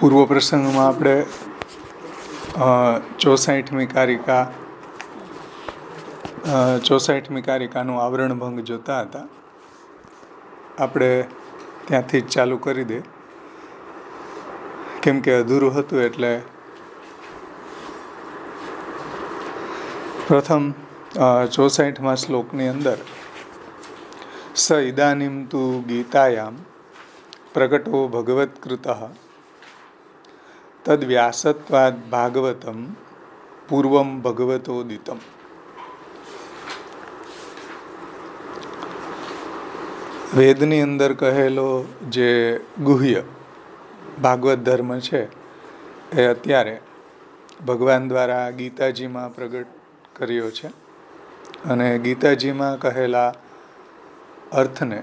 પૂર્વ પ્રસંગમાં આપણે 64મી કારિકાનું આવરણ ભંગ જોતા હતા. આપણે ત્યાંથી જ ચાલુ કરી દે, કેમ કે અધૂરું હતું. એટલે પ્રથમ 64મા શ્લોકની અંદર સ ઇદાનીમ તુ ગીતાયામ પ્રગટો ભગવત્કૃતઃ તદ વ્યાસત્વાદ ભાગવતમ પૂર્વમ ભગવતોદિતમ. વેદની અંદર કહેલો જે ગુહ્ય ભાગવત ધર્મ છે એ અત્યારે ભગવાન દ્વારા ગીતાજીમાં પ્રગટ કર્યો છે, અને ગીતાજીમાં કહેલા અર્થને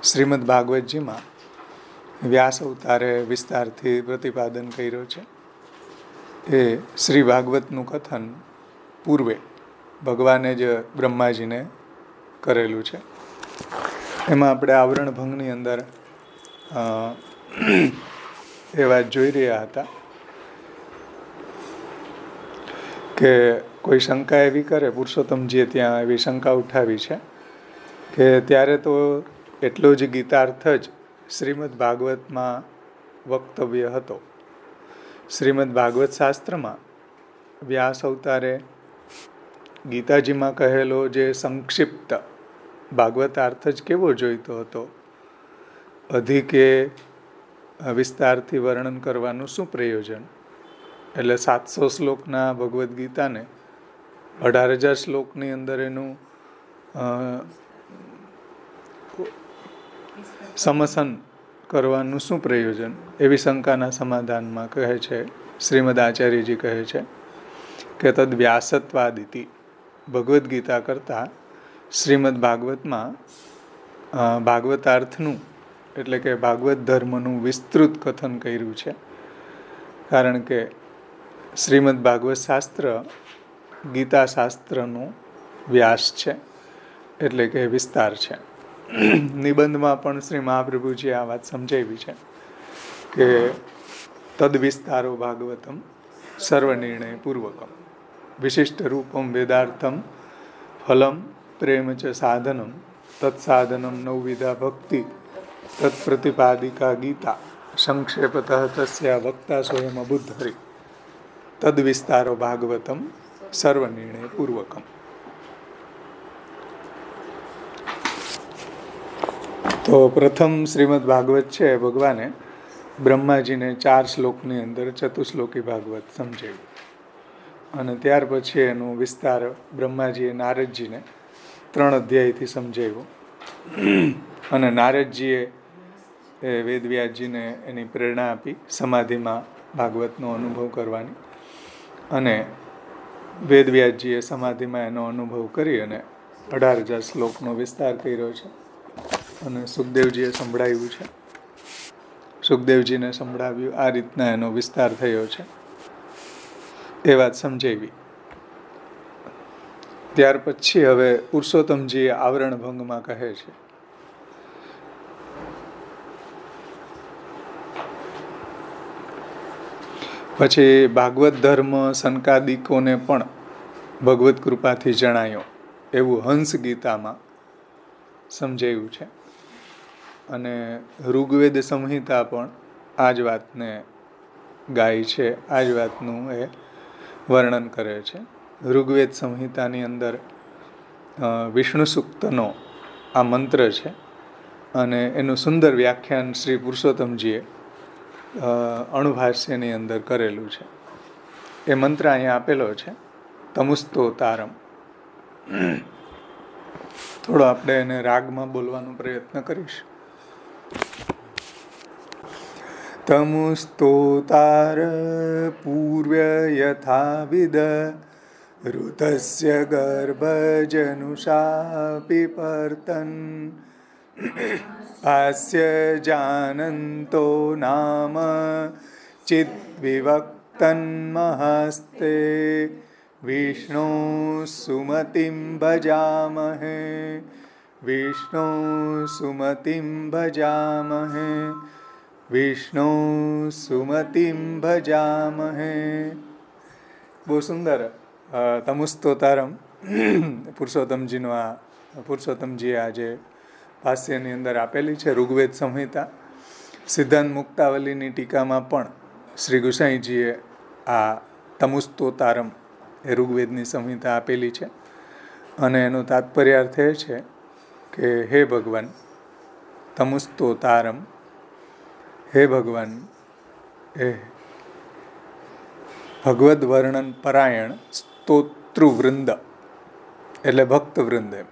શ્રીમદ ભાગવતજીમાં વ્યાસ અવતારે વિસ્તારથી પ્રતિપાદન કર્યો છે. એ શ્રી ભાગવતનું કથન પૂર્વે ભગવાને જ બ્રહ્માજીને કરેલું છે. એમાં આપણે આવરણ ભંગની અંદર એ વાત જોઈ રહ્યા હતા કે કોઈ શંકા એવી કરે, પુરુષોત્તમજીએ ત્યાં એવી શંકા ઉઠાવી છે કે ત્યારે તો એટલો જ ગીતાર્થ જ શ્રીમદ ભાગવતમાં વક્તવ્ય હતો. શ્રીમદ ભાગવત શાસ્ત્રમાં વ્યાસ અવતારે ગીતાજીમાં કહેલો જે સંક્ષિપ્ત ભાગવતાર્થ જ કેવો જોઈતો હતો, અધિકે વિસ્તારથી વર્ણન કરવાનું શું પ્રયોજન? એટલે 700 શ્લોકના ભગવદ્ ગીતાને 18,000 શ્લોકની અંદર એનું સમસન કરવાનું શું પ્રયોજન? એવી શંકાના સમાધાનમાં કહે છે શ્રીમદ આચાર્યજી કહે છે કે તદ વ્યાસત્વાદિતિ, ભગવદ્ ગીતા કરતાં શ્રીમદ ભાગવતમાં ભાગવતાર્થનું એટલે કે ભાગવત ધર્મનું વિસ્તૃત કથન કર્યું છે. કારણ કે શ્રીમદ ભાગવત શાસ્ત્ર ગીતા શાસ્ત્રનો વ્યાસ છે, એટલે કે વિસ્તાર છે. નિબંધમાં પણ શ્રી મહાપ્રભુજીએ આ વાત સમજાવી છે કે તદ વિસ્તારો ભાગવતમ સર્વનિર્ણય પૂર્વકમ વિશિષ્ટ રૂપમ વેદાર્થમ ફલમ પ્રેમ ચ સાધનમ તત્સાધનમ નવવિધા ભક્તિ તત્પ્રતિપાદિકા ગીતા સંક્ષેપતઃ તસ્યા વક્તા સ્વયં અબુદ્ધરી તદ વિસ્તારો ભાગવતમ સર્વનિર્ણય પૂર્વકમ. તો પ્રથમ શ્રીમદ ભાગવત છે, ભગવાને બ્રહ્માજીને 4 શ્લોકની અંદર ચતુશ્લોકી ભાગવત સમજાવ્યું, અને ત્યાર પછી એનો વિસ્તાર બ્રહ્માજીએ નારદજીને 3 અધ્યાયથી સમજાવ્યો. અને નારદજીએ વેદવ્યાસજીને એની પ્રેરણા આપી સમાધિમાં ભાગવતનો અનુભવ કરવાની, અને વેદવ્યાસજીએ સમાધિમાં એનો અનુભવ કરી અને 18,000 શ્લોકનો વિસ્તાર કર્યો છે. અને સુખદેવજીએ સંભળાવ્યું છે, સુખદેવજીને સંભળાવ્યું, આ રીતના એનો વિસ્તાર થયો છે. એ વાત સમજાવી. ત્યાર પછી હવે પુરુષોત્તમજી આવરણ ભંગમાં કહે છે પછી ભાગવત ધર્મ સંકાદિકોને પણ ભગવત કૃપાથી જણાયો એવું હંસ ગીતામાં સમજાયું છે. અને ઋગ્વેદ સંહિતા પણ આ જ વાતને ગાય છે, આ જ વાતનું એ વર્ણન કરે છે. ઋગ્વેદ સંહિતાની અંદર વિષ્ણુ સૂક્તનો આ મંત્ર છે, અને એનું સુંદર વ્યાખ્યાન શ્રી પુરુષોત્તમજીએ અણુભાષ્યની અંદર કરેલું છે. એ મંત્ર અહીંયા આપેલો છે, તમુસ્તોતારમ. થોડો આપણે એને રાગમાં બોલવાનો પ્રયત્ન કરીશ. તમુસ્તોતાર પૂર્વ્ય યથાવિદ ઋતસ્ય ગર્ભજનુષાપિ પર્તન ભાસ્ય જાનંતો નામ ચિદ્વિવક્તન મહસ્તે વિષ્ણુ સુમતિમ ભજામહે વિષ્ણુ સુમતિમ ભજામહે વિષ્ણુ સુમતિમ ભજામહે. બહુ સુંદર તમુસ્તોતારમ પુરુષોત્તમજીએ આજે ભાષ્યની અંદર આપેલી છે. ઋગ્વેદ સંહિતા સિદ્ધાંત મુક્તાવલીની ટીકામાં પણ શ્રી ગુસાઈજીએ આ તમુસ્તોતારમ એ ઋગ્વેદની સંહિતા આપેલી છે. અને એનું તાત્પર્યાર્થ એ છે કે હે ભગવાન તમુસ્તોતારમ, હે ભગવાન એ ભગવદ વર્ણન પરાયણ સ્તોતૃવૃંદ એટલે ભક્તવૃંદ. એમ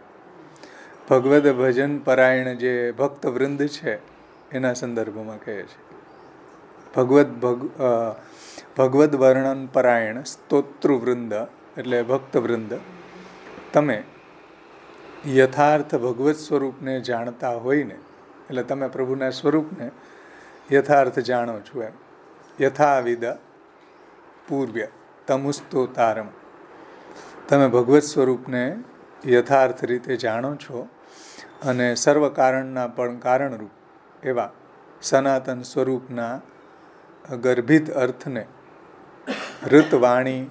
ભગવદ ભજન પરાયણ જે ભક્તવૃંદ છે એના સંદર્ભમાં કહે છે. ભગવદ વર્ણન પરાયણ સ્તોતૃવૃંદ એટલે ભક્તવૃંદ, તમે યથાર્થ ભગવત સ્વરૂપને જાણતા હોય ને, એટલે તમે પ્રભુના સ્વરૂપને યથાર્થ જાણો છો. એમ યથાવિદ પૂર્વ્ય તમુસ્તોતારમ, તમે ભગવત સ્વરૂપને યથાર્થ રીતે જાણો છો અને સર્વ કારણના પણ કારણરૂપ એવા સનાતન સ્વરૂપના ગર્ભિત અર્થને ઋતવાણી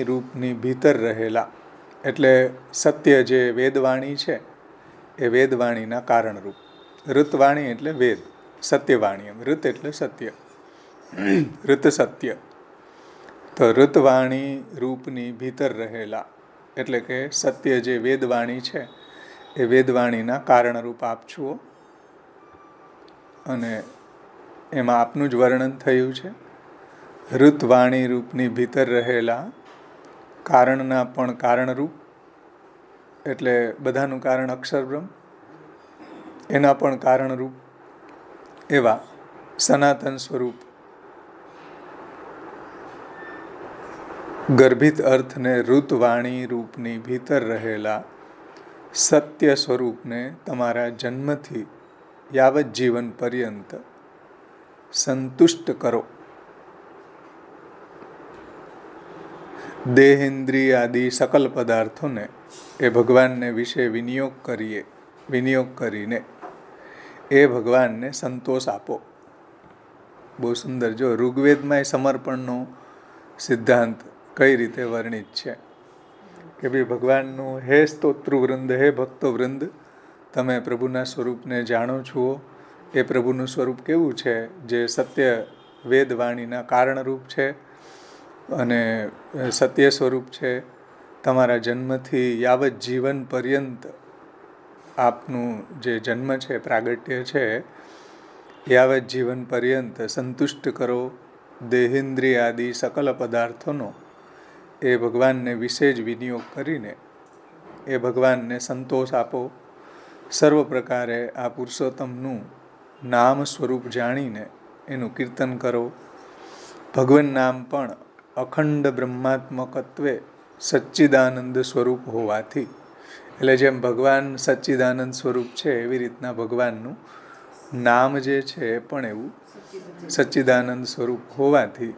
રૂપની ભીતર રહેલા, એટલે સત્ય જે વેદવાણી છે એ વેદવાણીના કારણરૂપ. ઋતવાણી એટલે વેદ, સત્યવાણી. એમ ઋત એટલે સત્ય, ઋત સત્ય. તો ઋતવાણી રૂપની ભીતર રહેલા એટલે કે સત્ય જે વેદવાણી છે એ વેદવાણીના કારણરૂપ આપ છો. અને એમાં આપનું જ વર્ણન થયું છે. ઋતવાણી રૂપની ભીતર રહેલા કારણના પણ કારણરૂપ, એટલે બધાનું કારણ અક્ષર બ્રહ્મ, એના પણ કારણરૂપ એવા સનાતન સ્વરૂપ ગર્ભિત અર્થને ઋતવાણી રૂપની ભીતર રહેલા સત્ય સ્વરૂપને તમારા જન્મથી યાવત જીવન પર્યંત સંતુષ્ટ કરો. દેહેન્દ્રિય આદિ સકલ પદાર્થોને એ ભગવાનને વિશે વિનિયોગ કરીને એ ભગવાનને સંતોષ આપો. બહુ સુંદર. જો ઋગ્વેદમાં સમર્પણનો સિદ્ધાંત કઈ રીતે વર્ણિત છે કે ભાઈ ભગવાનનું હે સ્તોતૃવૃંદ, હે ભક્તવૃંદ, તમે પ્રભુના સ્વરૂપને જાણો છો. એ પ્રભુનું સ્વરૂપ કેવું છે? જે સત્ય વેદવાણીના કારણરૂપ છે અને સત્ય સ્વરૂપ છે. તમારા જન્મથી યાવત જીવન પર્યંત આપનું જે જન્મ છે, પ્રાગટ્ય છે, યાવત જીવન પર્યંત સંતુષ્ટ કરો. દેહેન્દ્રિય આદિ સકલ પદાર્થોનો એ ભગવાનને વિશે જ વિનિયોગ કરીને એ ભગવાનને સંતોષ આપો. સર્વ પ્રકારે આ પુરુષોત્તમનું નામ સ્વરૂપ જાણીને એનું કીર્તન કરો. ભગવાન નામ પણ અખંડ બ્રહ્માત્મકત્વે સચ્ચિદાનંદ સ્વરૂપ હોવાથી, એટલે જેમ ભગવાન સચ્ચિદાનંદ સ્વરૂપ છે એવી રીતના ભગવાનનું નામ જે છે એ પણ એવું સચ્ચિદાનંદ સ્વરૂપ હોવાથી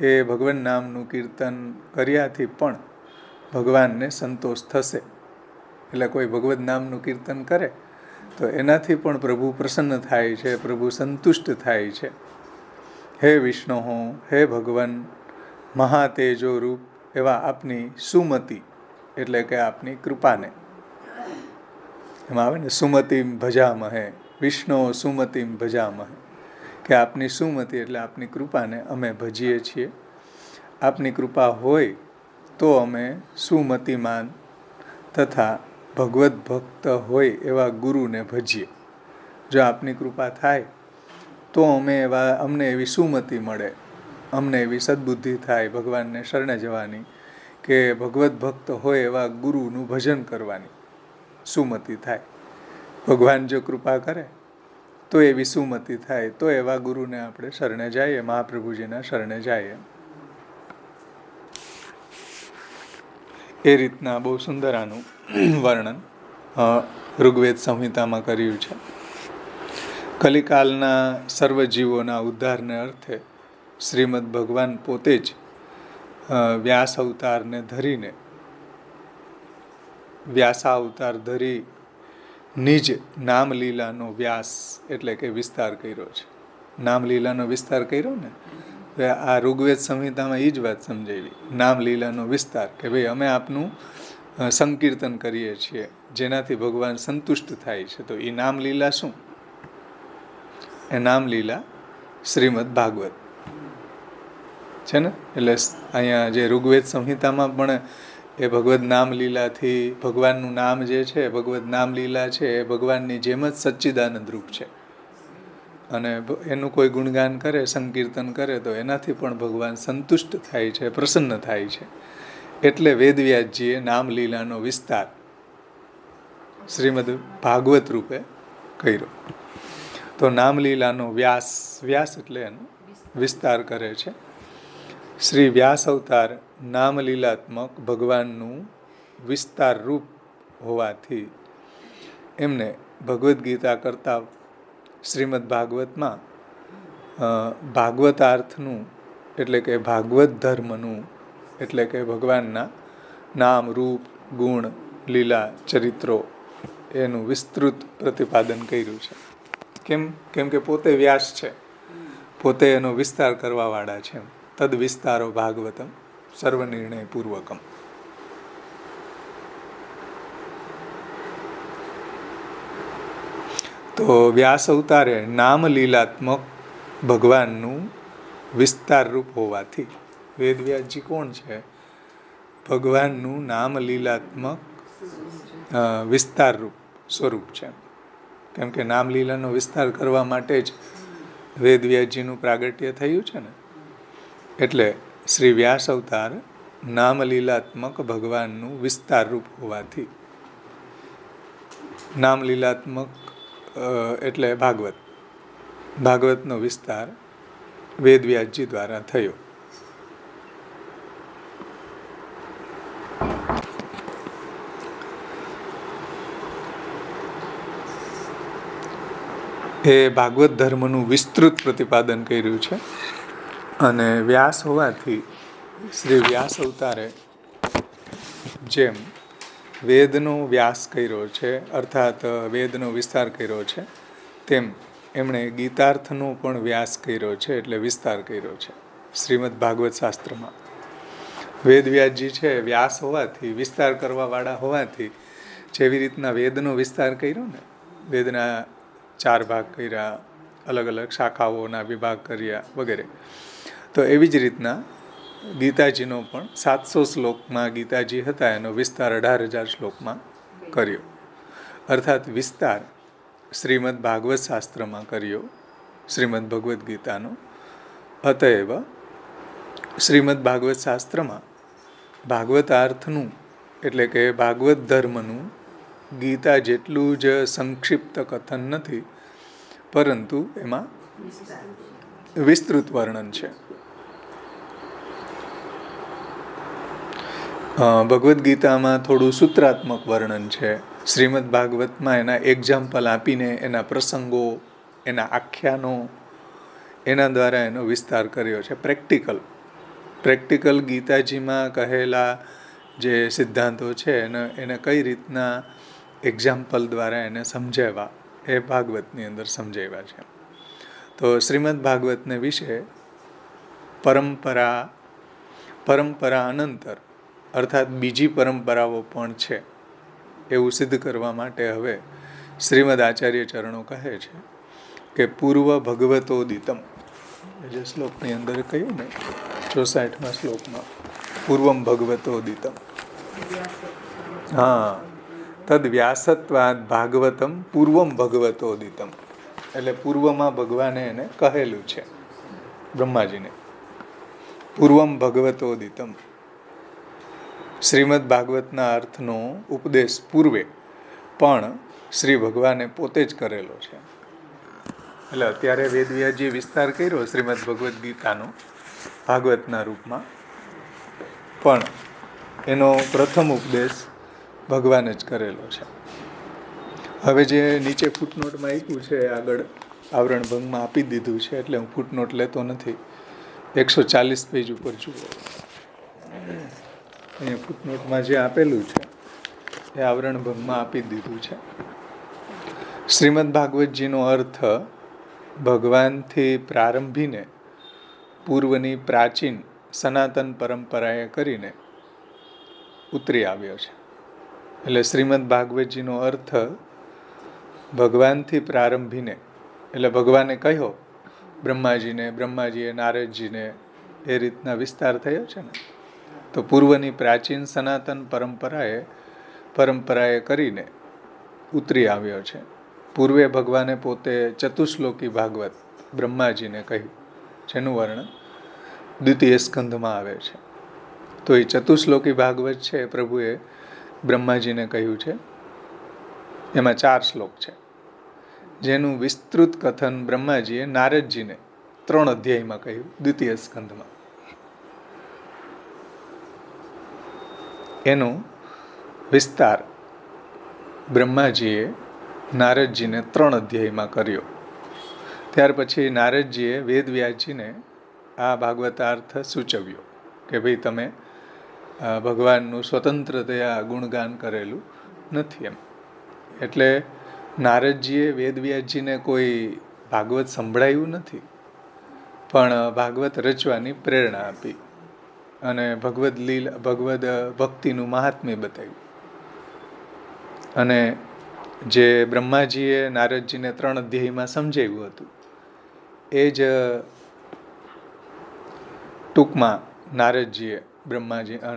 એ ભગવાન નામનું કીર્તન કર્યાથી પણ ભગવાનને સંતોષ થશે. એટલે કોઈ ભગવદ નામનું કીર્તન કરે તો એનાથી પણ પ્રભુ પ્રસન્ન થાય છે, પ્રભુ સંતુષ્ટ થાય છે. હે વિષ્ણુ, હે ભગવાન, મહાતેજો રૂપ એવા આપની સુમતિ એટલે કે આપની કૃપાને, એમાં આવે ને સુમતિમ ભજામહે, વિષ્ણુ સુમતિમ ભજામહે, કે આપની સુમતિ એટલે આપની કૃપાને અમે ભજીએ છીએ. આપની કૃપા હોય તો અમે સુમતિમાન તથા ભગવદ ભક્ત હોય એવા ગુરુને ભજીએ. જો આપની કૃપા થાય તો અમને એવી સુમતિ મળે, અમને એવી સદબુદ્ધિ થાય ભગવાનને શરણે જવાની, કે ભગવદ ભક્ત હોય એવા ગુરુનું ભજન કરવાની સુમતિ થાય. ભગવાન જો કૃપા કરે તો એવી સુમતિ થાય, તો એવા ગુરુને આપણે શરણે જઈએ, મહાપ્રભુજીના શરણે જઈએ. એ રીતના બહુ સુંદર આનું વર્ણન ઋગ્વેદ સંહિતામાં કર્યું છે. કલિકાલના સર્વ જીવોના ઉદ્ધારને અર્થે શ્રીમદ ભગવાન પોતે જ વ્યાસ અવતારને ધરીને, વ્યાસાવતાર ધરી નિજ નામલીલાનો વ્યાસ એટલે કે વિસ્તાર કર્યો છે. નામલીલાનો વિસ્તાર કર્યો ને, આ ઋગ્વેદ સંહિતામાં એ જ વાત સમજાવી. નામલીલાનો વિસ્તાર કે ભાઈ અમે આપનું સંકીર્તન કરીએ છીએ જેનાથી ભગવાન સંતુષ્ટ થાય છે. તો એ નામલીલા શું? એ નામલીલા શ્રીમદ ભાગવત છે ને. એટલે અહીંયા જે ઋગ્વેદ સંહિતામાં પણ એ ભગવદ નામ લીલાથી ભગવાનનું નામ જે છે, ભગવદ નામ લીલા છે, એ ભગવાનની જેમ જ સચ્ચિદાનંદ રૂપ છે. અને એનું કોઈ ગુણગાન કરે, સંકીર્તન કરે તો એનાથી પણ ભગવાન સંતુષ્ટ થાય છે, પ્રસન્ન થાય છે. એટલે વેદવ્યાસજીએ નામ લીલાનો વિસ્તાર શ્રીમદ ભાગવત રૂપે કર્યો. તો નામલીલાનો વ્યાસ, વ્યાસ એટલે એનો વિસ્તાર કરે છે. શ્રી વ્યાસ અવતાર નામલીલાત્મક ભગવાનનું વિસ્તાર રૂપ હોવાથી એમને ભગવદ્ ગીતા કરતાં શ્રીમદ ભાગવતમાં ભાગવતાર્થનું એટલે કે ભાગવત ધર્મનું એટલે કે ભગવાનના નામ, રૂપ, ગુણ, લીલા, ચરિત્રો એનું વિસ્તૃત પ્રતિપાદન કર્યું છે. કેમ કે પોતે વ્યાસ છે, પોતે એનો વિસ્તાર કરવાવાળા છે. તદ વિસ્તારો ભાગવતમ સર્વનિર્ણય પૂર્વકમ. તો વ્યાસ અવતારે નામ લીલાત્મક ભગવાનનું વિસ્તાર રૂપ હોવાથી, વેદવ્યાસજી કોણ છે? ભગવાનનું નામ લીલાત્મક વિસ્તાર રૂપ સ્વરૂપ છે. કેમ કે નામલીલાનો વિસ્તાર કરવા માટે જ વેદવ્યાસજીનું પ્રાગટ્ય થયું છે ને. એટલે શ્રી વ્યાસ અવતાર નામલીલાત્મક ભગવાનનું વિસ્તાર રૂપ હોવાથી, નામલીલાત્મક એટલે ભાગવત, ભાગવતનો વિસ્તાર વેદવ્યાસજી દ્વારા થયો. એ ભાગવત ધર્મનું વિસ્તૃત પ્રતિપાદન કર્યું છે. અને વ્યાસ હોવાથી શ્રી વ્યાસ અવતારે જેમ વેદનો વ્યાસ કર્યો છે, અર્થાત વેદનો વિસ્તાર કર્યો છે, તેમ એમણે ગીતાર્થનો પણ વ્યાસ કર્યો છે, એટલે વિસ્તાર કર્યો છે. શ્રીમદ ભાગવત શાસ્ત્રમાં વેદવ્યાસજી છે વ્યાસ હોવાથી, વિસ્તાર કરવાવાળા હોવાથી, જેવી રીતના વેદનો વિસ્તાર કર્યો ને, વેદના 4 ભાગ કર્યા, અલગ અલગ શાખાઓના વિભાગ કર્યા વગેરે, તો એવી જ રીતના ગીતાજીનો પણ 700 શ્લોકમાં ગીતાજી હતા એનો વિસ્તાર 18,000 શ્લોકમાં કર્યો. અર્થાત વિસ્તાર શ્રીમદ ભાગવત શાસ્ત્રમાં કર્યો, શ્રીમદ ભગવદ્ ગીતાનો. અતએવ શ્રીમદ ભાગવત શાસ્ત્રમાં ભાગવતાર્થનું એટલે કે ભાગવત ધર્મનું ગીતા જેટલું જ સંક્ષિપ્ત કથન નથી, પરંતુ એમાં વિસ્તૃત વર્ણન છે. ભગવદ્ ગીતામાં થોડું સૂત્રાત્મક વર્ણન છે. શ્રીમદ ભાગવતમાં એના એક્ઝામ્પલ આપીને એના પ્રસંગો, એના આખ્યાનો, એના દ્વારા એનો વિસ્તાર કર્યો છે. પ્રેક્ટિકલ ગીતાજીમાં કહેલા જે સિદ્ધાંતો છે એને કઈ રીતના એક્ઝામ્પલ દ્વારા એને સમજાવવા, એ ભાગવતની અંદર સમજાવ્યા છે. તો શ્રીમદ ભાગવતને વિશે પરંપરા અનંતર અર્થાત બીજી પરંપરાઓ પણ છે એવું સિદ્ધ કરવા માટે હવે શ્રીમદ આચાર્ય ચરણો કહે છે કે પૂર્વ ભગવતોદિતમ, જે શ્લોકની અંદર કહ્યું ને 64મા શ્લોકમાં, પૂર્વમ ભગવતોદિતમ, હા, તદ વ્યાસત્વાદ ભાગવતમ પૂર્વમ ભગવતોદિતમ. એટલે પૂર્વમાં ભગવાને એને કહેલું છે, બ્રહ્માજીને, પૂર્વમ ભગવતોદિતમ. શ્રીમદ ભાગવતના અર્થનો ઉપદેશ પૂર્વે પણ શ્રી ભગવાને પોતે જ કરેલો છે. એટલે અત્યારે વેદવ્યાસજીએ વિસ્તાર કર્યો શ્રીમદ ભગવદ્ ગીતાનો ભાગવતના રૂપમાં, પણ એનો પ્રથમ ઉપદેશ ભગવાને જ કરેલો છે. હવે જે નીચે ફૂટનોટમાં આપ્યું છે, આગળ આવરણ ભંગમાં આપી દીધું છે, એટલે હું ફૂટનોટ લેતો નથી. 140 પેજ ઉપર જુઓ, અહીંયા ફૂટનોટમાં જે આપેલું છે એ આવરણ ભંગમાં આપી દીધું છે. શ્રીમદ ભાગવતજીનો અર્થ ભગવાનથી પ્રારંભીને પૂર્વની પ્રાચીન સનાતન પરંપરાએ કરીને ઉતરી આવ્યો છે. એટલે શ્રીમદ ભાગવતજીનો અર્થ ભગવાનથી પ્રારંભીને, એટલે ભગવાને કહ્યો બ્રહ્માજીને, બ્રહ્માજીએ નારદજીને, એ રીતના વિસ્તાર થયો છે ને. તો પૂર્વની પ્રાચીન સનાતન પરંપરાએ કરીને ઉતરી આવ્યો છે. પૂર્વે ભગવાને પોતે ચતુશ્લોકી ભાગવત બ્રહ્માજીને કહ્યું, જેનું વર્ણન દ્વિતીય સ્કંધમાં આવે છે. તો એ ચતુશ્લોકી ભાગવત છે પ્રભુએ બ્રહ્માજીને કહ્યું છે. એમાં 4 શ્લોક છે, જેનું વિસ્તૃત કથન બ્રહ્માજીએ નારદજીને 3 અધ્યાયમાં કહ્યું દ્વિતીય સ્કંધમાં. એનો વિસ્તાર બ્રહ્માજીએ નારદજીને 3 અધ્યાયમાં કર્યો. ત્યાર પછી નારદજીએ વેદવ્યાસજીને આ ભાગવતાર્થ સૂચવ્યો કે ભાઈ તમે ભગવાનનું સ્વતંત્રતયા ગુણગાન કરેલું નથી એમ. એટલે નારદજીએ વેદવ્યાસજીને કોઈ ભાગવત સંભળાયું નથી, પણ ભાગવત રચવાની પ્રેરણા આપી અને ભગવદ ભક્તિનું મહાત્મ્ય બતાવ્યું. અને જે બ્રહ્માજીએ નારદજીને 3 અધ્યાયમાં સમજાવ્યું હતું એ જ ટૂંકમાં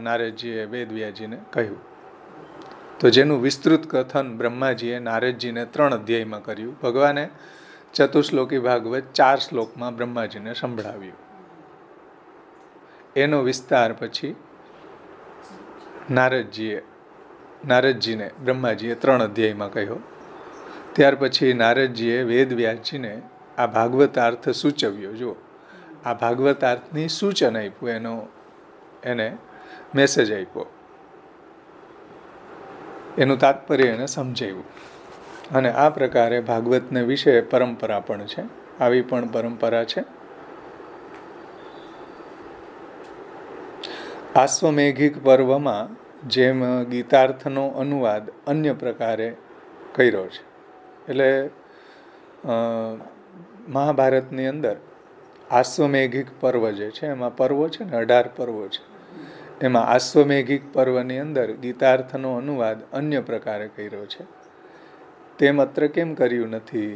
નારદજીએ વેદવ્યાસજીને કહ્યું. તો જેનું વિસ્તૃત કથન બ્રહ્માજીએ નારદજીને 3 અધ્યાયમાં કર્યું. ભગવાને ચતુશ્લોકી ભાગવત 4 શ્લોકમાં બ્રહ્માજીને સંભળાવ્યું. એનો વિસ્તાર પછી નારદજીને બ્રહ્માજીએ 3 અધ્યાયમાં કહ્યો. ત્યાર પછી નારદજીએ વેદવ્યાસજીને આ ભાગવતાર્થ સૂચવ્યો. જો આ ભાગવતાર્થની સૂચન આપ્યું, એને મેસેજ આપ્યો, એનું તાત્પર્ય એને સમજાવ્યું. અને આ પ્રકારે ભાગવતને વિશે પરંપરા પણ છે. આવી પણ પરંપરા છે. આશ્વમેઘિક પર્વમાં જેમ ગીતાર્થનો અનુવાદ અન્ય પ્રકારે કર્યો છે. એટલે મહાભારતની અંદર આશ્વમેઘિક પર્વ જે છે, એમાં પર્વો છે ને 18 પર્વો છે. એમાં આશ્વમેઘિક પર્વની અંદર ગીતાર્થનો અનુવાદ અન્ય પ્રકારે કર્યો છે. તેમ અત્ર કેમ કર્યું નથી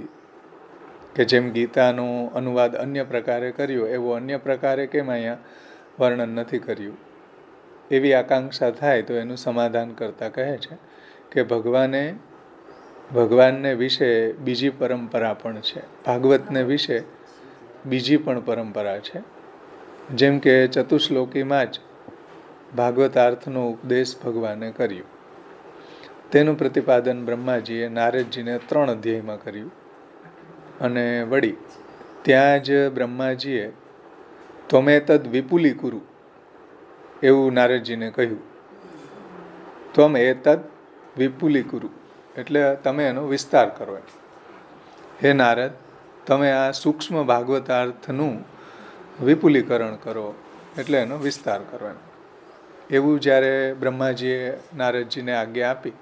કે જેમ ગીતાનો અનુવાદ અન્ય પ્રકારે કર્યો એવો અન્ય પ્રકારે કેમ અહીંયા વર્ણન નથી કર્યું? એવી આકાંક્ષા થાય તો એનું સમાધાન કરતા કહે છે કે ભગવાનને વિશે બીજી પરંપરા પણ છે. ભાગવતને વિશે બીજી પણ પરંપરા છે. જેમ કે ચતુશ્લોકીમાં જ ભાગવતાર્થનો ઉપદેશ ભગવાને કર્યો. તેનું પ્રતિપાદન બ્રહ્માજીએ નારદજીને 3 અધ્યાયમાં કર્યું. અને વળી ત્યાં જ બ્રહ્માજીએ ત્વમે તદ વિપુલીકુરુ એવું નારદજીને કહ્યું. ત્વમ એતદ વિપુલીકુરુ એટલે તમે એનો વિસ્તાર કરો. હે નારદ, તમે આ સૂક્ષ્મ ભાગવતાર્થનું વિપુલીકરણ કરો, એટલે એનો વિસ્તાર કરો. એવું જ્યારે બ્રહ્માજીએ નારદજીને આજ્ઞા આપી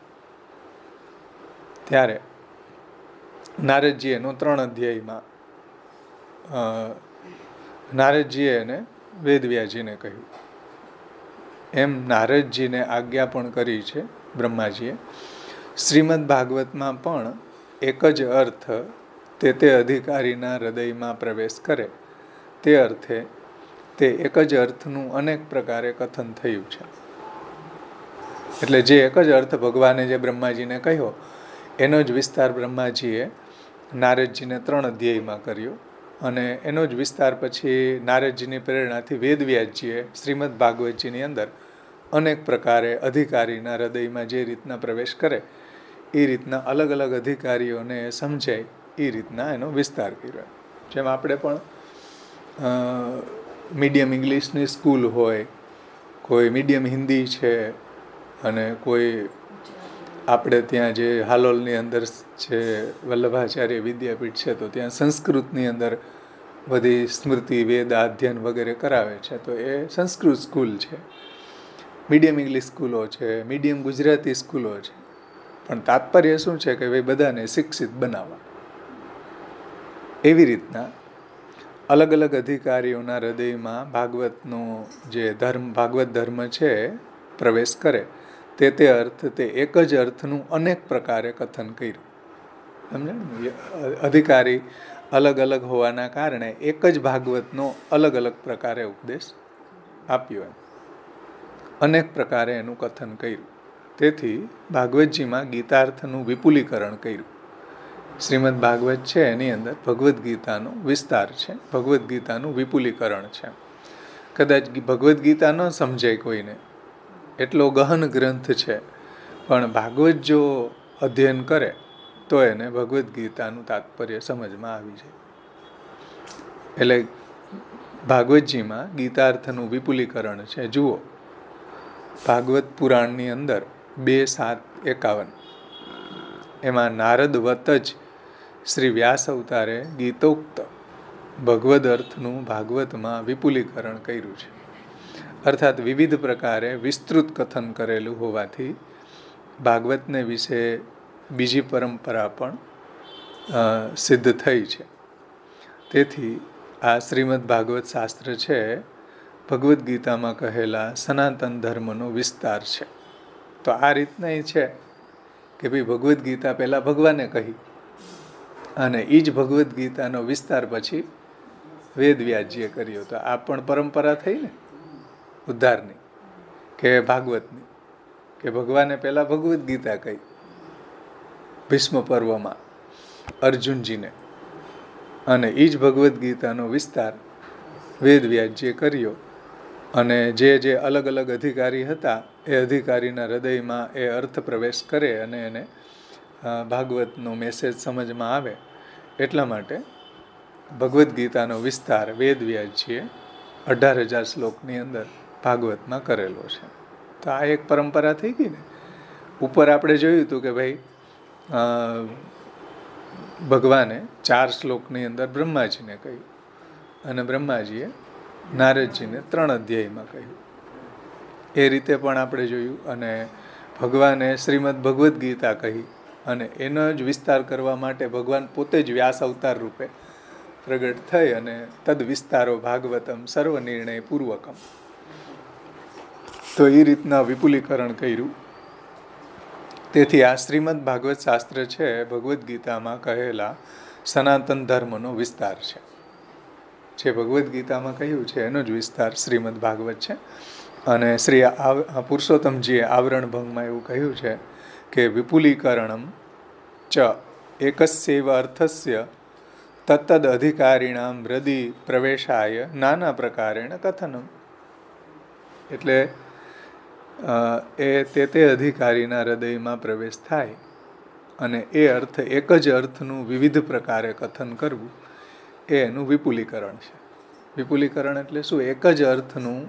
ત્યારે નારદજીએ એનો 3 અધ્યાયમાં નારદજીએ એને વેદવ્યાસજીને કહ્યું. એમ નારદજીને આજ્ઞા પણ કરી છે બ્રહ્માજીએ. શ્રીમદ ભાગવતમાં પણ એક જ અર્થ તે અધિકારીના હૃદયમાં પ્રવેશ કરે તે અર્થે તે એક જ અર્થનું અનેક પ્રકારે કથન થયું છે. એટલે જે એક જ અર્થ ભગવાને જે બ્રહ્માજીને કહ્યો એનો જ વિસ્તાર બ્રહ્માજીએ નારદજીને 3 અધ્યાયમાં કર્યો. અને એનો જ વિસ્તાર પછી નારદજીની પ્રેરણાથી વેદવ્યાસજીએ શ્રીમદ ભાગવતજીની અંદર અનેક પ્રકારે અધિકારીના હૃદયમાં જે રીતના પ્રવેશ કરે એ રીતના અલગ અલગ અધિકારીઓને સમજાય એ રીતના એનો વિસ્તાર કર્યો. જેમ આપણે પણ મીડિયમ ઇંગ્લિશની સ્કૂલ હોય, કોઈ મીડિયમ હિન્દી છે, અને કોઈ આપણે ત્યાં જે હાલોલની અંદર છે વલ્લભાચાર્ય વિદ્યાપીઠ છે, તો ત્યાં સંસ્કૃતની અંદર બધી સ્મૃતિ વેદ અધ્યયન વગેરે કરાવે છે. તો એ સંસ્કૃત સ્કૂલ છે. મીડિયમ ઇંગ્લિશ સ્કૂલો છે, મીડિયમ ગુજરાતી સ્કૂલો છે. પણ તાત્પર્ય શું છે કે ભાઈ બધાને શિક્ષિત બનાવવા. એવી રીતના અલગ અલગ અધિકારીઓના હૃદયમાં ભાગવતનો જે ભાગવત ધર્મ છે પ્રવેશ કરે, તે અર્થ, તે એક જ અર્થનું અનેક પ્રકારે કથન કર્યું. સમજે? અધિકારી અલગ અલગ હોવાના કારણે એક જ ભાગવતનો અલગ અલગ પ્રકારે ઉપદેશ આપ્યો, અનેક પ્રકારે એનું કથન કર્યું. તેથી ભાગવતજીમાં ગીતાર્થનું વિપુલીકરણ કર્યું. શ્રીમદ ભાગવત છે એની અંદર ભગવદ્ ગીતાનો વિસ્તાર છે, ભગવદ્ ગીતાનું વિપુલીકરણ છે. કદાચ ભગવદ્ ગીતા ન સમજાય કોઈને, એટલો ગહન ગ્રંથ છે, પણ ભાગવત જો અધ્યયન કરે તો એને ભગવદ્ ગીતાનું તાત્પર્ય સમજમાં આવી જાય. એટલે ભાગવતજીમાં ગીતાર્થનું વિપુલીકરણ છે. જુઓ, ભાગવત પુરાણની અંદર 2:7-51 એમાં નારદ વત જ શ્રી વ્યાસ અવતારે ગીતોક્ત ભગવદ અર્થનું ભાગવતમાં વિપુલીકરણ કર્યું છે. અર્થાત વિવિધ પ્રકારે વિસ્તૃત કથન કરેલું હોવાથી ભાગવતને વિશે બીજી પરંપરા પણ સિદ્ધ થઈ છે. તેથી આ શ્રીમદ ભાગવત શાસ્ત્ર છે ભગવદ્ ગીતામાં કહેલા સનાતન ધર્મનો વિસ્તાર છે. તો આ રીતના એ છે કે ભાઈ ભગવદ્ ગીતા પહેલાં ભગવાને કહી, અને એ જ ભગવદ્ ગીતાનો વિસ્તાર પછી વેદવ્યાસજીએ કર્યો. તો આ પણ પરંપરા થઈ ને ઉદ્ધારની કે ભાગવતની, કે ભગવાને પહેલાં ભગવદ્ ગીતા કહી ભીષ્મ પર્વમાં અર્જુનજીને, અને એ જ ભગવદ્ ગીતાનો વિસ્તાર વેદવ્યાસજીએ કર્યો. અને જે અલગ અલગ અધિકારી હતા એ અધિકારીના હૃદયમાં એ અર્થ પ્રવેશ કરે અને એને ભાગવતનો મેસેજ સમજમાં આવે, એટલા માટે ભગવદ્ ગીતાનો વિસ્તાર વેદવ્યાસજીએ 18,000 શ્લોકની અંદર ભાગવતમાં કરેલો છે. તો આ એક પરંપરા થઈ ગઈ ને. ઉપર આપણે જોયું હતું કે ભાઈ ભગવાને 4 શ્લોકની અંદર બ્રહ્માજીને કહ્યું, અને બ્રહ્માજીએ નારદજીને 3 અધ્યાયમાં કહ્યું. એ રીતે પણ આપણે જોયું. અને ભગવાને શ્રીમદ ભગવદ્ ગીતા કહી, અને એનો જ વિસ્તાર કરવા માટે ભગવાન પોતે જ વ્યાસ અવતાર રૂપે પ્રગટ થઈ, અને તદ વિસ્તારો ભાગવતમ સર્વ નિર્ણય પૂર્વકમ. તો એ રીતના વિપુલીકરણ કર્યું. તેથી આ શ્રીમદ ભાગવત શાસ્ત્ર છે ભગવદ્ ગીતામાં કહેલા સનાતન ધર્મનો વિસ્તાર છે. જે ભગવદ્ ગીતામાં કહ્યું છે એનો જ વિસ્તાર શ્રીમદ ભાગવત છે. અને શ્રી પુરુષોત્તમજીએ આવરણ ભંગમાં એવું કહ્યું છે કે વિપુલીકરણમ ચ એકસ્યૈવ અર્થસ્ય તત્તદ અધિકારીણામ હૃદિ પ્રવેશાય નાના પ્રકારેણ કથનમ. એટલે તે અધિકારીના હૃદયમાં પ્રવેશ થાય, અને એ અર્થ, એક જ અર્થનું વિવિધ પ્રકારે કથન કરવું, એ એનું વિપુલીકરણ છે. વિપુલીકરણ એટલે શું? એક જ અર્થનું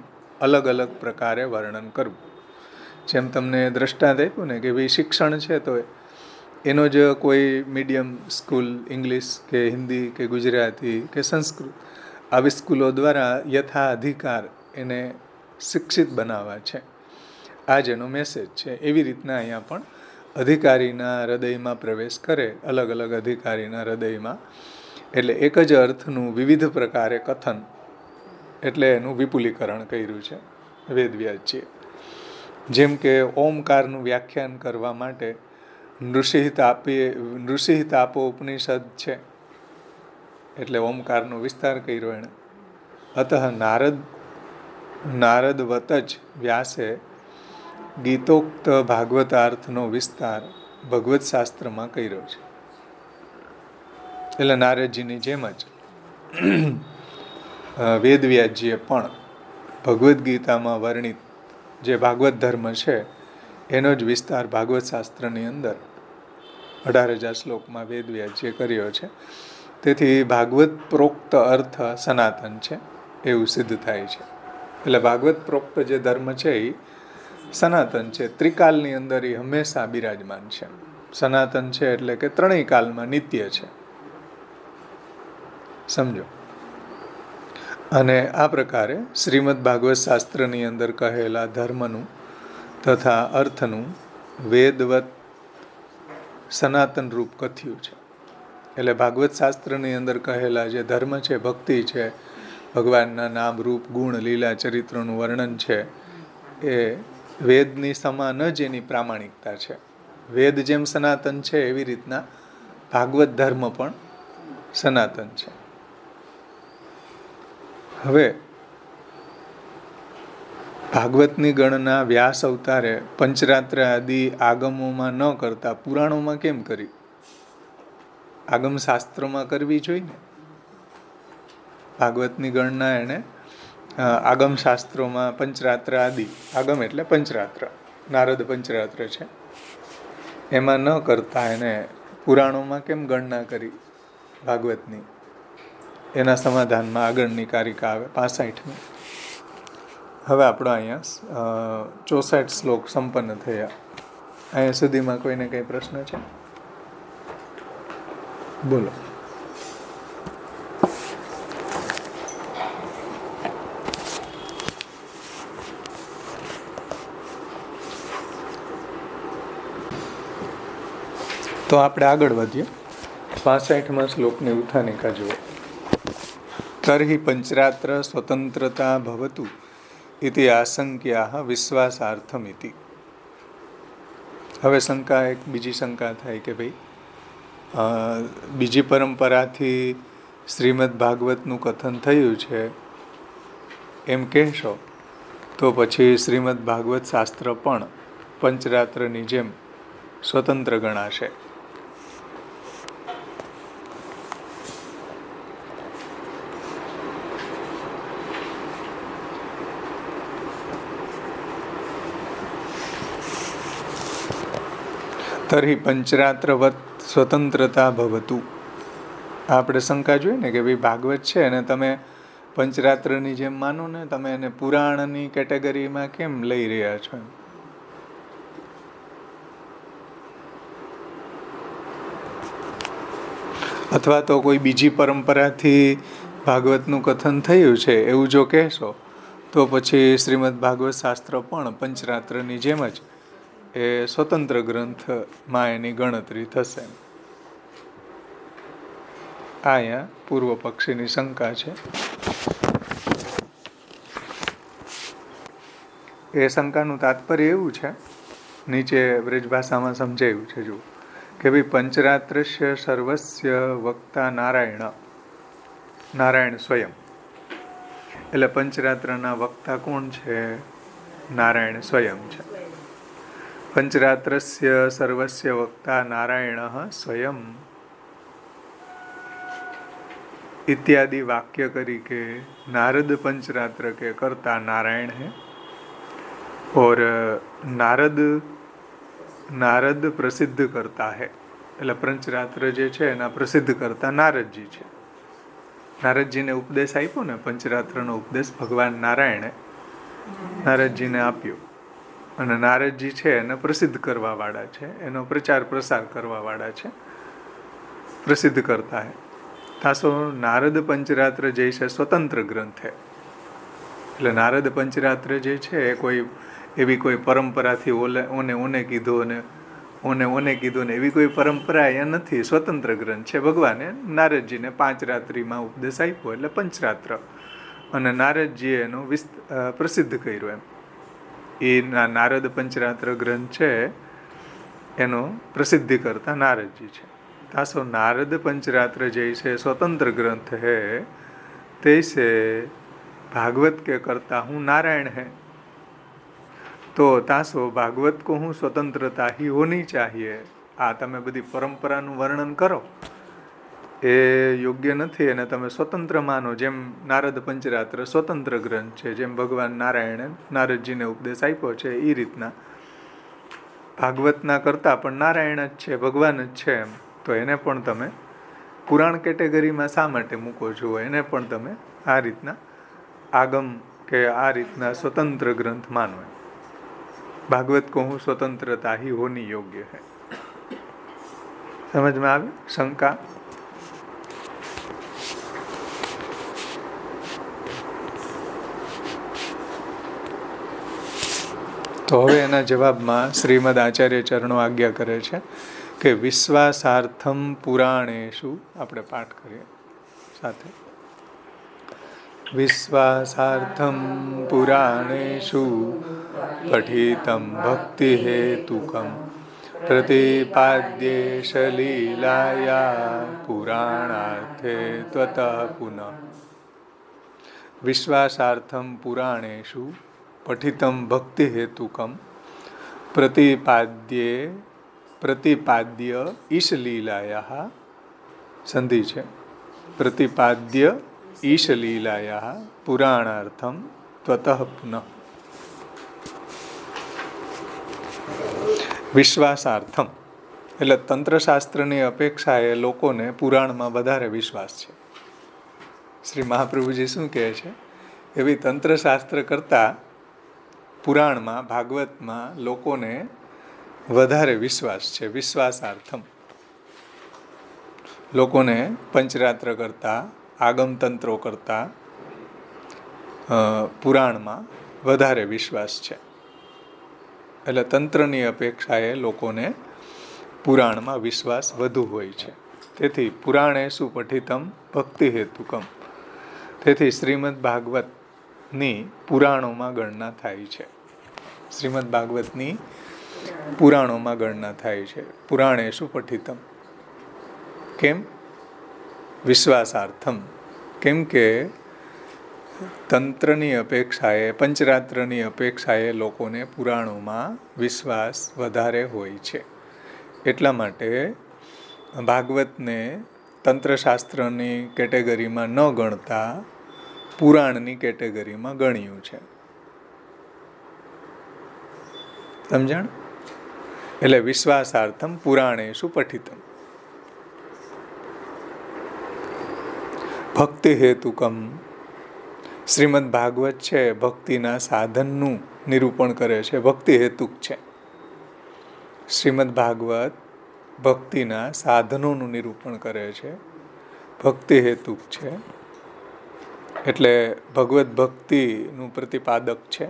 અલગ અલગ પ્રકારે વર્ણન કરવું. જેમ તમને દ્રષ્ટાંત આપ્યું ને કે ભાઈ શિક્ષણ છે, તો એનો જ કોઈ મીડિયમ સ્કૂલ, ઇંગ્લિશ કે હિન્દી કે ગુજરાતી કે સંસ્કૃત, આવી સ્કૂલો દ્વારા યથા અધિકાર એને શિક્ષિત બનાવવા છે. આ જ એનો મેસેજ છે. એવી રીતના અહીંયા પણ અધિકારીના હૃદયમાં પ્રવેશ કરે, અલગ અલગ અધિકારીના હૃદયમાં, એટલે એક જ અર્થનું વિવિધ પ્રકારે કથન, એટલે એનું વિપુલીકરણ કર્યું છે વેદવ્યાસજીએ. જેમ કે ઓમકારનું વ્યાખ્યાન કરવા માટે નૃસિંહતાપો ઉપનિષદ છે, એટલે ઓમકારનો વિસ્તાર કર્યો એણે. અતઃ નારદવત જ વ્યાસે ગીતોક્ત ભાગવતાર્થનો વિસ્તાર ભગવત શાસ્ત્રમાં કર્યો છે. એટલે નારદજીની જેમ જ વેદવ્યાસજીએ પણ ભગવદ્ ગીતામાં વર્ણિત જે ભાગવત ધર્મ છે એનો જ વિસ્તાર ભાગવત શાસ્ત્રની અંદર 18,000 શ્લોકમાં વેદવ્યાસજીએ કર્યો છે. તેથી ભાગવત પ્રોક્ત અર્થ સનાતન છે એવું સિદ્ધ થાય છે. એટલે ભાગવત પ્રોક્ત જે ધર્મ છે એ સનાતન છે, ત્રિકાલની અંદર એ હંમેશા બિરાજમાન છે. સનાતન છે એટલે કે ત્રણેય કાલમાં નિત્ય છે, સમજો. અને આ પ્રકારે શ્રીમદ ભાગવત શાસ્ત્રની અંદર કહેલા ધર્મનું તથા અર્થનું વેદવત સનાતન રૂપ કથ્યું છે. એટલે ભાગવત શાસ્ત્રની અંદર કહેલા જે ધર્મ છે, ભક્તિ છે, ભગવાનના નામ, રૂપ, ગુણ, લીલા, ચરિત્રનું વર્ણન છે, એ વેદની સમાન જ એની પ્રામાણિકતા છે. વેદ જેમ સનાતન છે એવી રીતના ભાગવત ધર્મ પણ સનાતન છે. હવે ભાગવતની ગણના વ્યાસ અવતારે પંચરાત્ર આદિ આગમોમાં ન કરતા પુરાણોમાં કેમ કરી? આગમ શાસ્ત્રોમાં કરવી જોઈએ ને. ભાગવતની ગણના એને આગમ શાસ્ત્રોમાં પંચરાત્ર આદિ, આગમ એટલે પંચરાત્ર, નારદ પંચરાત્ર છે, એમાં ન કરતા એને પુરાણોમાં કેમ ગણના કરી ભાગવતની? એના સમાધાનમાં આગળની કારિકા આવે 65મી. હવે આપણો અહીંયા 64 શ્લોક સંપન્ન થયા. અહીંયા સુધીમાં કોઈને કંઈ પ્રશ્ન છે? બોલો. તો આપણે આગળ વધીએ. 65મા શ્લોકની ઉત્થાનિકા જુઓ. તર્હિ પંચરાત્ર સ્વતંત્રતા ભવતુ ઇતિ આશંક્યા વિશ્વાસાર્થમિતિ. હવે શંકા, એક બીજી શંકા થાય કે ભાઈ બીજી પરંપરાથી શ્રીમદ ભાગવતનું કથન થયું છે એમ કહેશો તો પછી શ્રીમદ ભાગવત શાસ્ત્ર પણ પંચરાત્રની જેમ સ્વતંત્ર ગણાશે. તર્હિ પંચરાત્રવત સ્વતંત્રતા ભવતુ. આપણે શંકા જોઈએ ને કે ભાઈ ભાગવત છે અને તમે પંચરાત્રની જેમ માનો ને, તમે એને પુરાણની કેટેગરીમાં કેમ લઈ રહ્યા છો? અથવા તો કોઈ બીજી પરંપરાથી ભાગવતનું કથન થયું છે એવું જો કહેશો તો પછી શ્રીમદ ભાગવત શાસ્ત્ર પણ પંચરાત્રની જેમ જ એ સ્વતંત્ર ગ્રંથમાં એની ગણતરી થશે. અહીંયા પૂર્વ પક્ષીની શંકા છે. એ શંકાનું તાત્પર્ય એવું છે, નીચે બ્રજભાષામાં સમજાયું છે, જુઓ કે ભાઈ પંચરાત્રસ્ય સર્વસ્ય વક્તા નારાયણ, નારાયણ સ્વયં. એટલે પંચરાત્રના વક્તા કોણ છે? નારાયણ સ્વયં છે. પંચરાત્રસ્ય સર્વસ્ય વક્તા નારાયણ સ્વયં इत्यादि वाक्य करी के नारद पंचरात्र के कर्ता नारायण है और नारद प्रसिद्ध करता है. એટલે પંચરાત્ર જે છે એના પ્રસિદ્ધ કરતા નારદજી છે. નારદજીને ઉપદેશ આપ્યો ને, પંચરાત્રનો ઉપદેશ ભગવાન નારાયણે નારદજીને આપ્યો, અને નારદજી છે એને પ્રસિદ્ધ કરવા વાળા છે, એનો પ્રચાર પ્રસાર કરવા વાળા છે, પ્રસિદ્ધ કરતા હે. તાસો નારદ પંચરાત્ર જે છે સ્વતંત્ર ગ્રંથ છે. એટલે નારદ પંચરાત્ર જે છે એ કોઈ એવી કોઈ પરંપરાથી ઓને કીધું ને ઓને કીધું ને એવી કોઈ પરંપરા એ નથી. સ્વતંત્ર ગ્રંથ છે. ભગવાને નારદજીને 5 રાત્રિમાં ઉપદેશ આપ્યો એટલે પંચરાત્ર, અને નારદજીએ એનો પ્રસિદ્ધ કર્યો. એમ એ નારદ પંચરાત્ર ગ્રંથ છે એનો પ્રસિદ્ધિ કરતા નારદજી છે. तासो नारद पंचरात्र जैसे स्वतंत्र ग्रंथ है तैसे भागवत के करता हूँ नारायण है. तो तासो भागवत को हूँ स्वतंत्रता ही होनी चाहिए. आ तमे बधी परंपराનું વર્ણન કરો એ યોગ્ય નથી, અને તમે સ્વતંત્ર માનો, જેમ નારદ પંચરાત્ર સ્વતંત્ર ગ્રંથ છે, જેમ ભગવાન નારાયણે નારદજીને ઉપદેશ આપ્યો છે એ રીતના ભાગવતના કરતા પણ નારાયણ જ છે, ભગવાન જ છે. એમ તો એને પણ તમે પુરાણ કેટેગરીમાં શા માટે મૂકો છો? એને પણ તમે આ રીતના આગમ કે આ રીતના સ્વતંત્ર ગ્રંથ માનો. ભાગવત કો હું સ્વતંત્રતા ही होनी योग्य है. સમજમાં આવી શંકા? તો હવે એના જવાબમાં શ્રીમદ આચાર્ય ચરણો આજ્ઞા કરે છે કે વિશ્વાસાર્થમ પુરાણેષુ, આપણે પાઠ કરીએ સાથે. વિશ્વાસાર્થમ પુરાણેષુ પઠિતમ ભક્તિ હેતુકમ પ્રતિપાદ્યેશ લીલાયા પુરાણાર્થે ત્વતઃ પુનઃ. વિશ્વાસાર્થમ પુરાણેષુ પઠિતમ ભક્તિ હેતુકમ પ્રતિપાદ્ય ઈશ લીલાયા, સંધિ છે, પ્રતિપાદ્ય ઈશ લીલાયા પુરાણાર્થમ ત્વતઃ પુનઃ. વિશ્વાસાર્થમ એટલે તંત્રશાસ્ત્રની અપેક્ષાએ લોકોને પુરાણમાં વધારે વિશ્વાસ છે. શ્રી મહાપ્રભુજી શું કહે છે? એવી તંત્રશાસ્ત્ર કરતાં પુરાણમાં, ભાગવતમાં લોકોને વધારે વિશ્વાસ છે. વિશ્વાસાર્થમ લોકોને પંચરાત્ર કરતાં, આગમતંત્રો કરતાં પુરાણમાં વધારે વિશ્વાસ છે. એટલે તંત્રની અપેક્ષાએ લોકોને પુરાણમાં વિશ્વાસ વધુ હોય છે. તેથી પુરાણેષુ પઠિતમ ભક્તિ હેતુકમ, તેથી શ્રીમદ ભાગવતની પુરાણોમાં ગણના થાય છે. શ્રીમદ ભાગવતની પુરાણોમાં ગણના થાય છે. પુરાણેષુ પઠિતમ. કેમ? વિશ્વાસાર્થમ. કેમ કે તંત્રની અપેક્ષાએ, પંચરાત્રની અપેક્ષાએ લોકોને પુરાણોમાં વિશ્વાસ વધારે હોય છે. એટલા માટે ભાગવતને તંત્રશાસ્ત્રની કેટેગરીમાં ન ગણતા પુરાણની કેટેગરીમાં ગણ્યું છે. સમજણ? એટલે વિશ્વાસાર્થમ પુરાણેષુ પઠિતમ. ભક્તિ હેતુકમ. શ્રીમદ ભાગવત છે ભક્તિના સાધનનું નિરૂપણ કરે છે, ભક્તિ હેતુક છે. શ્રીમદ ભાગવત ભક્તિના સાધનોનું નિરૂપણ કરે છે, ભક્તિ હેતુક છે. એટલે ભગવત ભક્તિનું પ્રતિપાદક છે.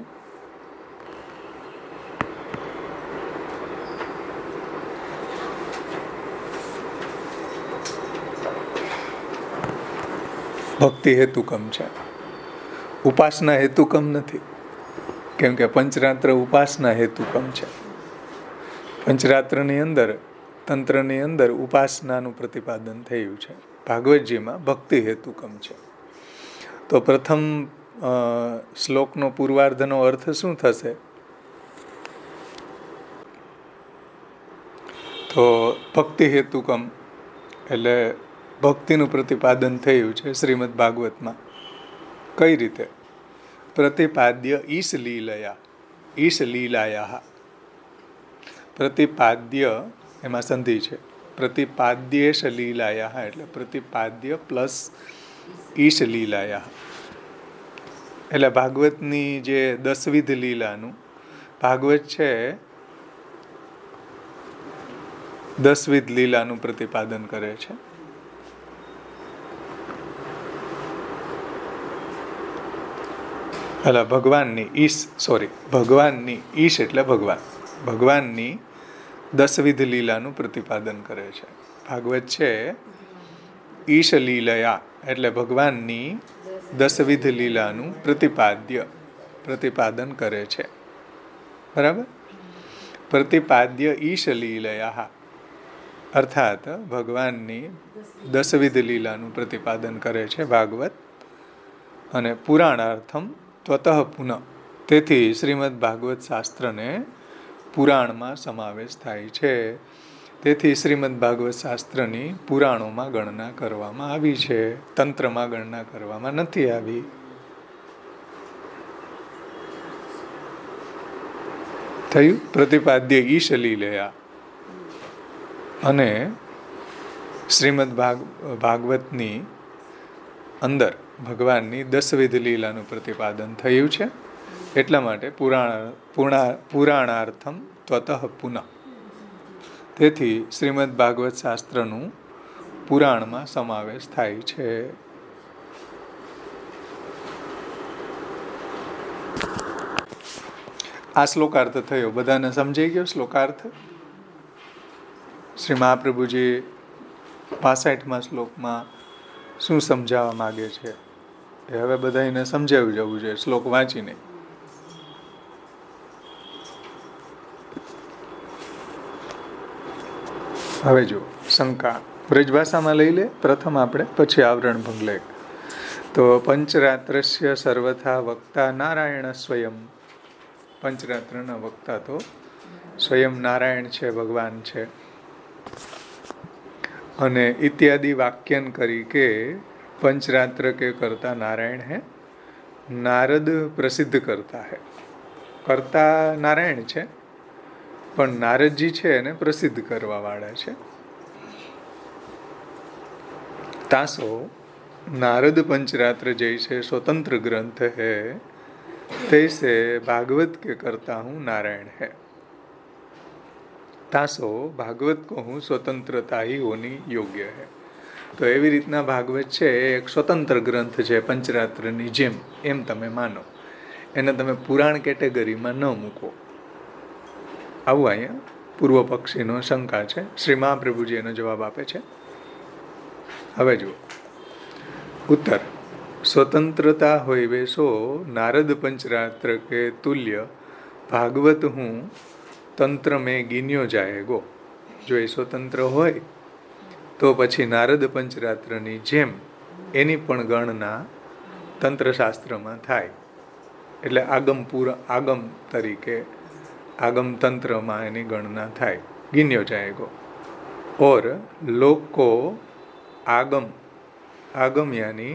ભક્તિ હેતુકમ છે, ઉપાસના હેતુકમ નથી. કેમ કે પંચરાત્ર ઉપાસના હેતુકમ છે. પંચરાત્રની અંદર, તંત્રની અંદર ઉપાસનાનું પ્રતિપાદન થયું છે. ભાગવતજીમાં ભક્તિ હેતુકમ છે. તો પ્રથમ શ્લોકનો પૂર્વાર્ધનો અર્થ શું થશે? તો ભક્તિ હેતુકમ એટલે ભક્તિનું પ્રતિપાદન થયું છે શ્રીમદ ભાગવતમાં. કઈ રીતે? પ્રતિપાદ્ય ઈશ લીલયા, ઈશ લીલાયા. પ્રતિપાદ્ય એમાં સંધિ છે, પ્રતિપાદ્યેશ લીલાયા એટલે પ્રતિપાદ્ય પ્લસ ઈશ લીલાયા. એટલે ભાગવતની જે 10વિધ લીલાનું, ભાગવત છે 10વિધ લીલાનું પ્રતિપાદન કરે છે. એટલે ભગવાનની ઈશ એટલે ભગવાન, ભગવાનની 10વિધ લીલાનું પ્રતિપાદન કરે છે. ભાગવત છે ઈશ લીલયા એટલે ભગવાનની 10વિધ લીલાનું પ્રતિપાદન કરે છે. બરાબર? પ્રતિપાદ્ય ઈશ લીલયા અર્થાત ભગવાનની 10વિધ લીલાનું પ્રતિપાદન કરે છે ભાગવત. અને પુરાણાર્થમ ત્વતઃ પુનઃ, તેથી શ્રીમદ ભાગવત શાસ્ત્રને પુરાણમાં સમાવેશ થાય છે. તેથી શ્રીમદ ભાગવત શાસ્ત્રની પુરાણોમાં ગણના કરવામાં આવી છે, તંત્રમાં ગણના કરવામાં નથી આવી. થયું? પ્રતિપાદ્ય ઈશ લીલયા. અને શ્રીમદ ભાગવતની અંદર ભગવાનની 10વિધ લીલાનું પ્રતિપાદન થયું છે. એટલા માટે પુરાણાર્થમ ત્વતઃ પુનઃ, તેથી શ્રીમદ ભાગવત શાસ્ત્રનું પુરાણમાં સમાવેશ થાય છે. આ શ્લોકાર્થ થયો. બધાને સમજાઈ ગયો શ્લોકાર્થ? શ્રી મહાપ્રભુજી 65મા શ્લોકમાં શું સમજાવવા માગે છે એ હવે બધાને સમજાવી જવું છે શ્લોક વાંચીને. હવે જો શંકા બ્રજભાષામાં લઈ લે પ્રથમ આપણે, પછી આવરણ ભંગ લે. તો પંચરાત્રસ્ય સર્વથા વક્તા નારાયણ સ્વયં. પંચરાત્રના વક્તા તો સ્વયં નારાયણ છે, ભગવાન છે. અને ઇત્યાદિ વાક્યન કરી કે पंचरात्र के कर्ता नारायण है, नारद प्रसिद्ध करता है. कर्ता नारायण છે પણ નારદજી છે એને પ્રસિદ્ધ કરવા વાળા છે. तासो नारद पंचरात्र जैसे स्वतंत्र ग्रंथ है, तैसे भागवत के करता हूँ नारायण है. तासो भागवत को हूँ स्वतंत्रता ही होनी योग्य है. તો એવી રીતના ભાગવત છે એ એક સ્વતંત્ર ગ્રંથ છે પંચરાત્રની જેમ, એમ તમે માનો. એને તમે પુરાણ કેટેગરીમાં ન મૂકો. આવું અહીંયા પૂર્વ પક્ષીનો શંકા છે. શ્રી મહાપ્રભુજી એનો જવાબ આપે છે. હવે જુઓ उत्तर. स्वतंत्रता होइवे सो नारद पंचरात्र के तुल्य भागवत हूँ तंत्र में गिन्यो जाएगो. जो એ સ્વતંત્ર હોય તો પછી નારદ પંચરાત્રની જેમ એની પણ ગણના તંત્રશાસ્ત્રમાં થાય. એટલે આગમ તરીકે આગમ તંત્રમાં એની ગણના થાય. गिन्यो जाएगो. और लोक को आगम आगम यानी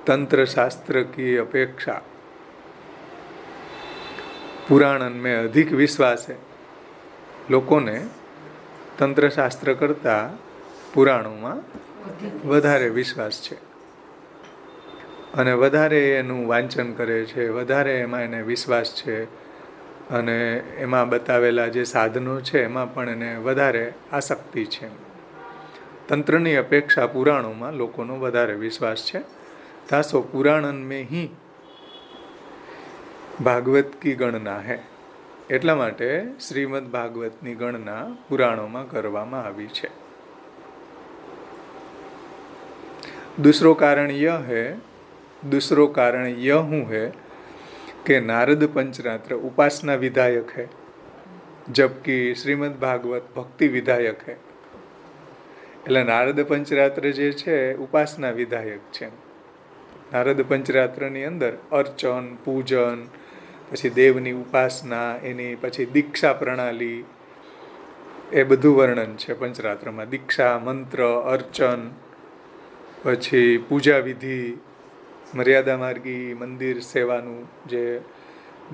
तंत्र शास्त्र की अपेक्षा पुराणन में अधिक विश्वास है. लोकोने तंत्र शास्त्र करता પુરાણોમાં વધારે વિશ્વાસ છે અને વધારે એનું વાંચન કરે છે, વધારે એમાં એને વિશ્વાસ છે અને એમાં બતાવેલા જે સાધનો છે એમાં પણ એને વધારે આસક્તિ છે. તંત્રની અપેક્ષા પુરાણોમાં લોકોનો વધારે વિશ્વાસ છે. તાસો પુરાણન મેં હી ભાગવત કી ગણના હૈ. એટલા માટે શ્રીમદ ભાગવતની ગણના પુરાણોમાં કરવામાં આવી છે. दूसरो कारण यह हूँ है कि नारद पंचरात्र उपासना विधायक है, जबकि श्रीमद् भागवत भक्ति विधायक है. એટલે નારદ પંચરાત્ર જે છે ઉપાસના વિધાયક છે. નારદ પંચરાત્રની અંદર અર્ચન, પૂજન, પછી દેવની ઉપાસના, એની પછી દીક્ષા પ્રણાલી, એ બધું વર્ણન છે પંચરાત્રમાં. દીક્ષા, મંત્ર, અર્ચન, પછી પૂજા વિધિ, મર્યાદા માર્ગી મંદિર સેવાનું, જે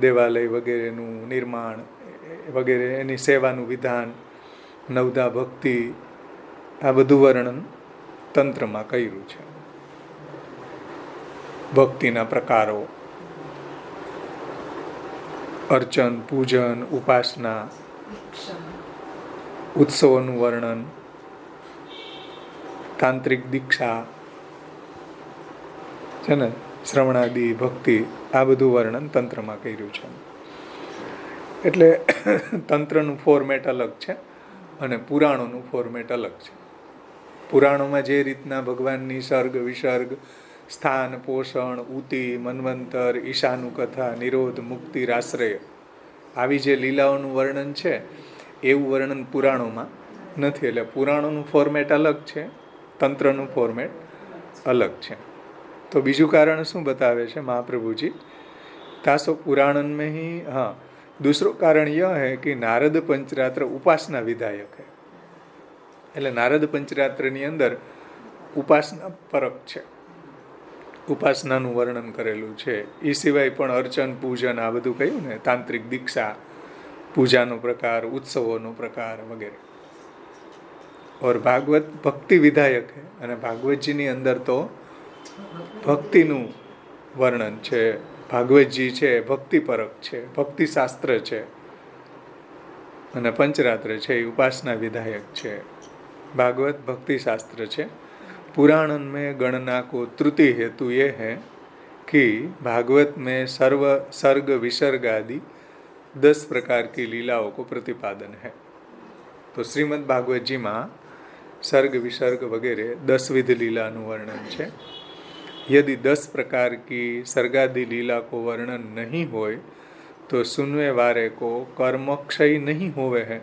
દેવાલય વગેરેનું નિર્માણ વગેરે એની સેવાનું વિધાન, નવદા ભક્તિ, આ બધું વર્ણન તંત્રમાં કર્યું છે. ભક્તિના પ્રકારો, અર્ચન, પૂજન, ઉપાસના, ઉત્સવોનું વર્ણન, તાંત્રિક દીક્ષા છે ને, શ્રવણાદિ ભક્તિ, આ બધું વર્ણન તંત્રમાં કર્યું છે. એટલે તંત્રનું ફોર્મેટ અલગ છે અને પુરાણોનું ફોર્મેટ અલગ છે. પુરાણોમાં જે રીતના ભગવાનની સર્ગ વિસર્ગ, સ્થાન, પોષણ, ઉતિ, મન્વંતર, ઈશાનુકથા, નિરોધ, મુક્તિ, રાશ્રય, આવી જે લીલાઓનું વર્ણન છે એવું વર્ણન પુરાણોમાં નથી. એટલે પુરાણોનું ફોર્મેટ અલગ છે, તંત્રનું ફોર્મેટ અલગ છે. તો બીજું કારણ શું બતાવે છે મહાપ્રભુજી? तासो पुराणन में ही हाँ दूसरो कारण यह है कि नारद पंचरात्र उपासना विधायक है. એટલે નારદ પંચરાત્રની અંદર ઉપાસના પરક છે, ઉપાસનાનું વર્ણન કરેલું છે. એ સિવાય પણ અર્ચન, પૂજન, આ બધું કહ્યું ને, તાંત્રિક દીક્ષા, પૂજાનો પ્રકાર, ઉત્સવોનો પ્રકાર વગેરે. और ભાગવત ભક્તિ વિધાયક है. અને ભાગવતજીની અંદર તો ભક્તિનું વર્ણન છે. ભાગવતજી છે ભક્તિ પરક છે, ભક્તિ શાસ્ત્ર છે. અને પંચરાત્ર છે એ ઉપાસના વિધાયક છે. भागवत भक्ति शास्त्र છે. पुराणन में गणना को त्रुटि हेतु ये है कि भागवत में सर्व सर्ग विसर्ग आदि 10 प्रकार की लीलाओं को प्रतिपादन है. તો શ્રીમદ ભાગવતજીમાં સર્ગ વિસર્ગ વગેરે 10 વિધ લીલાનું વર્ણન છે. यदि 10 प्रकार की सर्गादि लीला को वर्णन नहीं होए तो सुनवे वारे को कर्मक्षय नहीं होवे है.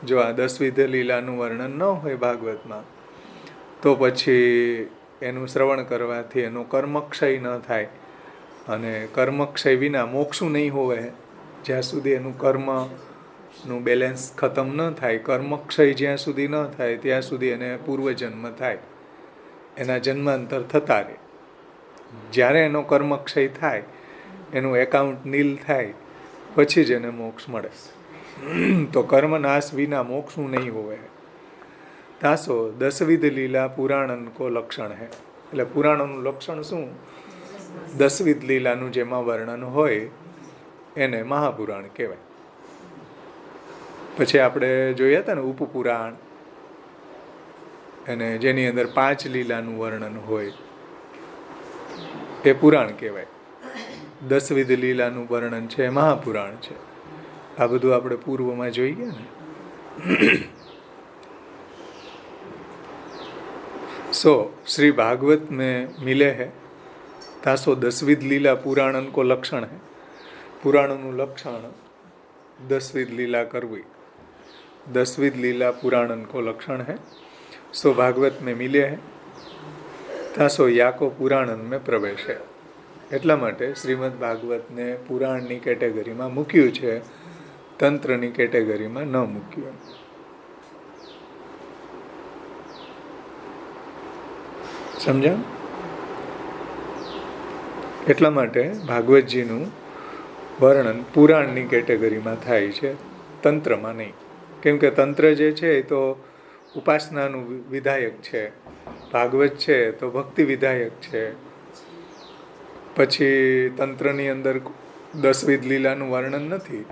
જો આ 10 વિધ લીલાનું વર્ણન ન હોય ભાગવતમાં તો પછી એનું શ્રવણ કરવાથી એનો કર્મક્ષય ન થાય, અને કર્મક્ષય વિના મોક્ષું નહીં હોવે. જ્યાં સુધી એનું કર્મનું બેલેન્સ ખતમ ન થાય, કર્મક્ષય જ્યાં સુધી ન થાય ત્યાં સુધી એને પૂર્વજન્મ થાય, એના જન્માંતર થતા રહે. જ્યારે એનો કર્મક્ષય થાય, એનું એકાઉન્ટ નીલ થાય, પછી જ એને મોક્ષ મળે. તો કર્મનાશ વિના મોક્ષું નહીં હોવે. તાસો 10 વિધ લીલા પુરાણન કો લક્ષણ હે. એટલે પુરાણનું લક્ષણ શું? 10 વિધ લીલાનું જેમાં વર્ણન હોય એને મહાપુરાણ કહેવાય. પછી આપણે જોયા હતા ને ઉપપુરાણ, અને જેની અંદર 5 લીલાનું વર્ણન હોય એ પુરાણ કહેવાય. 10 વિધ લીલાનું વર્ણન છે એ મહાપુરાણ છે. આ બધું આપણે પૂર્વમાં જોઈ ગયા ને. सो श्री भागवत में मिले है तासो 10 विध लीला पुराणन को लक्षण है. पुराणનું લક્ષણ 10 विध लीला करवी. 10 विध लीला पुराणन को लक्षण है. सो भागवत में मिले है तासो याको पुराणन में प्रवेश है. એટલા માટે શ્રીમદ ભાગવતને પુરાણની કેટેગરીમાં મૂક્યું છે, તંત્રની કેટેગરીમાં ન મૂક્યું. સમજ્યા? એટલા માટે ભાગવતજીનું વર્ણન પુરાણની કેટેગરીમાં થાય છે, તંત્રમાં નહીં. કેમ કે તંત્ર જે છે એ તો ઉપાસનાનું વિધાયક છે, ભાગવત છે તો ભક્તિ વિધાયક છે. પછી તંત્રની અંદર 10 વિધ લીલાનું વર્ણન નથી.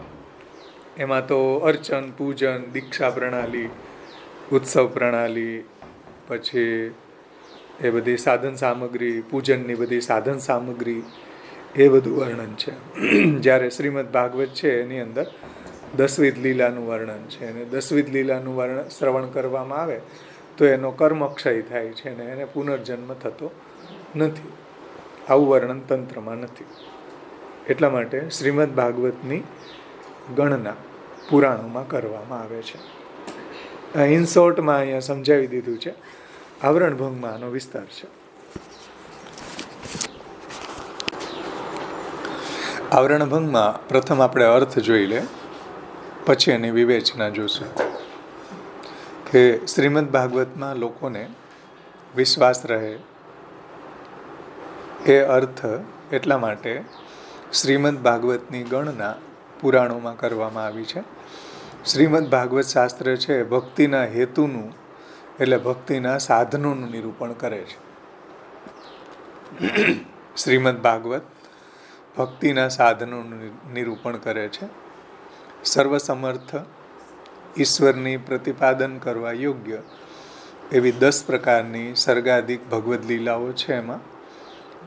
એમાં તો અર્ચન, પૂજન, દીક્ષા પ્રણાલી, ઉત્સવ પ્રણાલી, પછી એ બધી સાધન સામગ્રી, પૂજનની બધી સાધન સામગ્રી, એ બધું વર્ણન છે. જ્યારે શ્રીમદ ભાગવત છે એની અંદર 10 વિધ લીલાનું વર્ણન છે, અને 10 વિધ લીલાનું વર્ણન શ્રવણ કરવામાં આવે તો એનો કર્મક્ષય થાય છે અને એને પુનર્જન્મ થતો નથી. આવું વર્ણન તંત્રમાં નથી. એટલા માટે શ્રીમદ ભાગવતની ગણના પુરાણોમાં કરવામાં આવે છે. ઇન શોર્ટમાં અહીંયા સમજાવી દીધું છે. આવરણ ભંગમાં આનો વિસ્તાર છે. આવરણ ભંગમાં પ્રથમ આપણે અર્થ જોઈ લે, પછી એની વિવેચના જોશું. કે શ્રીમદ ભાગવતમાં લોકોને વિશ્વાસ રહે એ અર્થ એટલા માટે શ્રીમદ ભાગવતની ગણના પુરાણોમાં કરવામાં આવી છે. શ્રીમદ ભાગવત શાસ્ત્ર છે ભક્તિના હેતુનું, એટલે ભક્તિના સાધનોનું નિરૂપણ કરે છે. શ્રીમદ ભાગવત ભક્તિના સાધનોનું નિરૂપણ કરે છે. સર્વસમર્થ ઈશ્વરની પ્રતિપાદન કરવા યોગ્ય એવી 10 પ્રકારની સર્ગાધિક ભગવદ્ લીલાઓ છે. એમાં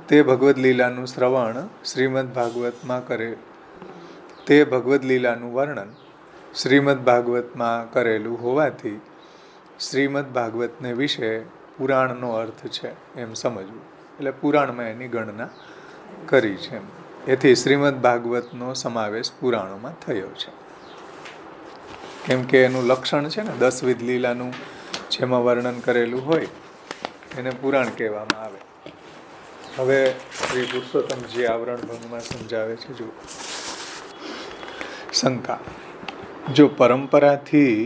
તે ભગવદ્ લીલાનું શ્રવણ શ્રીમદ ભાગવતમાં કરે, તે ભગવદ્ લીલાનું વર્ણન શ્રીમદ ભાગવતમાં કરેલું હોવાથી શ્રીમદ ભાગવતને વિશે પુરાણનો અર્થ છે એમ સમજવું. એટલે પુરાણમાં એની ગણના કરી છે. એથી શ્રીમદ ભાગવતનો સમાવેશ પુરાણોમાં થયો છે. કેમ કે એનું લક્ષણ છે ને 10 વિધ લીલાનું જેમાં વર્ણન કરેલું હોય એને પુરાણ કહેવામાં આવે. હવે શ્રી પુરુષોત્તમજી આવરણ ભંગમાં સમજાવે છે. જો શંકા, જો પરંપરાથી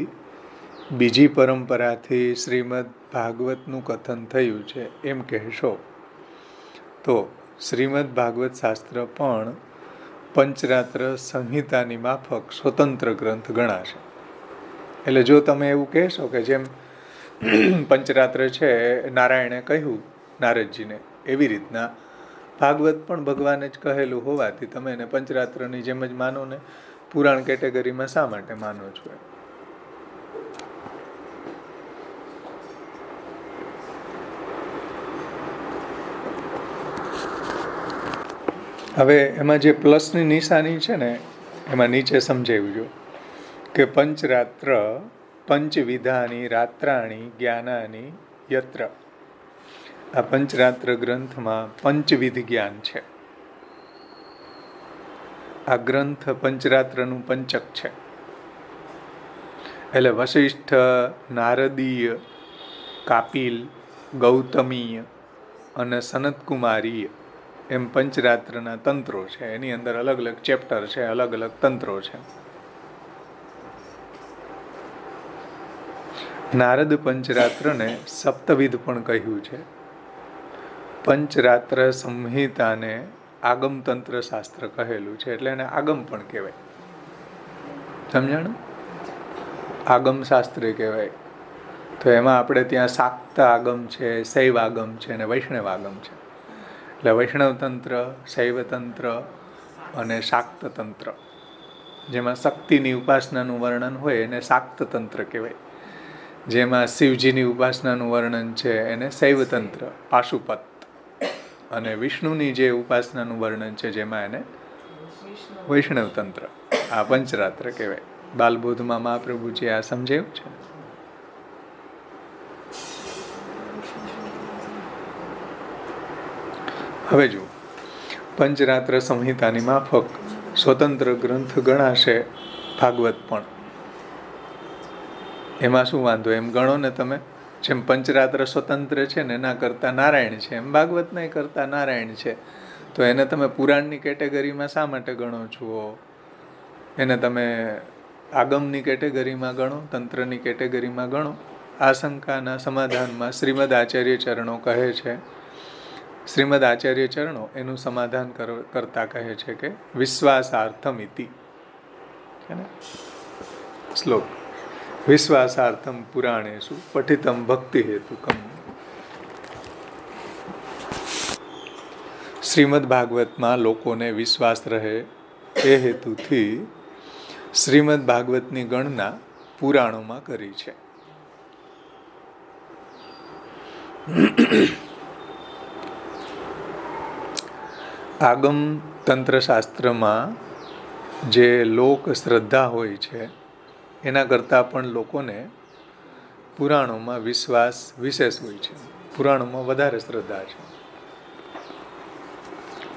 બીજી પરંપરાથી શ્રીમદ ભાગવતનું કથન થયું છે એમ કહેશો તો શ્રીમદ ભાગવત શાસ્ત્ર પણ પંચરાત્ર સંહિતાની માફક સ્વતંત્ર ગ્રંથ ગણાશે. એટલે જો તમે એવું કહેશો કે જેમ પંચરાત્ર છે નારાયણે કહ્યું નારદજીને, એવી રીતના ભાગવત પણ ભગવાને જ કહેલું હોવાથી તમે એને પંચરાત્રની જેમ જ માનો ને પુરાણ કેટેગરીમાં શા માટે માનો છો? હવે એમાં જે પ્લસની નિશાની છે ને એમાં નીચે સમજાવ્યું કે પંચરાત્ર પંચવિધાની રાત્રાણી જ્ઞાનાની યત્ર. આ પંચરાત્ર ગ્રંથમાં પંચવિધ જ્ઞાન છે. આ ગ્રંથ પંચરાત્રનું પંચક છે. એટલે વશિષ્ઠ, નારદીય, કાપિલ, ગૌતમીય અને સનતકુમારીય એમ પંચરાત્રના તંત્રો છે. એની અંદર અલગ અલગ ચેપ્ટર છે, અલગ અલગ તંત્રો છે. નારદ પંચરાત્રને સપ્તવિધ પણ કહ્યું છે. પંચરાત્ર સંહિતાને આગમ તંત્ર શાસ્ત્ર કહેલું છે, એટલે એને આગમ પણ કહેવાય. સમજાણું? આગમ શાસ્ત્રી કહેવાય. તો એમાં આપણે ત્યાં શાક્ત આગમ છે, શૈવ આગમ છે અને વૈષ્ણવ આગમ છે. એટલે વૈષ્ણવ તંત્ર, શૈવ તંત્ર અને શાક્ત તંત્ર, જેમાં શક્તિની ઉપાસનાનું વર્ણન હોય એને શાક્ત તંત્ર કહેવાય. જેમાં શિવજીની ઉપાસનાનું વર્ણન છે એને શૈવ તંત્ર, પાશુપત. અને વિષ્ણુની જે ઉપાસનાનું વર્ણન છે જેમાં એને વૈષ્ણવ તંત્ર. આ પંચરાત્ર કહેવાય. બાલબોધમાં મહાપ્રભુજી આ સમજાયું છે. હવે જુઓ, પંચરાત્ર સંહિતાની માફક સ્વતંત્ર ગ્રંથ ગણાશે ભાગવત પણ. એમાં શું વાંધો? એમ ગણો ને તમે. જેમ પંચરાત્ર સ્વતંત્ર છે ને એના કરતા નારાયણ છે, એમ ભાગવતના કરતા નારાયણ છે. તો એને તમે પુરાણની કેટેગરીમાં શા માટે ગણો છો? એને તમે આગમની કેટેગરીમાં ગણો, તંત્રની કેટેગરીમાં ગણો. આ શંકાના સમાધાનમાં શ્રીમદ આચાર્ય ચરણો કહે છે, શ્રીમદ આચાર્ય ચરણો એનું સમાધાન કરતા કહે છે કે વિશ્વાસાર્થમ ઇતિ. શ્લોક: વિશ્વાસાર્થમ પુરાણેષુ પઠિતમ ભક્તિ હેતુકમ. શ્રીમદ ભાગવતમાં લોકોને વિશ્વાસ રહે એ હેતુથી શ્રીમદ ભાગવતની ગણના પુરાણોમાં કરી છે. આગમ તંત્રશાસ્ત્રમાં જે લોક શ્રદ્ધા હોય છે એના કરતાં પણ લોકોને પુરાણોમાં વિશ્વાસ વિશેષ હોય છે. પુરાણોમાં વધારે શ્રદ્ધા છે.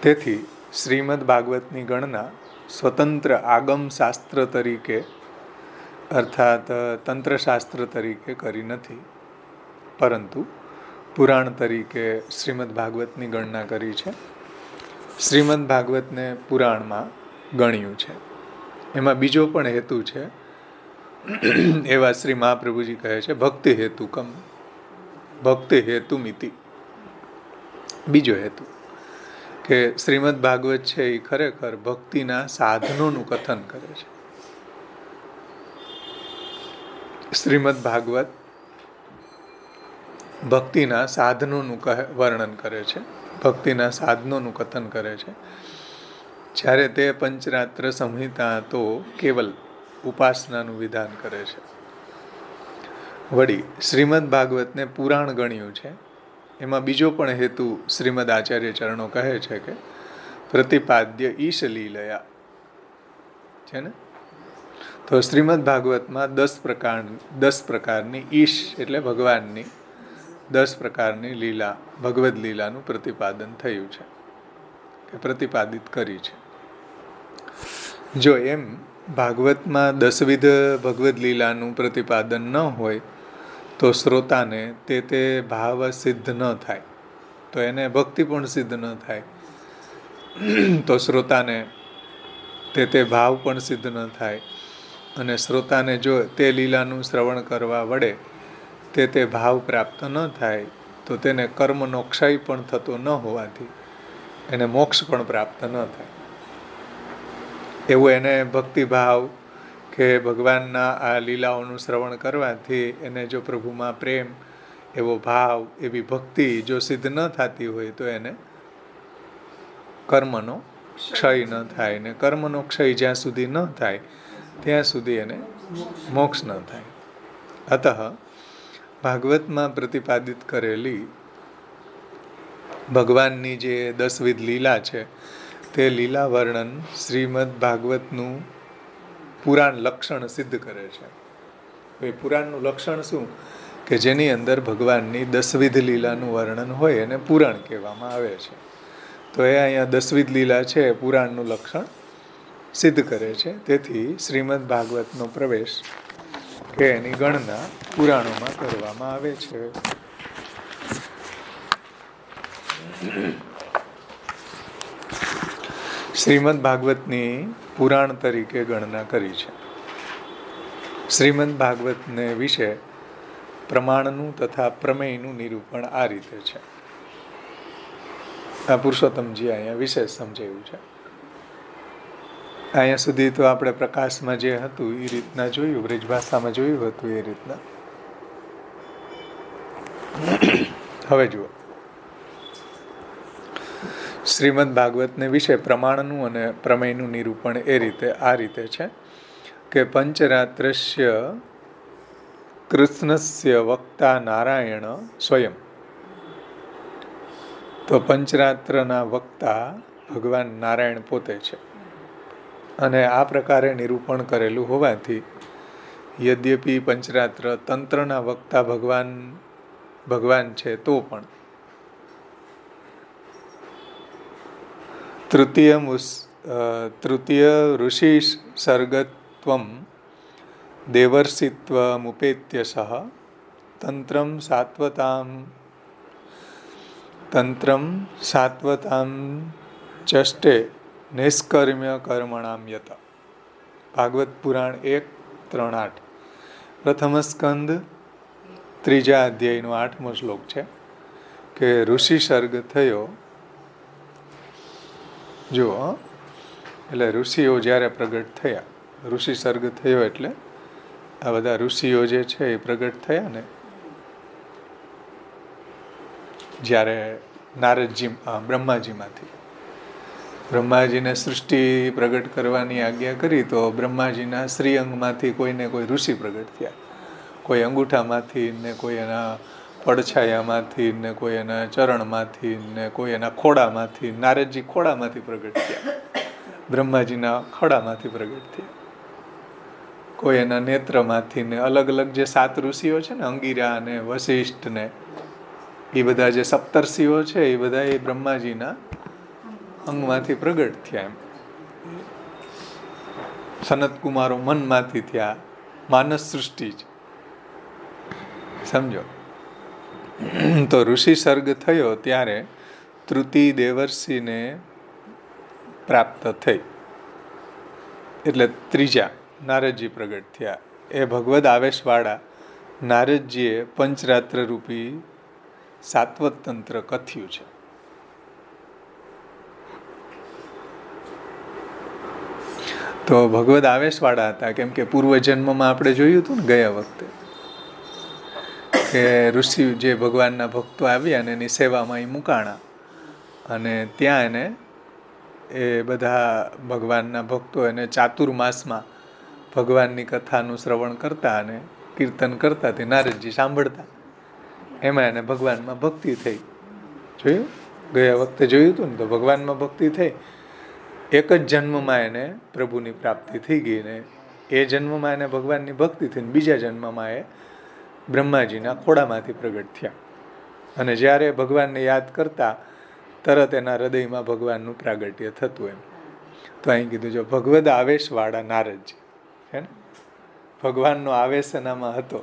તેથી શ્રીમદ ભાગવતની ગણના સ્વતંત્ર આગમ શાસ્ત્ર તરીકે અર્થાત તંત્રશાસ્ત્ર તરીકે કરી નથી, પરંતુ પુરાણ તરીકે શ્રીમદ ભાગવતની ગણના કરી છે. શ્રીમદ ભાગવતને પુરાણમાં ગણ્યું છે. એમાં બીજો પણ હેતુ છે. એવા શ્રી મહાપ્રભુજી કહે છે ભક્તિ હેતુકમ, ભક્તિ હેતુમિતિ. બીજો હેતુ કે શ્રીમદ ભાગવત છે એ ખરેખર ભક્તિના સાધનોનું કથન કરે છે. શ્રીમદ ભાગવત ભક્તિના સાધનોનું વર્ણન કરે છે, ભક્તિના સાધનોનું કથન કરે છે. જ્યારે તે પંચરાત્ર સંહિતા તો કેવલ ઉપાસનાનું વિધાન કરે છે. વળી શ્રીમદ ભાગવતને પુરાણ ગણ્યું છે. એમાં બીજો પણ હેતુ શ્રીમદ આચાર્ય ચરણો કહે છે કે પ્રતિપાદ્ય ઈશ લીલયા છે ને. તો શ્રીમદ ભાગવતમાં 10 પ્રકારની ઈશ એટલે ભગવાનની 10 પ્રકારની લીલા, ભગવદ લીલાનું પ્રતિપાદન થયું છે કે પ્રતિપાદિત કરી છે. જો એમ ભાગવતમાં 10 વિધ ભગવદ લીલાનું પ્રતિપાદન ન હોય તો શ્રોતાને તે ભાવ સિદ્ધ ન થાય, તો એને ભક્તિ પણ સિદ્ધ ન થાય. તો શ્રોતાને તે ભાવ પણ સિદ્ધ ન થાય. અને શ્રોતાને જો તે લીલાનું શ્રવણ કરવા વડે તે ભાવ પ્રાપ્ત ન થાય તો તેને કર્મનો ક્ષય પણ થતો ન હોવાથી એને મોક્ષ પણ પ્રાપ્ત ન થાય. એવું એને ભક્તિભાવ કે ભગવાનના આ લીલાઓનું શ્રવણ કરવાથી એને જો પ્રભુમાં પ્રેમ, એવો ભાવ, એવી ભક્તિ જો સિદ્ધ ન થતી હોય તો એને કર્મનો ક્ષય ન થાય. ને કર્મનો ક્ષય જ્યાં સુધી ન થાય ત્યાં સુધી એને મોક્ષ ન થાય. અતઃ ભાગવતમાં પ્રતિપાદિત કરેલી ભગવાનની જે 10 વિધ લીલા છે તે લીલા વર્ણન શ્રીમદ ભાગવતનું પુરાણ લક્ષણ સિદ્ધ કરે છે. એ પુરાણનું લક્ષણ શું? કે જેની અંદર ભગવાનની દસવિધ લીલાનું વર્ણન હોય એને પુરાણ કહેવામાં આવે છે. તો એ અહીંયા દસવિધ લીલા છે એ પુરાણનું લક્ષણ સિદ્ધ કરે છે. તેથી શ્રીમદ ભાગવતનો પ્રવેશ કે એની ગણના પુરાણોમાં કરવામાં આવે છે. શ્રીમદ ભાગવતની પુરાણ તરીકે ગણના કરી છે. શ્રીમદ ભાગવતને વિશે પ્રમાણનું તથા પ્રમેયનું નિરૂપણ આ રીતે છે. આ પુરુષોત્તમજી અહીંયા વિશેષ સમજાવ્યું છે. અહીંયા સુધી તો આપણે પ્રકાશમાં જે હતું એ રીતના જોયું, બ્રજભાષામાં જોયું હતું એ રીતના. હવે જુઓ, શ્રીમદ ભાગવતને વિશે પ્રમાણનું અને પ્રમેયનું નિરૂપણ એ રીતે છે કે પંચરાત્રસ્ય કૃષ્ણસ્ય વક્તા નારાયણ સ્વયં. તો પંચરાત્રના વક્તા ભગવાન નારાયણ પોતે છે. અને આ પ્રકારે નિરૂપણ કરેલું હોવાથી યદ્યપિ પંચરાત્ર તંત્રના વક્તા ભગવાન છે, તો પણ તૃતીય ઋષિ સર્ગત્વમ દેવર્ષિત્વમુપેત્ય સહ તંત્રમ સાત્વતામ ચષ્ટે નિષ્કર્મ્ય કર્મણામ યત. ભાગવત પુરાણ 1:3-8 પ્રથમ સ્કંદ 3જા અધ્યાયનો 8મો શ્લોક છે કે ઋષિ સર્ગ થયો. જુઓ, એટલે ઋષિઓ જ્યારે પ્રગટ થયા, ઋષિ સર્ગ થયો એટલે આ બધા ઋષિઓ જે છે એ પ્રગટ થયા ને જ્યારે બ્રહ્માજીને સૃષ્ટિ પ્રગટ કરવાની આજ્ઞા કરી, તો બ્રહ્માજીના શ્રીઅંગમાંથી કોઈને કોઈ ઋષિ પ્રગટ થયા. કોઈ અંગૂઠામાંથી ને કોઈ એના પડછાયામાંથી ને કોઈ એના ચરણમાંથી ને કોઈ એના ખોડામાંથી. નારદજી ખોડામાંથી પ્રગટ થયા, બ્રહ્માજીના ખોડામાંથી પ્રગટ થયા. કોઈ એના નેત્રમાંથી ને અલગ અલગ જે 7 ઋષિઓ છે ને, અંગિરા ને વશિષ્ઠ ને એ બધા જે સપ્તર્ષિઓ છે એ બધા એ બ્રહ્માજીના અંગમાંથી પ્રગટ થયા. એમ સનતકુમારો મનમાંથી થયા. માનસ સૃષ્ટિ જ સમજો. તો ઋષિ સર્ગ થયો ત્યારે તૃતીય દેવર્ષિને પ્રાપ્ત થઈ, એટલે ત્રીજા નારદજી પ્રગટ થયા. એ ભગવદ આવેશવાળા નારદજીએ પંચરાત્ર રૂપી સાત્વત તંત્ર કથ્યું છે. તો ભગવદ આવેશવાળા હતા, કેમ કે પૂર્વજન્મમાં આપણે જોયું હતું ને ગયા વખતે કે ઋષિ જે ભગવાનના ભક્તો આવ્યા અને એની સેવામાં એ મુકાણા, અને ત્યાં એને એ બધા ભગવાનના ભક્તો એને ચાતુર્માસમાં ભગવાનની કથાનું શ્રવણ કરતા અને કીર્તન કરતા, તે નારદજી સાંભળતા. એમાં એને ભગવાનમાં ભક્તિ થઈ. જોયું, ગયા વખતે જોયું હતું ને. તો ભગવાનમાં ભક્તિ થઈ. એક જ જન્મમાં એને પ્રભુની પ્રાપ્તિ થઈ ગઈ ને એ જન્મમાં એને ભગવાનની ભક્તિ થઈ. બીજા જન્મમાં એ બ્રહ્માજીના ખોડામાંથી પ્રગટ થયા. અને જ્યારે ભગવાનને યાદ કરતા તરત એના હૃદયમાં ભગવાનનું પ્રાગટ્ય થતું. એમ તો અહીં કીધું, જો ભગવદ આવેશવાળા નારદજી છે ને, ભગવાનનો આવેશ એનામાં હતો.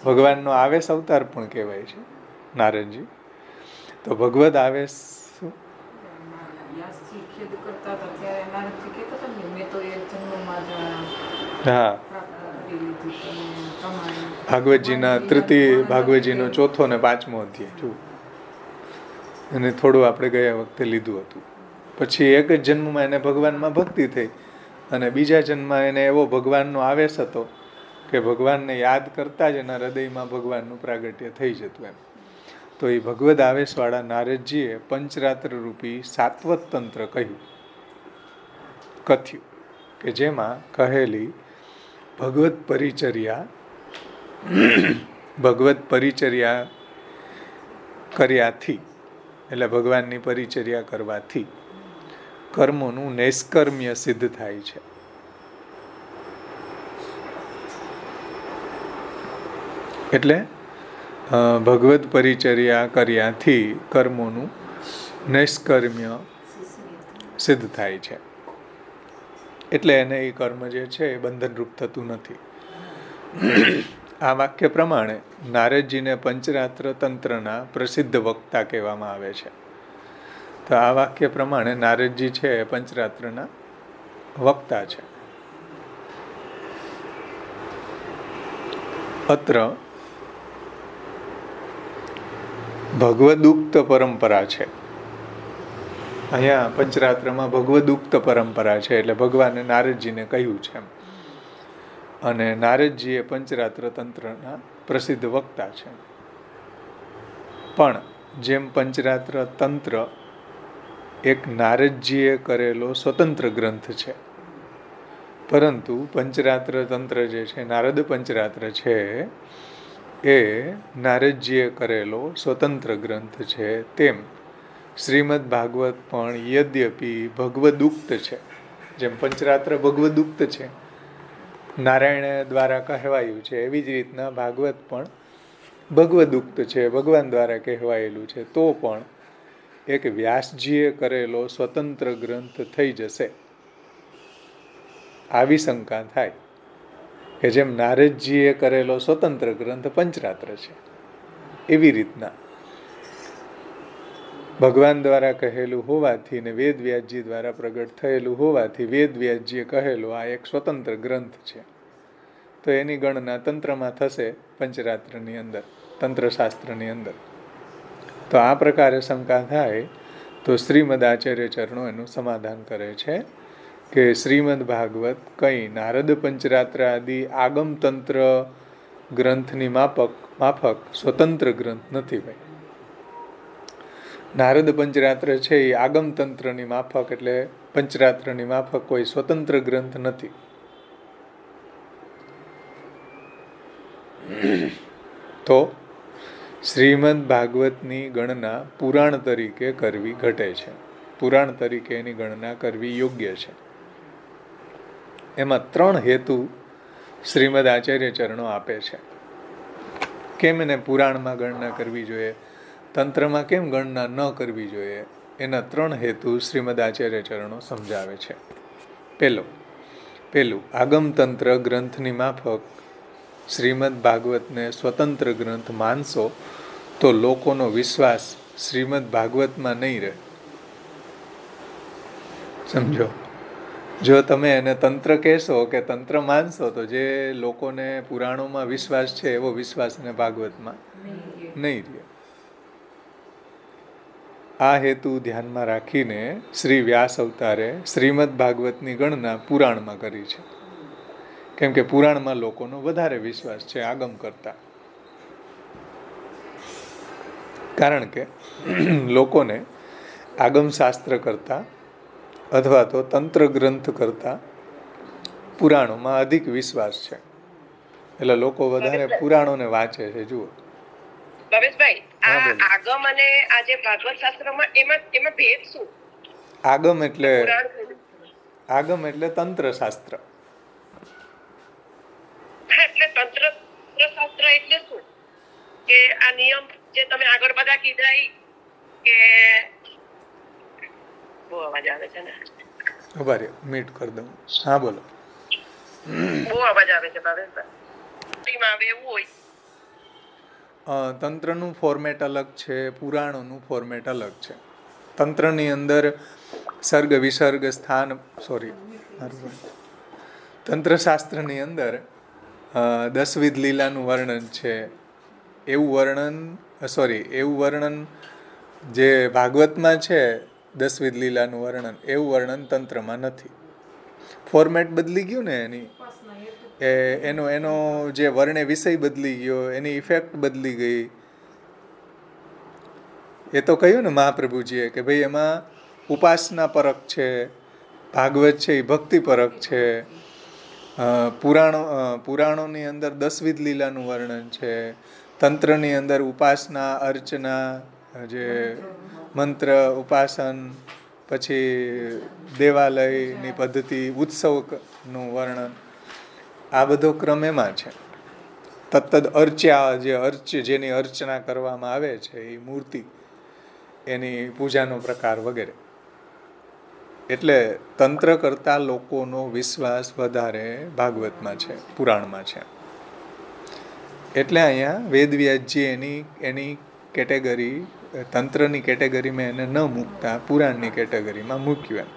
ભગવાનનો આવેશ અવતાર પણ કહેવાય છે નારદજી. તો ભગવદ આવેશ હા, ભાગવતજીના તૃતીય ભાગવતજીનો 4થો ને 5મો અધ્યાય જુઓ. અને થોડું આપણે ગયા વખતે લીધું હતું. પછી એક જ જન્મમાં એને ભગવાનમાં ભક્તિ થઈ, અને બીજા જન્મમાં એને એવો ભગવાનનો આવેશ હતો કે ભગવાનને યાદ કરતા જ એના હૃદયમાં ભગવાનનું પ્રાગટ્ય થઈ જતું. એમ તો એ ભગવદ આવેશવાળા નારદજીએ પંચરાત્ર રૂપી સાત્વત તંત્ર કથ્યું કે જેમાં કહેલી ભગવત પરિચર્યા કર્યાથી, એટલે ભગવાનની પરિચર્યા કરવાથી કર્મોનું નૈષ્કર્મ્ય સિદ્ધ થાય છે. એટલે ભગવદ પરિચર્યા કર્યાથી કર્મોનું નૈષ્કર્મ્ય સિદ્ધ થાય છે. એટલે એને એ કર્મ જે છે એ બંધનરૂપ થતું નથી. આ વાક્ય પ્રમાણે નારદજીને પંચરાત્ર તંત્રના પ્રસિદ્ધ વક્તા કહેવામાં આવે છે. તો આ વાક્ય પ્રમાણે નારદજી છે એ પંચરાત્રના વક્તા છે. અત્ર ભગવદુક્ત પરંપરા છે. અહીંયા પંચરાત્રમાં ભગવદુક્ત પરંપરા છે, એટલે ભગવાને નારદજીને કહ્યું છે. અને નારદજી એ પંચરાત્ર તંત્રના પ્રસિદ્ધ વક્તા છે. પણ જેમ પંચરાત્ર તંત્ર એક નારદજીએ કરેલો સ્વતંત્ર ગ્રંથ છે, પરંતુ પંચરાત્ર તંત્ર જે છે, નારદ પંચરાત્ર છે, એ નારદજીએ કરેલો સ્વતંત્ર ગ્રંથ છે. તેમ શ્રીમદ ભાગવત પણ યદ્યપી ભગવદુક્ત છે. જેમ પંચરાત્ર ભગવદુક્ત છે, નારાયણ દ્વારા કહેવાયું છે, એવી જ રીતના ભાગવત પણ ભગવદુક્ત છે, ભગવાન દ્વારા કહેવાયેલું છે. તો પણ એક વ્યાસજીએ કરેલો સ્વતંત્ર ગ્રંથ થઈ જશે, આવી શંકા થાય કે જેમ નારદજીએ કરેલો સ્વતંત્ર ગ્રંથ પંચરાત્ર છે, એવી રીતના ભગવાન દ્વારા કહેલું હોવાથી ને વેદ વ્યાસજી દ્વારા પ્રગટ થયેલું હોવાથી વેદ વ્યાસજીએ કહેલું આ એક સ્વતંત્ર ગ્રંથ છે. તો એની ગણના તંત્રમાં થશે, પંચરાત્રની અંદર, તંત્રશાસ્ત્રની અંદર. તો આ પ્રકારે શંકા થાય તો શ્રીમદ આચાર્ય ચરણો એનું સમાધાન કરે છે કે શ્રીમદ ભાગવત કંઈ નારદ પંચરાત્ર આદિ આગમ તંત્ર ગ્રંથની માફક સ્વતંત્ર ગ્રંથ નથી. ભાઈ, નારદ પંચરાત્ર છે એ આગમ તંત્રની માફક, એટલે પંચરાત્રની માફક કોઈ સ્વતંત્ર ગ્રંથ નથી. તો શ્રીમદ ભાગવતની ગણના પુરાણ તરીકે કરવી ઘટે છે. પુરાણ તરીકે એની ગણના કરવી યોગ્ય છે. એમાં 3 હેતુ શ્રીમદ આચાર્ય ચરણો આપે છે. કેમ એને પુરાણમાં ગણના કરવી જોઈએ, તંત્રમાં કેમ ગણના ન કરવી જોઈએ, એના 3 હેતુ શ્રીમદ આચાર્ય ચરણો સમજાવે છે. પહેલું આગમતંત્ર ગ્રંથની માફક શ્રીમદ ભાગવતને સ્વતંત્ર ગ્રંથ માનશો તો લોકોનો વિશ્વાસ શ્રીમદ ભાગવતમાં નહીં રહે. સમજો, જો તમે એને તંત્ર કહેશો કે તંત્ર માનશો તો જે લોકોને પુરાણોમાં વિશ્વાસ છે એવો વિશ્વાસ એને ભાગવતમાં નહીં રહે. આ હેતુ ધ્યાનમાં રાખીને શ્રી વ્યાસ અવતારે શ્રીમદ ભાગવતની ગણના પુરાણમાં કરી છે. કેમ કે પુરાણમાં લોકોનો વધારે વિશ્વાસ છે આગમ કરતા. કારણ કે લોકોને આગમ શાસ્ત્ર કરતા અથવા તો તંત્ર ગ્રંથ કરતા પુરાણોમાં અધિક વિશ્વાસ છે, એટલે લોકો વધારે પુરાણોને વાંચે છે. જુઓ ભવેશભાઈ, આ આગમ અને આ જે ભાગવત શાસ્ત્રમાં એમાં ભેદ શું? આગમ એટલે તંત્ર શાસ્ત્ર. એટલે તંત્ર શાસ્ત્ર એટલે શું? કે આ નિયમ જે તમે આગળ બધા કીધા કે બહુ અવાજ આવે છે ને, ઉભા રહ્યો, મીટ કરી દઉં. હા બોલો. બહુ અવાજ આવે છે ભાવેશભાઈ. આવે એવું હોય. તંત્રનું ફોર્મેટ અલગ છે, પુરાણોનું ફોર્મેટ અલગ છે. તંત્રની અંદર સર્ગ વિસર્ગ સ્થાન તંત્રશાસ્ત્રની અંદર 10 લીલાનું વર્ણન છે. એવું વર્ણન જે ભાગવતમાં છે, 10 લીલાનું વર્ણન, એવું વર્ણન તંત્રમાં નથી. ફોર્મેટ બદલી ગયું ને એની, એનો જે વર્ણે વિષય બદલી ગયો, એની ઇફેક્ટ બદલી ગઈ. એ તો કહ્યું ને મહાપ્રભુજીએ કે ભાઈ એમાં ઉપાસના પરક છે, ભાગવત છે એ ભક્તિ પરક છે. પુરાણોની અંદર 10 લીલાનું વર્ણન છે. તંત્રની અંદર ઉપાસના, અર્ચના, જે મંત્ર ઉપાસન, પછી દેવાલયની પદ્ધતિ, ઉત્સવનું વર્ણન, આ બધો ક્રમ એમાં છે. તત્તદ અર્ચ્યા જેની અર્ચના કરવામાં આવે છે એ મૂર્તિ, એની પૂજાનો પ્રકાર વગેરે. એટલે તંત્ર કરતા લોકોનો વિશ્વાસ વધારે ભાગવતમાં છે, પુરાણમાં છે. એટલે અહીંયા વેદવ્યાસજી એની કેટેગરી, તંત્રની કેટેગરીમાં એને ન મૂકતા પુરાણની કેટેગરીમાં મૂક્યું એમ.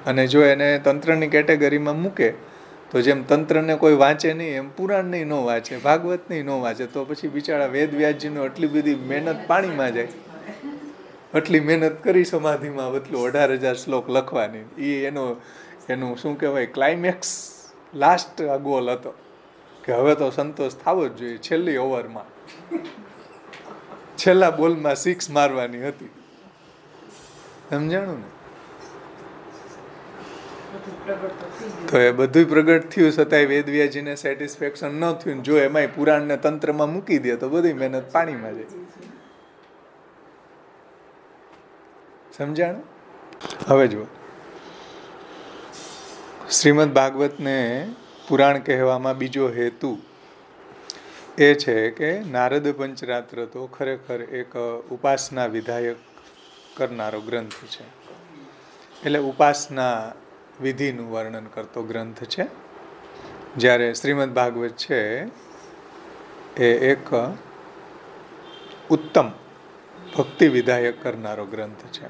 અને જો એને તંત્રની કેટેગરીમાં મૂકે તો જેમ તંત્રને કોઈ વાંચે નહીં એમ પુરાણની ન વાંચે, ભાગવતની ન વાંચે, તો પછી બિચારા વેદવ્યાસજીનો આટલી બધી મહેનત પાણીમાં જાય. આટલી મહેનત કરી સમાધિમાં એટલું 18,000 શ્લોક લખવાની, એ એનું શું કહેવાય ક્લાઇમેક્સ, લાસ્ટ ગોલ હતો કે હવે તો સંતોષ થવો જ જોઈએ. છેલ્લી ઓવરમાં, છેલ્લા બોલમાં 6 મારવાની હતી. સમજાણું ને? તો એ બધું પ્રગટ થયું છતાંય વેદવ્યાસજીને સેટિસ્ફેક્શન ન થયું. જો એમાંય પુરાણને તંત્રમાં મૂકી દે તો બધી મહેનત પાણીમાં જાય. સમજાણું? હવે જુઓ, શ્રીમદ ભાગવતને પુરાણ કહેવામાં બીજો હેતુ એ છે કે નારદ પંચરાત્ર તો ખરેખર એક ઉપાસના વિધાયક કરનારો ગ્રંથ છે. એટલે ઉપાસના વિધિનું વર્ણન કરતો ગ્રંથ છે. જ્યારે શ્રીમદ ભાગવત છે એ એક ઉત્તમ ભક્તિ વિધાયક કરનારો ગ્રંથ છે,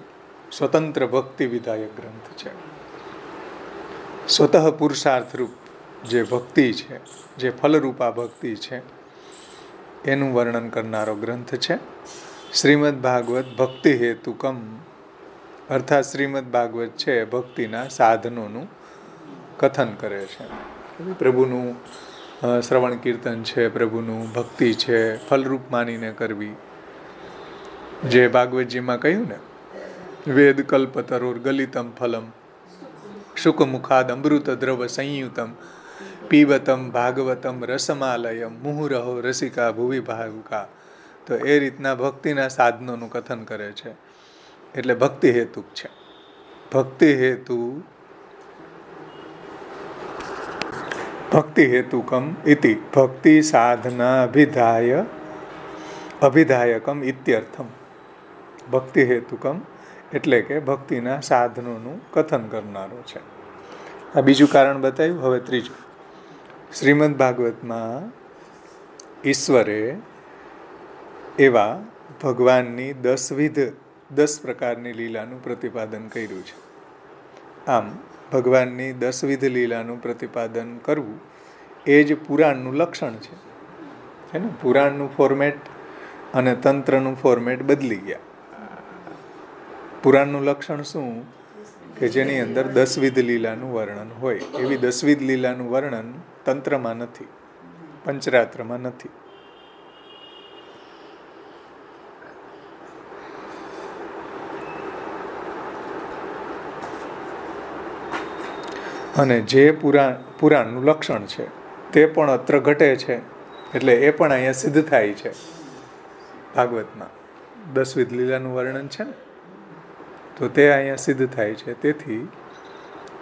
સ્વતંત્ર ભક્તિ વિધાયક ગ્રંથ છે. સ્વતઃ પુરુષાર્થરૂપ જે ભક્તિ છે, જે ફલરૂપા ભક્તિ છે, એનું વર્ણન કરનારો ગ્રંથ છે. શ્રીમદ ભાગવત ભક્તિ હેતુકમ, અર્થાત શ્રીમદ ભાગવત છે ભક્તિના સાધનોનું કથન કરે છે. પ્રભુનું શ્રવણ કીર્તન છે, પ્રભુનું ભક્તિ છે, ફલરૂપ માનીને કરવી. જે ભાગવતજીમાં કહ્યું ને, વેદ કલ્પતરોર ગલિતમ ફલમ શુકમુખાદ અમૃત દ્રવ સંયુતમ પીબતમ ભાગવતમ રસમાલયમ મુહુરહો રસિકા ભુવિ ભાવુકા. તો એ રીતના ભક્તિના સાધનોનું કથન કરે છે. એટલે ભક્તિ હેતુક છે. ભક્તિ હેતુકમ ઇતિ ભક્તિ સાધના અભિધાયકમ ઇત્યર્થમ. ભક્તિ હેતુકમ એટલે કે ભક્તિના સાધનોનું કથન કરનારો છે. આ બીજું કારણ બતાવ્યું. હવે ત્રીજું, શ્રીમદ ભાગવતમાં ઈશ્વરે એવા ભગવાનની 10 પ્રકારની લીલાનું પ્રતિપાદન કર્યું છે. આમ ભગવાનની 10 લીલાનું પ્રતિપાદન કરવું એ જ પુરાણનું લક્ષણ છે. હે ને? પુરાણનું ફોર્મેટ અને તંત્રનું ફોર્મેટ બદલી ગયા. પુરાણનું લક્ષણ શું? કે જેની અંદર 10 લીલાનું વર્ણન હોય. એવી 10 લીલાનું વર્ણન તંત્રમાં નથી, પંચરાત્રમાં નથી. અને જે પુરાણનું લક્ષણ છે તે પણ અત્ર ઘટે છે. એટલે એ પણ અહીંયા સિદ્ધ થાય છે. ભાગવતમાં 10 લીલાનું વર્ણન છે ને, તો તે અહીંયા સિદ્ધ થાય છે.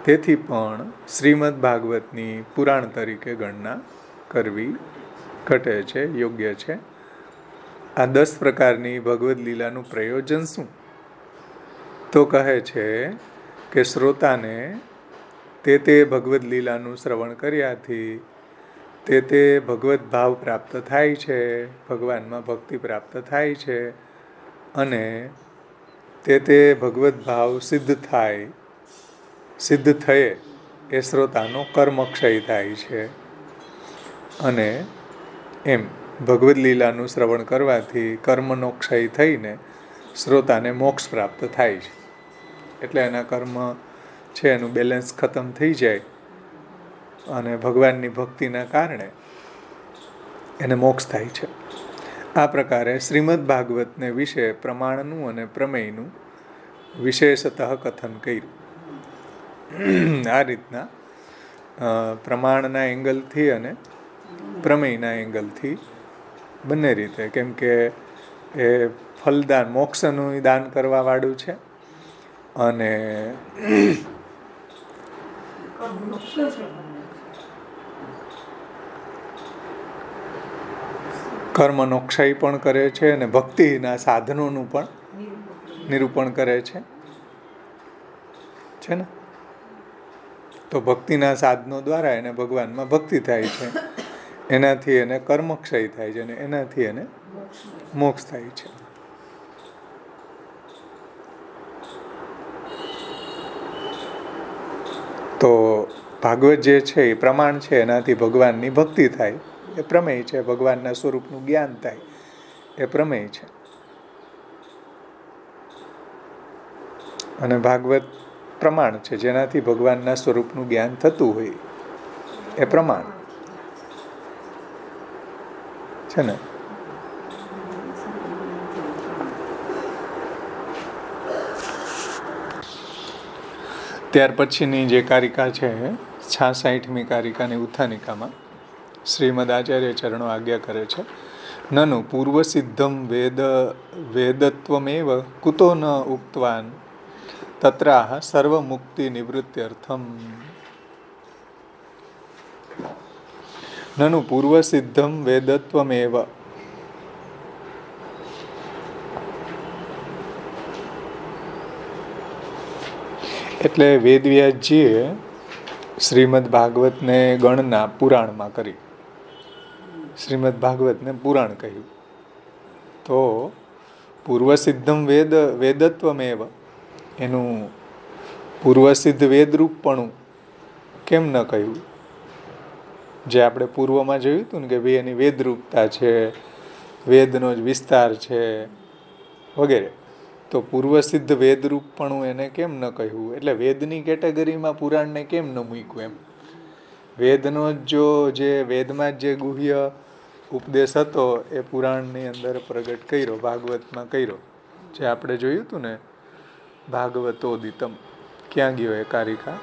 તેથી પણ શ્રીમદ ભાગવતની પુરાણ તરીકે ગણના કરવી ઘટે છે, યોગ્ય છે. આ 10 પ્રકારની ભગવદ્ લીલાનું પ્રયોજન શું? તો કહે છે કે શ્રોતાને તે ભગવદ્ લીલાનું શ્રવણ કર્યાથી તે ભગવદ્ ભાવ પ્રાપ્ત થાય છે, ભગવાનમાં ભક્તિ પ્રાપ્ત થાય છે. અને તે ભગવદ્ ભાવ સિદ્ધ થયે એ શ્રોતાનો કર્મક્ષય થાય છે. અને એમ ભગવદ્ લીલાનું શ્રવણ કરવાથી કર્મનો ક્ષય થઈને શ્રોતાને મોક્ષ પ્રાપ્ત થાય છે. એટલે એના કર્મ છે એનું બેલેન્સ ખતમ થઈ જાય અને ભગવાનની ભક્તિના કારણે એને મોક્ષ થાય છે. આ પ્રકારે શ્રીમદ ભાગવતને વિશે પ્રમાણનું અને પ્રમેયનું વિશેષતઃ કથન કર્યું. આ રીતના પ્રમાણના એંગલથી અને પ્રમેયના એંગલથી બંને રીતે, કેમ કે એ ફલદાન, મોક્ષનું દાન કરવા વાળું છે અને કર્મનો ક્ષય પણ કરે છે અને ભક્તિના સાધનોનું પણ નિરૂપણ કરે છે ને. તો ભક્તિના સાધનો દ્વારા એને ભગવાનમાં ભક્તિ થાય છે, એનાથી એને કર્મક્ષય થાય છે અને એનાથી એને મોક્ષ થાય છે. તો ભાગવત જે છે એ પ્રમાણ છે, એનાથી ભગવાનની ભક્તિ થાય એ પ્રમેય છે, ભગવાનના સ્વરૂપનું જ્ઞાન થાય એ પ્રમેય છે. અને ભાગવત પ્રમાણ છે, જેનાથી ભગવાનના સ્વરૂપનું જ્ઞાન થતું હોય એ પ્રમાણ છે ને. ત્યાર પછીની જે કારિકા છે 66મી કારિકાની ઉત્થાનિકામાં શ્રીમદ આચાર્ય ચરણો આજ્ઞા કરે છે, નનુ પૂર્વ સિદ્ધમ વેદત્વમેવ કુતો ન ઉક્તવાન તત્રાહ સર્વમુક્તિ નિવૃત્ત્યર્થમ. નનુ પૂર્વ સિદ્ધમ વેદત્વમેવ, એટલે વેદવ્યાસજીએ શ્રીમદ ભાગવતને ગણના પુરાણમાં કરી, શ્રીમદ ભાગવતને પુરાણ કહ્યું. તો પૂર્વસિદ્ધમ વેદત્વમેવ, એનું પૂર્વસિદ્ધ વેદરૂપપણું કેમ ન કહ્યું? જે આપણે પૂર્વમાં જોયું હતું ને કે ભાઈ એની વેદરૂપતા છે, વેદનો જ વિસ્તાર છે વગેરે. તો પૂર્વસિદ્ધ વેદરૂપપણું એને કેમ ન કહ્યું? એટલે વેદની કેટેગરીમાં પુરાણને કેમ ન મૂક્યું એમ. વેદનો જો જે વેદમાં જ જે ગુહ્ય ઉપદેશ હતો એ પુરાણની અંદર પ્રગટ કર્યો, ભાગવતમાં કર્યો. જે આપણે જોયું હતું ને ભાગવતોદિતમ. ક્યાં ગયો એ કારિકા?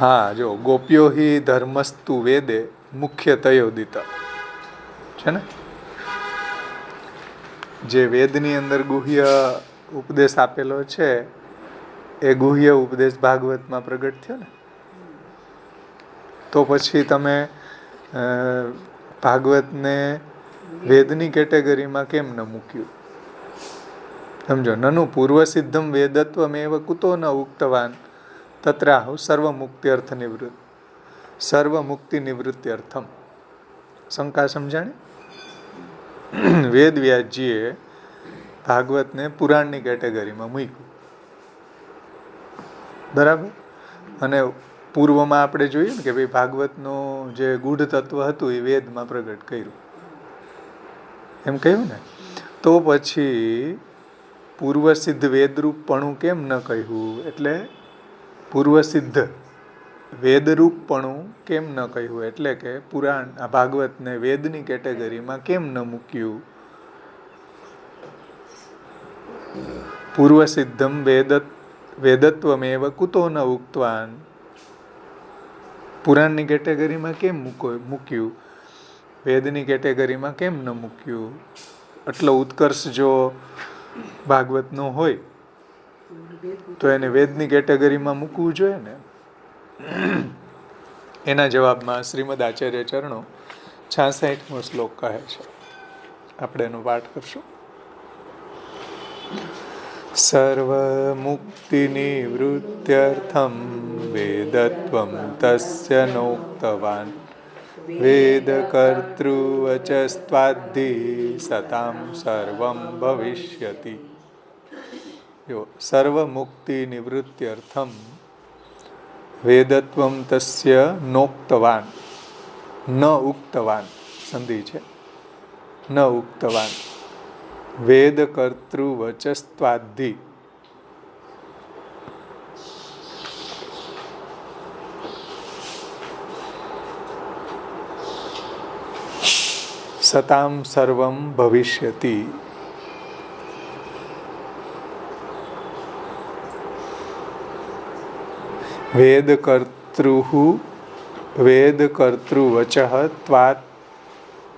હા, જો ગોપ્યો હિ ધર્મસ્તુ વેદે મુખ્ય તયોદિત છે ને. જે વેદની અંદર ગુહ્ય ઉપદેશ આપેલો છે એ ગુહ્ય ઉપદેશ ભાગવતમાં પ્રગટ થયો ને. તો પછી તમે ભાગવતને વેદની કેટેગરીમાં કેમ ન મૂક્યું? સમજો, નનુ પૂર્વસિદ્ધમ વેદત્વમેવ કુતો ન ઉક્તવાન તત્રાહુ સર્વમુક્તિ નિવૃત્ત્યર્થમ. શંકા સમજાણી? વેદવ્યાસજીએ ભાગવતને પુરાણની કેટેગરીમાં મૂક્યું, બરાબર. અને પૂર્વમાં આપણે જોયું ને કે ભાઈ ભાગવતનું જે ગૂઢ તત્વ હતું એ વેદમાં પ્રગટ કર્યું, એમ કહ્યું ને. તો પછી પૂર્વસિદ્ધ વેદરૂપપણું કેમ ન કહ્યું? એટલે પૂર્વસિદ્ધ વેદરૂપપણું કેમ ન કહ્યું? એટલે કે પુરાણ આ ભાગવતને વેદની કેટેગરીમાં કેમ ન મૂક્યું? પૂર્વસિદ્ધમ વેદત્વમેવ કુતો ન ઉક્તવાન, પુરાણની કેટેગરીમાં કેમ મૂક્યું? વેદની કેટેગરીમાં કેમ ન મૂક્યું? એટલો ઉત્કર્ષ જો ભાગવતનો હોય તો એને વેદની કેટેગરીમાં મૂકવું જોઈએ ને. એના જવાબમાં શ્રીમદ આચાર્ય ચરણો 66મો શ્લોક કહે છે, આપણે એનો પાઠ કરશું. સર્વમુક્તિનિવૃત્ત્યર્થમ વેદત્વમ તસ્ય નોક્તવાન વેદકર્તૃવચસ્ત્વાદ્ધિ સતામ સર્વમ ભવિષ્યતિ. જો સર્વમુક્તિનિવૃત્ત્યર્થમ વેદત્વમ તસ્ય નોક્તવાન, ન ઉક્તવાન સંધિ છે, ન ઉક્તવાન વેદકર્તૃવચસ્ત્વાદ્ધિ સતામ સર્વમ ભવિષ્યતિ. વેદકર્તૃવચઃ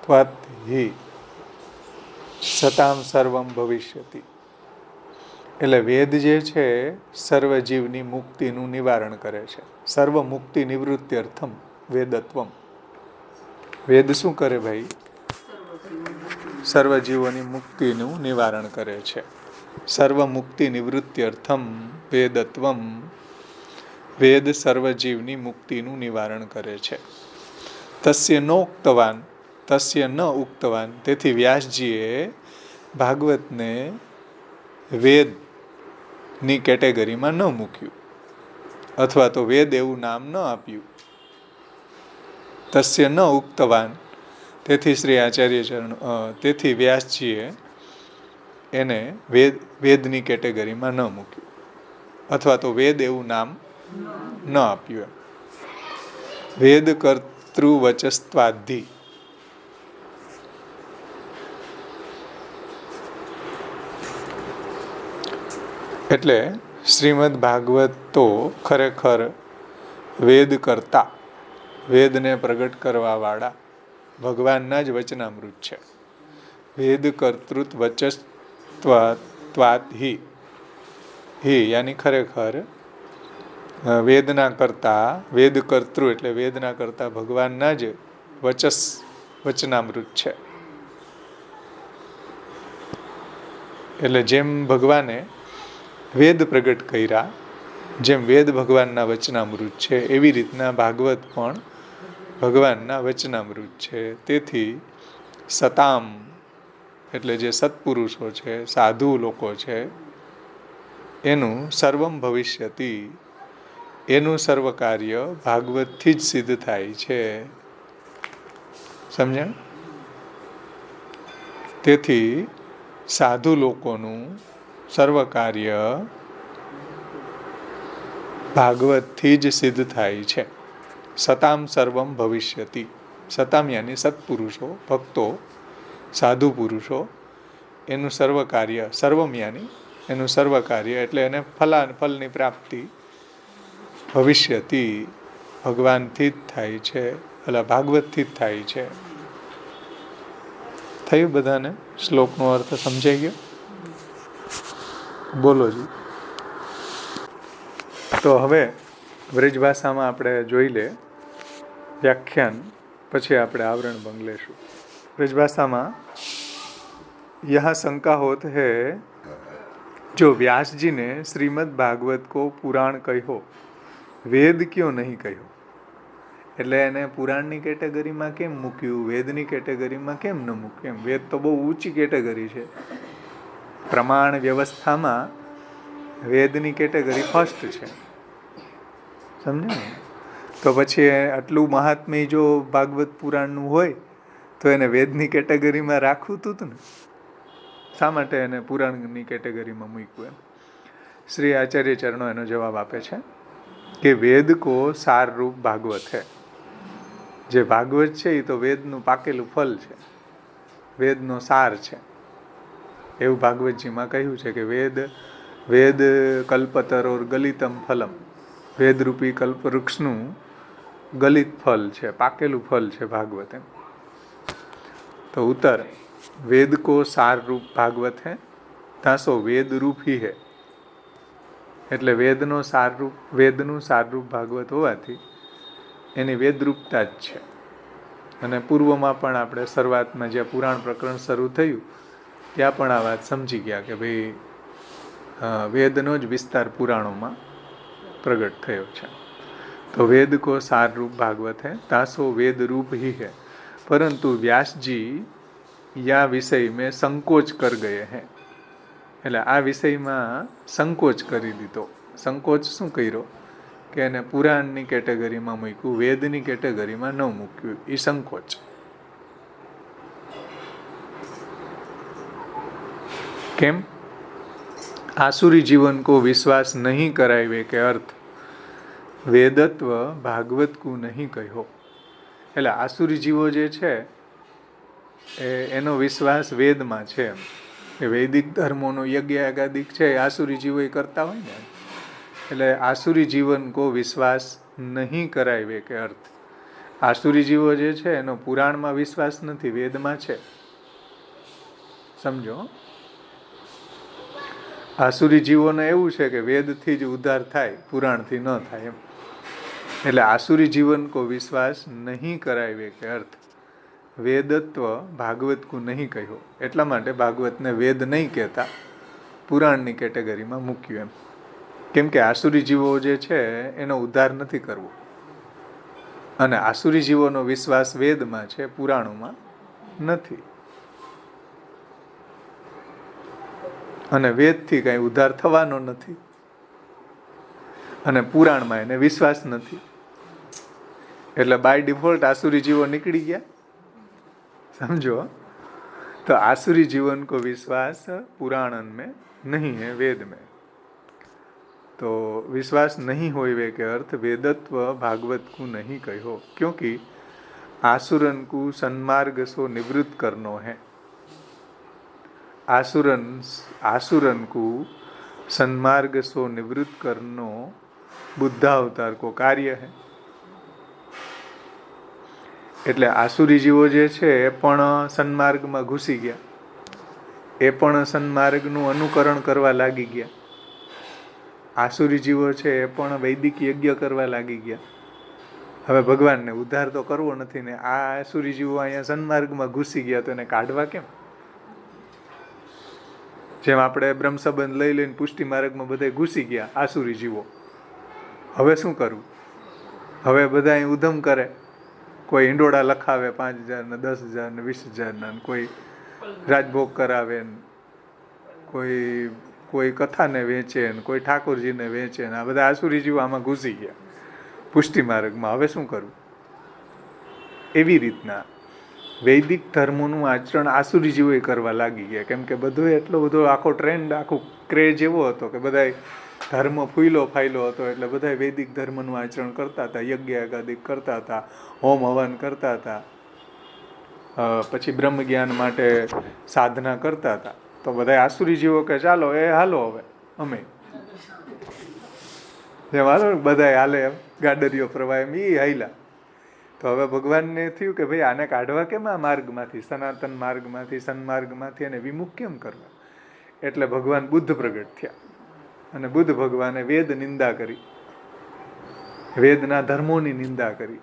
ત્વાત્હિ સતામ સર્વમ ભવિષ્યતિ. એટલે વેદ જે છે સર્વજીવની મુક્તિનું નિવારણ કરે છે. સર્વ મુક્તિ નિવૃત્ત્યર્થમ વેદત્વમ. વેદ શું કરે ભાઈ? સર્વ જીવોની મુક્તિનું નિવારણ કરે છે. સર્વ મુક્તિ નિવૃત્ત્યર્થમ વેદત્વમ. વેદ સર્વ જીવની મુક્તિનું નિવારણ કરે છે. તસ્ય ન ઉક્તવાન. તેથી વ્યાસજીએ ભાગવતને વેદની કેટેગરીમાં ન મૂક્યું, અથવા તો વેદ એવું નામ ન આપ્યું. તસ્ય ન ઉક્તવાન. તેથી શ્રી તેથી વ્યાસજીએ એને વેદની કેટેગરીમાં ન મૂક્યું, અથવા તો વેદ એવું નામ ન આપ્યું. વેદ કર્તૃવચસ્ત્વાધિ. એટલે શ્રીમદ ભાગવત તો ખરેખર વેદ કરતા, વેદને પ્રગટ કરવા વાળા ભગવાનના જ વચનામૃત છે. વેદ કર્તૃત્વ વચસ્ત્વાત હિ યાની ખરેખર વેદના કરતા, વેદ કર્તૃ એટલે વેદના કરતા ભગવાનના જ વચનામૃત છે. એટલે જેમ ભગવાને વેદ પ્રગટ કર્યા, જેમ વેદ ભગવાનના વચનામૃત છે, એવી રીતના ભાગવત પણ ભગવાનના વચનામૃત છે. તેથી સતામ એટલે જે સત્પુરુષો છે, સાધુ લોકો છે, એનું સર્વમ ભવિષ્યતિ, એનું સર્વ કાર્ય ભાગવતથી જ સિદ્ધ થાય છે. સમજણ? તેથી સાધુ લોકોનું સર્વ કાર્ય ભાગવતથી જ સિદ્ધ થાય છે. સતામ સર્વમ ભવિષ્યતિ. સતામ યાની સત્પુરુષો, ભક્તો, સાધુ પુરુષો, એનું સર્વ કાર્ય, સર્વમ યાની એનું સર્વ કાર્ય એટલે એને ફલની પ્રાપ્તિ ભવિષ્યતિ ભગવાનથી જ થાય છે, ભાગવતથી જ થાય છે. થયું બધાને? શ્લોકનો અર્થ સમજાઈ ગયો? બોલો જી. તો હવે વ્રજ ભાષામાં આપણે જોઈ લે વ્યાખ્યાન, પછી આપણે આવરણ ભંગ લેશું. વ્રજ ભાષામાં यहाँ शंका होत है, जो व्यास जी ने श्रीमद् भागवत को पुराण कहो, वेद क्यों नहीं कहो? એટલે એને પુરાણની કેટેગરીમાં કેમ મૂક્યું, વેદની કેટેગરીમાં કેમ ન મૂક્યું? વેદ તો બહુ ઊંચી કેટેગરી છે. પ્રમાણ વ્યવસ્થામાં વેદની કેટેગરી ફર્સ્ટ છે. સમજ્યા ને? તો પછી આટલું મહાત્મ્ય જો ભાગવત પુરાણનું હોય તો એને વેદની કેટેગરીમાં રાખવું હતું ને. શા માટે એને પુરાણની કેટેગરીમાં મૂક્યું? એમ શ્રી આચાર્ય ચરણો એનો જવાબ આપે છે કે વેદ કો સાર રૂપ ભાગવત है. જે ભાગવત છે એ તો વેદનું પાકેલું ફલ છે, વેદનો સાર છે. એવું ભાગવતજીમાં કહ્યું છે કે વેદ કલ્પતરોર ગલિતમ ફલમ. વેદરૂપી કલ્પવૃક્ષનું ગલિત ફલ છે, પાકેલું ફલ છે ભાગવત. એમ તો ઉત્તર વેદ કો સાર રૂપ ભાગવત है, તાસો વેદ રૂપ ही है. એટલે વેદનું સારરૂપ ભાગવત હોવાથી એની વેદરૂપતા જ છે. અને પૂર્વમાં પણ આપણે શરૂઆતમાં જે પુરાણ પ્રકરણ શરૂ થયું ત્યાં પણ આ વાત સમજી ગયા કે ભાઈ વેદનો જ વિસ્તાર પુરાણોમાં પ્રગટ થયો છે. તો વેદ કો સાર રૂપ ભાગવત है, तासो वेद रूप ही है, परंतु व्यास जी या विषय में संकोच कर गए हैं. એટલે આ વિષયમાં સંકોચ કરી દીધો. સંકોચ શું કર્યો કે એને પુરાણની કેટેગરીમાં મૂક્યું, વેદની કેટેગરીમાં ન મૂક્યું. એ સંકોચ. કેમ? आसुरी जीवन को विश्वास नहीं करावे के अर्थ वेदत्व भागवत को नहीं कहो. એટલે આસુરી જીવો જે છે એનો વિશ્વાસ વેદમાં છે. વૈદિક ધર્મોનો યજ્ઞ યાગાદિક છે એ આસુરી જીવો એ કરતા હોય ને. એટલે આસુરી જીવન કો વિશ્વાસ નહીં કરાવે કે અર્થ આસુરી જીવો જે છે એનો પુરાણમાં વિશ્વાસ નથી, વેદમાં છે. સમજો. આસુરી જીવોને એવું છે કે વેદથી જ ઉદ્ધાર થાય, પુરાણથી ન થાય એમ. એટલે આસુરી જીવન કો વિશ્વાસ નહીં કરાવે કે અર્થ વેદત્વ ભાગવત કો નહીં કહ્યો, એટલા માટે ભાગવતને વેદ નહીં કહેતા, પુરાણની કેટેગરીમાં મૂક્યું એમ. કેમ કે આસુરી જીવો જે છે એનો ઉદ્ધાર નથી કરવો, અને આસુરી જીવોનો વિશ્વાસ વેદમાં છે, પુરાણોમાં નથી. અને વેદથી કાંઈ ઉદ્ધાર થવાનો નથી, અને પુરાણમાં એને વિશ્વાસ નથી. એટલે બાય ડિફોલ્ટ આસુરી જીવો નીકળી ગયા. समझो. तो आसुरी जीवन को विश्वास पुराणन में नहीं है, वेद में. तो विश्वास नहीं होवे के अर्थ वेदत्व भागवत को नहीं कहो, क्योंकि आसुरन को सन्मार्ग सो निवृत्त करनो है. आसुरन को सन्मार्ग सो निवृत्त करनो बुद्धावतार को कार्य है. એટલે આસુરી જીવો જે છે એ પણ સન્માર્ગમાં ઘૂસી ગયા, એ પણ સન્માર્ગનું અનુકરણ કરવા લાગી ગયા. આસુરી જીવો છે એ પણ વૈદિક યજ્ઞ કરવા લાગી ગયા. હવે ભગવાનને ઉદ્ધાર તો કરવો નથી ને આ આસુરી જીવો અહીંયા સન્માર્ગમાં ઘૂસી ગયા, તો એને કાઢવા કેમ? જેમ આપણે બ્રહ્મ સંબંધ લઈ લઈને પુષ્ટિ માર્ગમાં બધા ઘૂસી ગયા આસુરી જીવો, હવે શું કરવું? હવે બધા અહીં ઉધમ કરે, કોઈ ઈંડોળા લખાવે 5,000 ને 10,000 ને 20,000 ને, કોઈ રાજભોગ કરાવે ને, કોઈ કથાને વેચે ને, કોઈ ઠાકોરજીને વેચે ને, આ બધા આસુરી જીવો આમાં ઘૂસી ગયા પુષ્ટિ માર્ગમાં. હવે શું કરવું? એવી રીતના વૈદિક ધર્મોનું આચરણ આસુરી જીવો કરવા લાગી ગયા. કેમ કે બધું એટલો બધો આખો ટ્રેન્ડ, આખો ક્રેઝ એવો હતો કે બધા ધર્મ ફૂલો ફાયલો હતો, એટલે બધા વૈદિક ધર્મનું આચરણ કરતા હતા, યજ્ઞ યાગાદિક કરતા હતા, હોમ હવન કરતા હતા, પછી બ્રહ્મ જ્ઞાન માટે સાધના કરતા હતા. તો બધા આસુરી જીવો કે ચાલો એ હાલો, હવે અમે જેમ હાલો બધા હાલે એમ ગાડરીઓ ફરવાય એમ એ હાઈલા. તો હવે ભગવાનને થયું કે ભાઈ આને કાઢવા કેમ આ માર્ગમાંથી, સનાતન માર્ગમાંથી, સન્માર્ગમાંથી એને વિમુખ કેમ કરવા? એટલે ભગવાન બુદ્ધ પ્રગટ થયા, અને બુદ્ધ ભગવાને વેદ નિંદા કરી, વેદના ધર્મોની નિંદા કરી.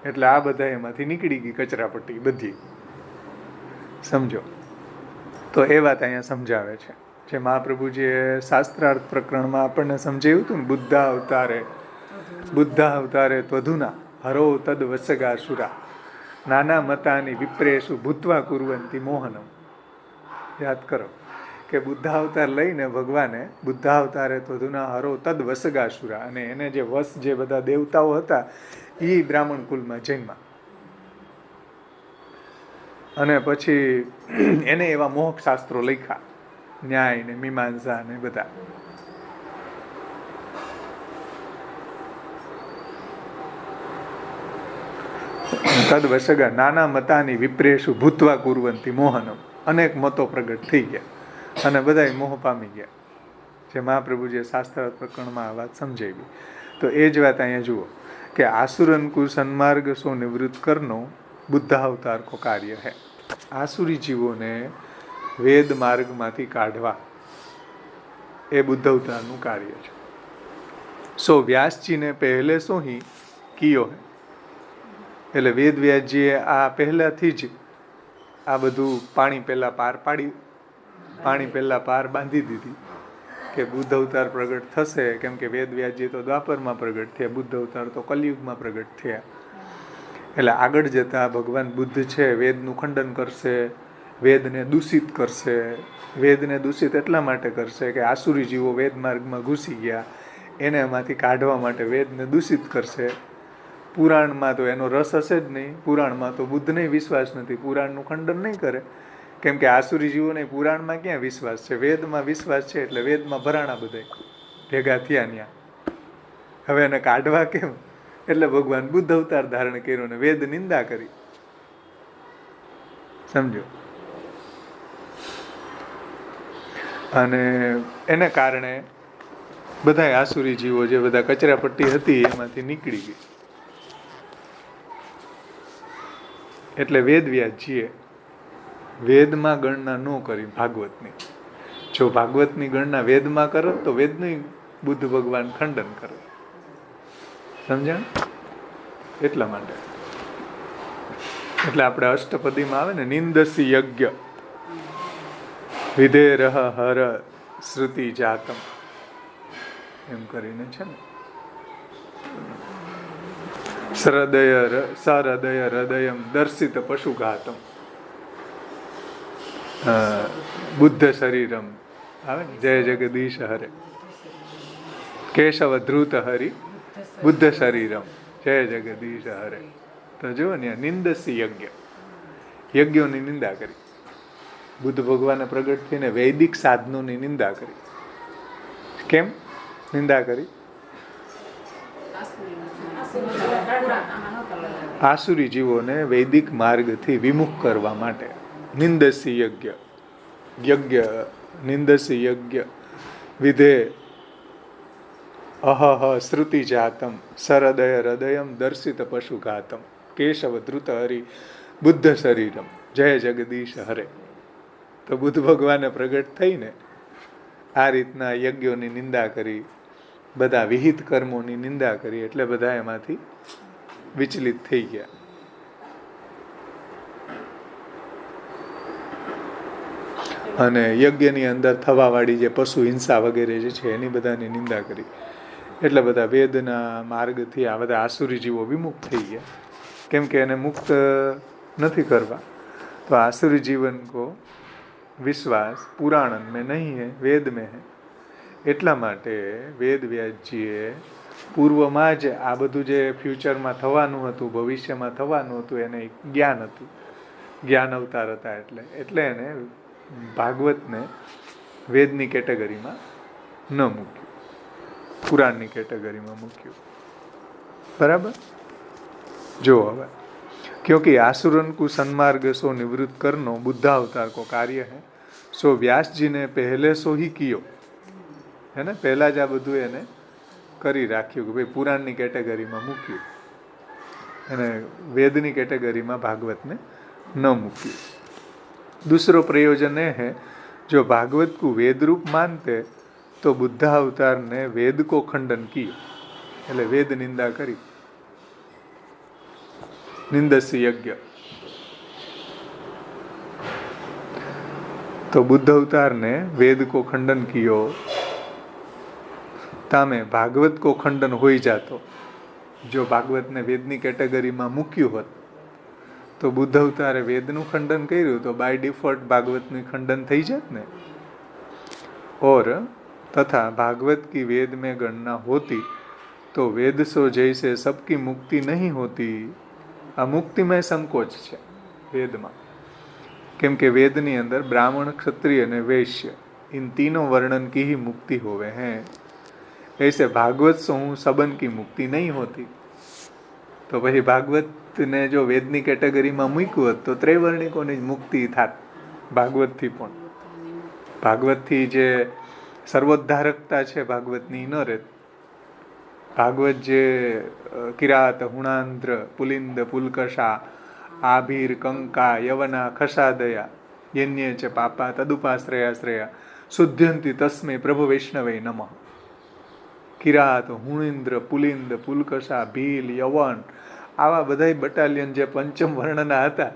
એટલે આ બધા એમાંથી નીકળી ગઈ કચરાપટ્ટી બધી. સમજો. તો એ વાત અહીંયા સમજાવે છે, જે મહાપ્રભુજીએ શાસ્ત્રાર્થ પ્રકરણમાં આપણને સમજાવ્યું હતું ને, બુદ્ધા અવતારે ત્વધુના હરો તદ વસગાસુરા નાના મતાની વિપ્રેશુ ભૂતવા કુર્વંતી મોહનમ. યાદ કરો કે બુદ્ધાવતાર લઈને ભગવાને બુદ્ધાવતારે ત્વધુના હરો તદ વસગાસુરા, અને એને જે વસ જે બધા દેવતાઓ હતા એ બ્રાહ્મણ કુલમાં જન્મા, અને પછી એને એવા મોહક શાસ્ત્રો લખ્યા, ન્યાય ને મીમાંસા ને બધા. તદ વસગા નાના મતાની વિપ્રેશુ ભૂતવા કુર્વંતી મોહનમ. અનેક મતો પ્રગટ થઈ ગયા અને બધા મોહ પામી ગયા, જે મહાપ્રભુજીએ શાસ્ત્ર પ્રકરણમાં આ વાત સમજાવી. તો એ જ વાત અહીંયા જુઓ કે આસુરન કુ સન્માર્ગ સો નિવૃત્ત કરનો બુદ્ધાવતાર કો કાર્ય है. આસુરી જીવોને વેદ માર્ગમાંથી કાઢવા એ બુદ્ધ અવતારનું કાર્ય છે. સો વ્યાસજીને પહેલે સો ही કિયો है. એટલે વેદ વ્યાસજીએ આ પહેલાથી જ આ બધું પાણી પહેલા પાર બાંધી દીધી કે બુદ્ધ અવતાર પ્રગટ થશે. કેમ કે વેદ વ્યાસજી તો દ્વાપરમાં પ્રગટ થયા, બુદ્ધ અવતાર તો કલિયુગમાં પ્રગટ થયા. એટલે આગળ જતા ભગવાન બુદ્ધ છે વેદનું ખંડન કરશે, વેદને દૂષિત કરશે. વેદને દૂષિત એટલા માટે કરશે કે આસુરી જીવો વેદ માર્ગમાં ઘૂસી ગયા, એને એમાંથી કાઢવા માટે વેદને દૂષિત કરશે. પુરાણમાં તો એનો રસ હશે જ નહીં, પુરાણમાં તો બુદ્ધને વિશ્વાસ નથી, પુરાણનું ખંડન નહીં કરે. કેમ કે આસુરી જીવોને પુરાણમાં ક્યાં વિશ્વાસ છે? વેદમાં વિશ્વાસ છે. એટલે વેદમાં ભરાણા બધા ભેગા થયા ત્યાં. હવે એને કાઢવા કેમ? એટલે ભગવાન બુદ્ધ અવતાર ધારણ કર્યો ને વેદ નિંદા કરી. સમજો. અને એને કારણે બધા આસુરી જીવો જે બધા કચરાપટ્ટી હતી એમાંથી નીકળી ગઈ. એટલે વેદ વ્યાસજીએ વેદમાં ગણના ન કરી ભાગવતની. જો ભાગવતની ગણના વેદમાં કરે તો વેદનું બુદ્ધ ભગવાન ખંડન કરે. સમજણ? એટલા માટે એટલે આપણે અષ્ટપદીમાં આવે ને, નિંદસી યજ્ઞ વિધેરહ હર શ્રુતિ જાતમ એમ કરીને છે ને. સહૃદય હૃદયમ દર્શિત પશુઘાતમ બુદ્ધ શરીરમ આવે ને, જય જગદીશ હરે કેશવ ધ્રુત હરિ બુદ્ધ શરીરમ જય જગદીશ હરે. તો જુઓ ને, નિંદસી યજ્ઞ, યજ્ઞોની નિંદા કરી. બુદ્ધ ભગવાને પ્રગટ થઈને વૈદિક સાધનોની નિંદા કરી. કેમ નિંદા કરી? આસુરી જીવોને વૈદિક માર્ગથી વિમુખ કરવા માટે. નિંદસી યજ્ઞ, નિંદસી યજ્ઞ વિધે અહહ શ્રુતિ જાતમ સરદય હૃદયમ દર્શિત પશુઘાતમ કેશવ ધ્રુત હરિ બુદ્ધ શરીરમ જય જગદીશ હરે. તો બુદ્ધ ભગવાને પ્રગટ થઈને આ રીતના યજ્ઞોની નિંદા કરી, બધા વિહિત કર્મોની નિંદા કરી, એટલે બધા એમાંથી વિચલિત થઈ ગયા. અને યજ્ઞની અંદર થવાવાળી જે પશુ હિંસા વગેરે જે છે એની બધાની નિંદા કરી, એટલે બધા વેદના માર્ગથી આ બધા આસુરી જીવો વિમુખ થઈ ગયા. કેમ કે એને મુક્ત નથી કરવા. તો આસુરી જીવન કો વિશ્વાસ પુરાણ में नहीं है, वेद में है. એટલા માટે વેદ વ્યાસજીએ પૂર્વમાં જ આ બધું જે ફ્યુચરમાં થવાનું હતું, ભવિષ્યમાં થવાનું હતું, એને જ્ઞાન હતું, જ્ઞાન અવતાર હતા. એટલે એને ભાગવતને વેદની કેટેગરીમાં ન મૂક્યું, પુરાણની કેટેગરીમાં મૂક્યું. બરાબર? જો હવે, क्योंकि आसुरन को सन्मार्ग सो निवृत्त करनो बुद्ध अवतार को कार्य है, सो व्यास जी ने पहले सो ही कियो है ने. पहला ज आ बधुं एने करी राख्युं कि भाई पुराणनी केटेगरीमां मूक्युं અને વેદની કેટેગરીમાં ભાગવતને ન મૂક્યું. दूसरो प्रयोजन ये है, जो भागवत को वेद रूप मानते तो बुद्ध अवतार ने वेद को खंडन किया, એટલે વેદ નિંદા કરી. निंदसी यज्ञ. तो बुद्ध अवतार ने वेद को खंडन कियो, तामे भागवत को खंडन हो जातो. जो भागवत ने वेदनी केटेगरी में मूक्यु होत तो बुद्ध अवतारे वेदनु खंडन कर्યું तो बाय डिफॉल्ट भागवतनु खंडन थई जात ने. और तथा भागवत की वेद में गणना होती तो वेद सो जैसे सबकी मुक्ति नहीं होती. आ मुक्तिमय संकोच है वेद में. केम के वेद नी अंदर ब्राह्मण, क्षत्रिय ने वैश्य इन तीनों वर्णन की ही मुक्ति होवे हैं. ऐसे भागवत से सबन की मुक्ति नहीं होती. तो वही भागवत ने जो वेदनी केटेगरी में मूक्યું હોત તો ત્રૈવર્ણિકોની મુક્તિ થાત ભાગવતથી. પણ ભાગવતથી જે સર્વોદ્ધારકતા છે ભાગવતની ન રહેત. ભાગવત જે કિરાત, હુણાંદ્ર, પુલિંદ, પુલકશા, આભીર, કંકા, યવના, ખસાદયા, યન્ય ચ પાપા તદુપાશ્રયાશ્રયા શુદ્ધ્યંતિ તસ્મે પ્રભુ વૈષ્ણવે નમઃ. કિરાત, હુણિન્દ્ર, પુલિંદ, પુલકશા, ભીલ, યવન, આવા બધાય બટાલિયન જે પંચમ વર્ણના હતા,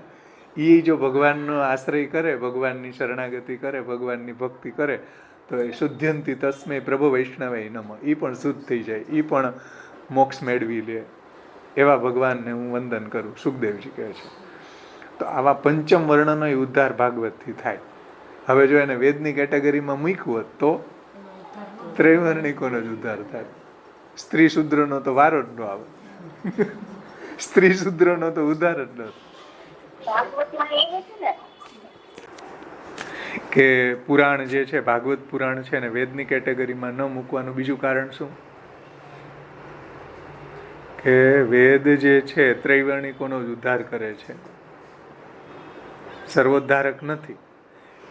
એ જો ભગવાનનો આશ્રય કરે, ભગવાનની શરણાગતિ કરે, ભગવાનની ભક્તિ કરે તો એ શુદ્ધ્યંતિ તસ્મે પ્રભુ વૈષ્ણવે નમઃ, એ પણ શુદ્ધ થઈ જાય, એ પણ મોક્ષ મેળવી લે. એવા ભગવાનને હું વંદન કરું, સુખદેવજી કહે છે. તો આવા પંચમ વર્ણનો ઉદ્ધાર ભાગવતથી થાય. હવે જો એને વેદની કેટેગરીમાં મૂક્યું હોત તો ત્રૈવર્ણિકોનો જ ઉદ્ધાર થાય. સ્ત્રી શૂદ્રનો તો વારો જ ન આવે. સ્ત્રી શૂદ્રનો તો ઉદ્ધાર જ ન થાય. કે પુરાણ જે છે, ભાગવત પુરાણ છે ને વેદની કેટેગરીમાં ન મૂકવાનું બીજું કારણ શું? કે વેદ જે છે ત્રૈવર્ણિકોનો જ ઉદ્ધાર કરે છે, સર્વોદ્ધારક નથી.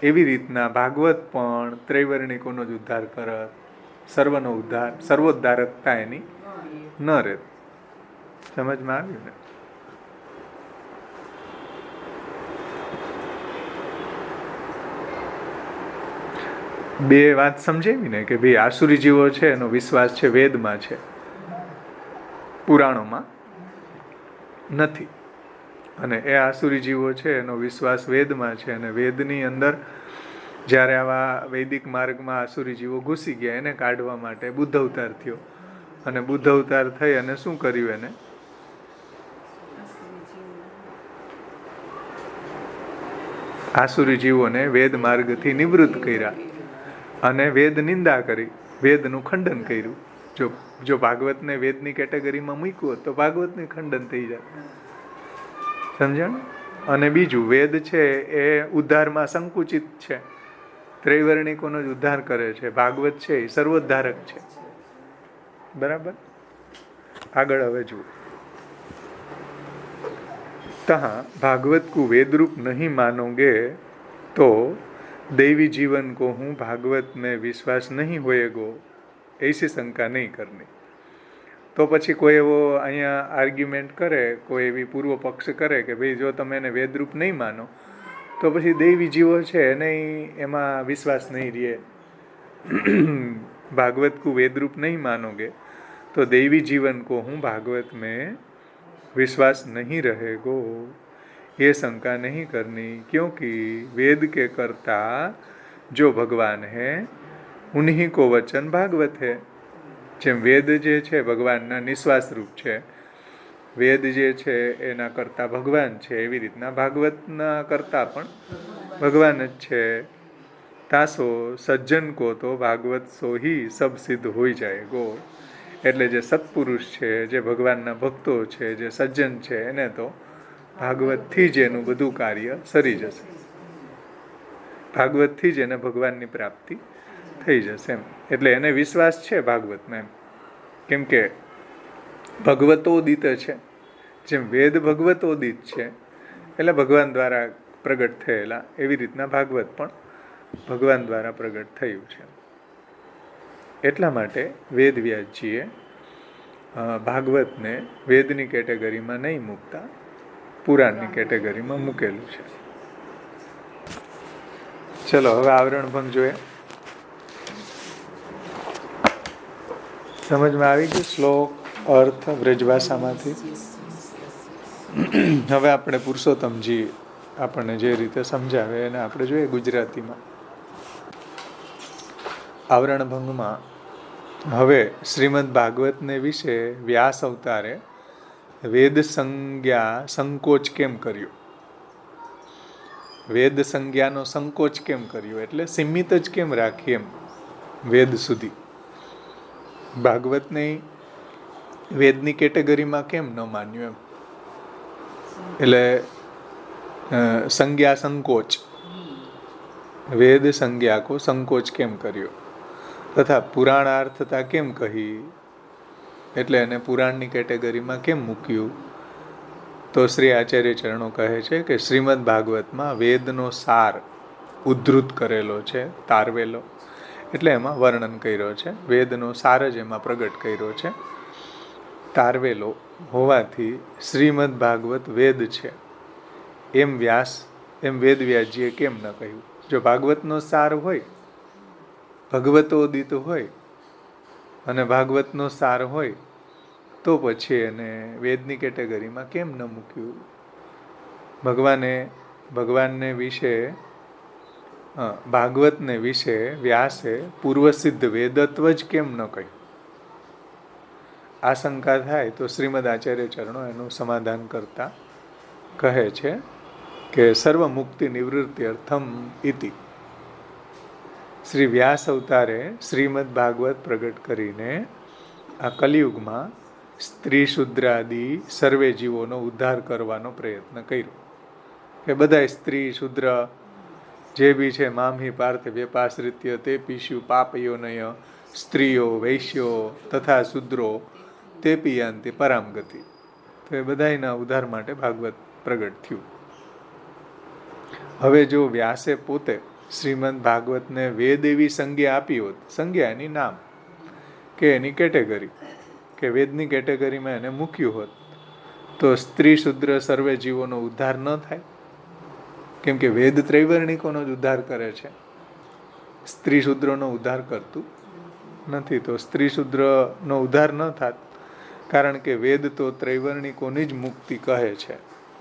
એવી રીતના ભાગવત પણ ત્રૈવર્ણિકોનો જ ઉદ્ધાર કરે, સર્વનો ઉદ્ધાર, સર્વોદ્ધારકતા એની ન રહે. સમજમાં આવ્યું ને? બે વાત સમજાવી ને કે ભાઈ આસુરી જીવો છે એનો વિશ્વાસ છે વેદમાં છે, પુરાણોમાં નથી. અને એ આસુરી જીવો છે એનો વિશ્વાસ વેદમાં છે, અને વેદની અંદર જ્યારે આવા વૈદિક માર્ગમાં આસુરી જીવો ઘૂસી ગયા એને કાઢવા માટે બુદ્ધ અવતાર થયો, અને બુદ્ધ અવતાર થઈ અને શું કર્યું એને આસુરી જીવોને વેદ માર્ગથી નિવૃત્ત કર્યા અને વેદ નિંદા કરી, વેદનું ખંડન કર્યું. જો ભાગવતને વેદની કેટેગરીમાં મૂક્યું હોત તો ભાગવતનું ખંડન થઈ જાય. સમજણ? અને બીજું, વેદ છે એ ઉદ્ધારમાં સંકુચિત છે, ત્રૈવર્ણિકોનો જ ઉદ્ધાર કરે છે. ભાગવત છે એ સર્વોદ્ધારક છે. બરાબર? આગળ હવે જુઓ. तहाँ भागवत को वेद रूप नहीं मानोगे तो दैवी जीवन को हूँ भागवत में विश्वास नहीं होएगो, ऐसी शंका नहीं करनी. તો પછી કોઈ એવો અહીંયા આર્ગ્યુમેન્ટ કરે, કોઈ એવી પૂર્વ પક્ષ કરે કે ભાઈ જો તમે એને વેદરૂપ નહીં માનો તો પછી દૈવી જીવો છે એને એમાં વિશ્વાસ નહીં રહે. भागवत को वेदरूप नहीं मानोगे तो दैवी जीवन को हूँ भागवत में विश्वास नहीं रहेगो, ये शंका नहीं करनी, क्योंकि वेद के कर्ता जो भगवान है उन्हीं को वचन भागवत है. જેમ વેદ જે છે ભગવાનના નિશ્વાસ રૂપ છે, વેદ જે છે એના કરતા ભગવાન છે, એવી રીતના ભાગવતના કરતા પણ ભગવાન જ છે. તાસો સજ્જન કો તો ભાગવત સો હી સબ સિદ્ધ હોઈ જાય ગો. એટલે જે સત્પુરુષ છે, જે ભગવાનના ભક્તો છે, જે સજ્જન છે એને તો ભાગવતથી જ એનું બધું કાર્ય સરી જશે, ભાગવતથી જ એને ભગવાનની પ્રાપ્તિ થઈ જશે એમ. એટલે એને વિશ્વાસ છે ભાગવતમાં એમ, કેમ કે ભગવતોદિત છે. જેમ વેદ ભગવતોદિત છે એટલે ભગવાન દ્વારા પ્રગટ થયેલા, એવી રીતના ભાગવત પણ ભગવાન દ્વારા પ્રગટ થયું છે. એટલા માટે વેદવ્યાસજીએ ભાગવતને વેદની કેટેગરીમાં નહીં મૂકતા પુરાણની કેટેગરીમાં મૂકેલું છે. ચલો હવે આવરણ ભંગ જોઈએ. સમજમાં આવી ગયું શ્લોક અર્થ વ્રજભાષામાંથી. હવે આપણે પુરુષોત્તમજી આપણને જે રીતે સમજાવે એને આપણે જોઈએ ગુજરાતીમાં. આવરણ ભંગમાં હવે શ્રીમદ ભાગવતને વિશે વ્યાસ અવતારે વેદ સંજ્ઞા સંકોચ કેમ કર્યો, વેદ સંજ્ઞાનો સંકોચ કેમ કર્યો, એટલે સીમિત જ કેમ રાખી એમ વેદ સુધી. ભાગવતને વેદની કેટેગરીમાં કેમ ન માન્યું એમ. એટલે સંજ્ઞા સંકોચ, વેદ સંજ્ઞા કો સંકોચ કેમ કર્યો, તથા પુરાણાર્થતા કેમ કહી, એટલે એને પુરાણની કેટેગરીમાં કેમ મૂક્યું. તો શ્રી આચાર્ય ચરણો કહે છે કે શ્રીમદ ભાગવતમાં વેદનો સાર ઉદ્ધૃત કરેલો છે, તારવેલો, એટલે એમાં વર્ણન કર્યો છે, વેદનો સાર જ એમાં પ્રગટ કર્યો છે. તારવેલો હોવાથી શ્રીમદ ભાગવત વેદ છે એમ વેદવ્યાસજીએ કેમ ન કહ્યું. જો ભાગવતનો સાર હોય, ભગવતોદિત હોય અને ભાગવતનો સાર હોય તો પછી એને વેદની કેટેગરીમાં કેમ ન મૂક્યું. ભગવાનને વિશે ભાગવતને વિશે વ્યાસે પૂર્વસિદ્ધ વેદત્વ જ કેમ ન કહ્યું. આ શંકા થાય તો શ્રીમદ આચાર્ય ચરણો એનું સમાધાન કરતા કહે છે કે સર્વ મુક્તિ નિવૃત્તિ અર્થમ ઇતિ. શ્રી વ્યાસ અવતારે શ્રીમદ ભાગવત પ્રગટ કરીને આ કલિયુગમાં સ્ત્રી શુદ્રાદિ સર્વે જીવોનો ઉદ્ધાર કરવાનો પ્રયત્ન કર્યો. કે બધા સ્ત્રી શુદ્ર જે બી છે, મામહી પાર્થ વ્યપાશ્રિત્ય તે પીસ્યુ પાપયોનય સ્ત્રીઓ વૈશ્યો તથા શુદ્રો તે પિયાંતિ પરામગતિ. તો એ બધાના ઉદ્ધાર માટે ભાગવત પ્રગટ થયું. હવે જો વ્યાસે પોતે શ્રીમદ ભાગવતને વેદ એવી સંજ્ઞા આપી હોત, સંજ્ઞા એની નામ કે એની કેટેગરી, કે વેદની કેટેગરીમાં એને મૂક્યું હોત તો સ્ત્રી શુદ્ર સર્વે જીવોનો ઉદ્ધાર ન થાય. કેમ કે વેદ ત્રૈવર્ણિકોનો જ ઉદ્ધાર કરે છે, સ્ત્રી શુદ્રનો ઉદ્ધાર કરતું નથી. તો સ્ત્રી શુદ્રનો ઉદ્ધાર ન થાત, કારણ કે વેદ તો ત્રૈવર્ણિકોની જ મુક્તિ કહે છે.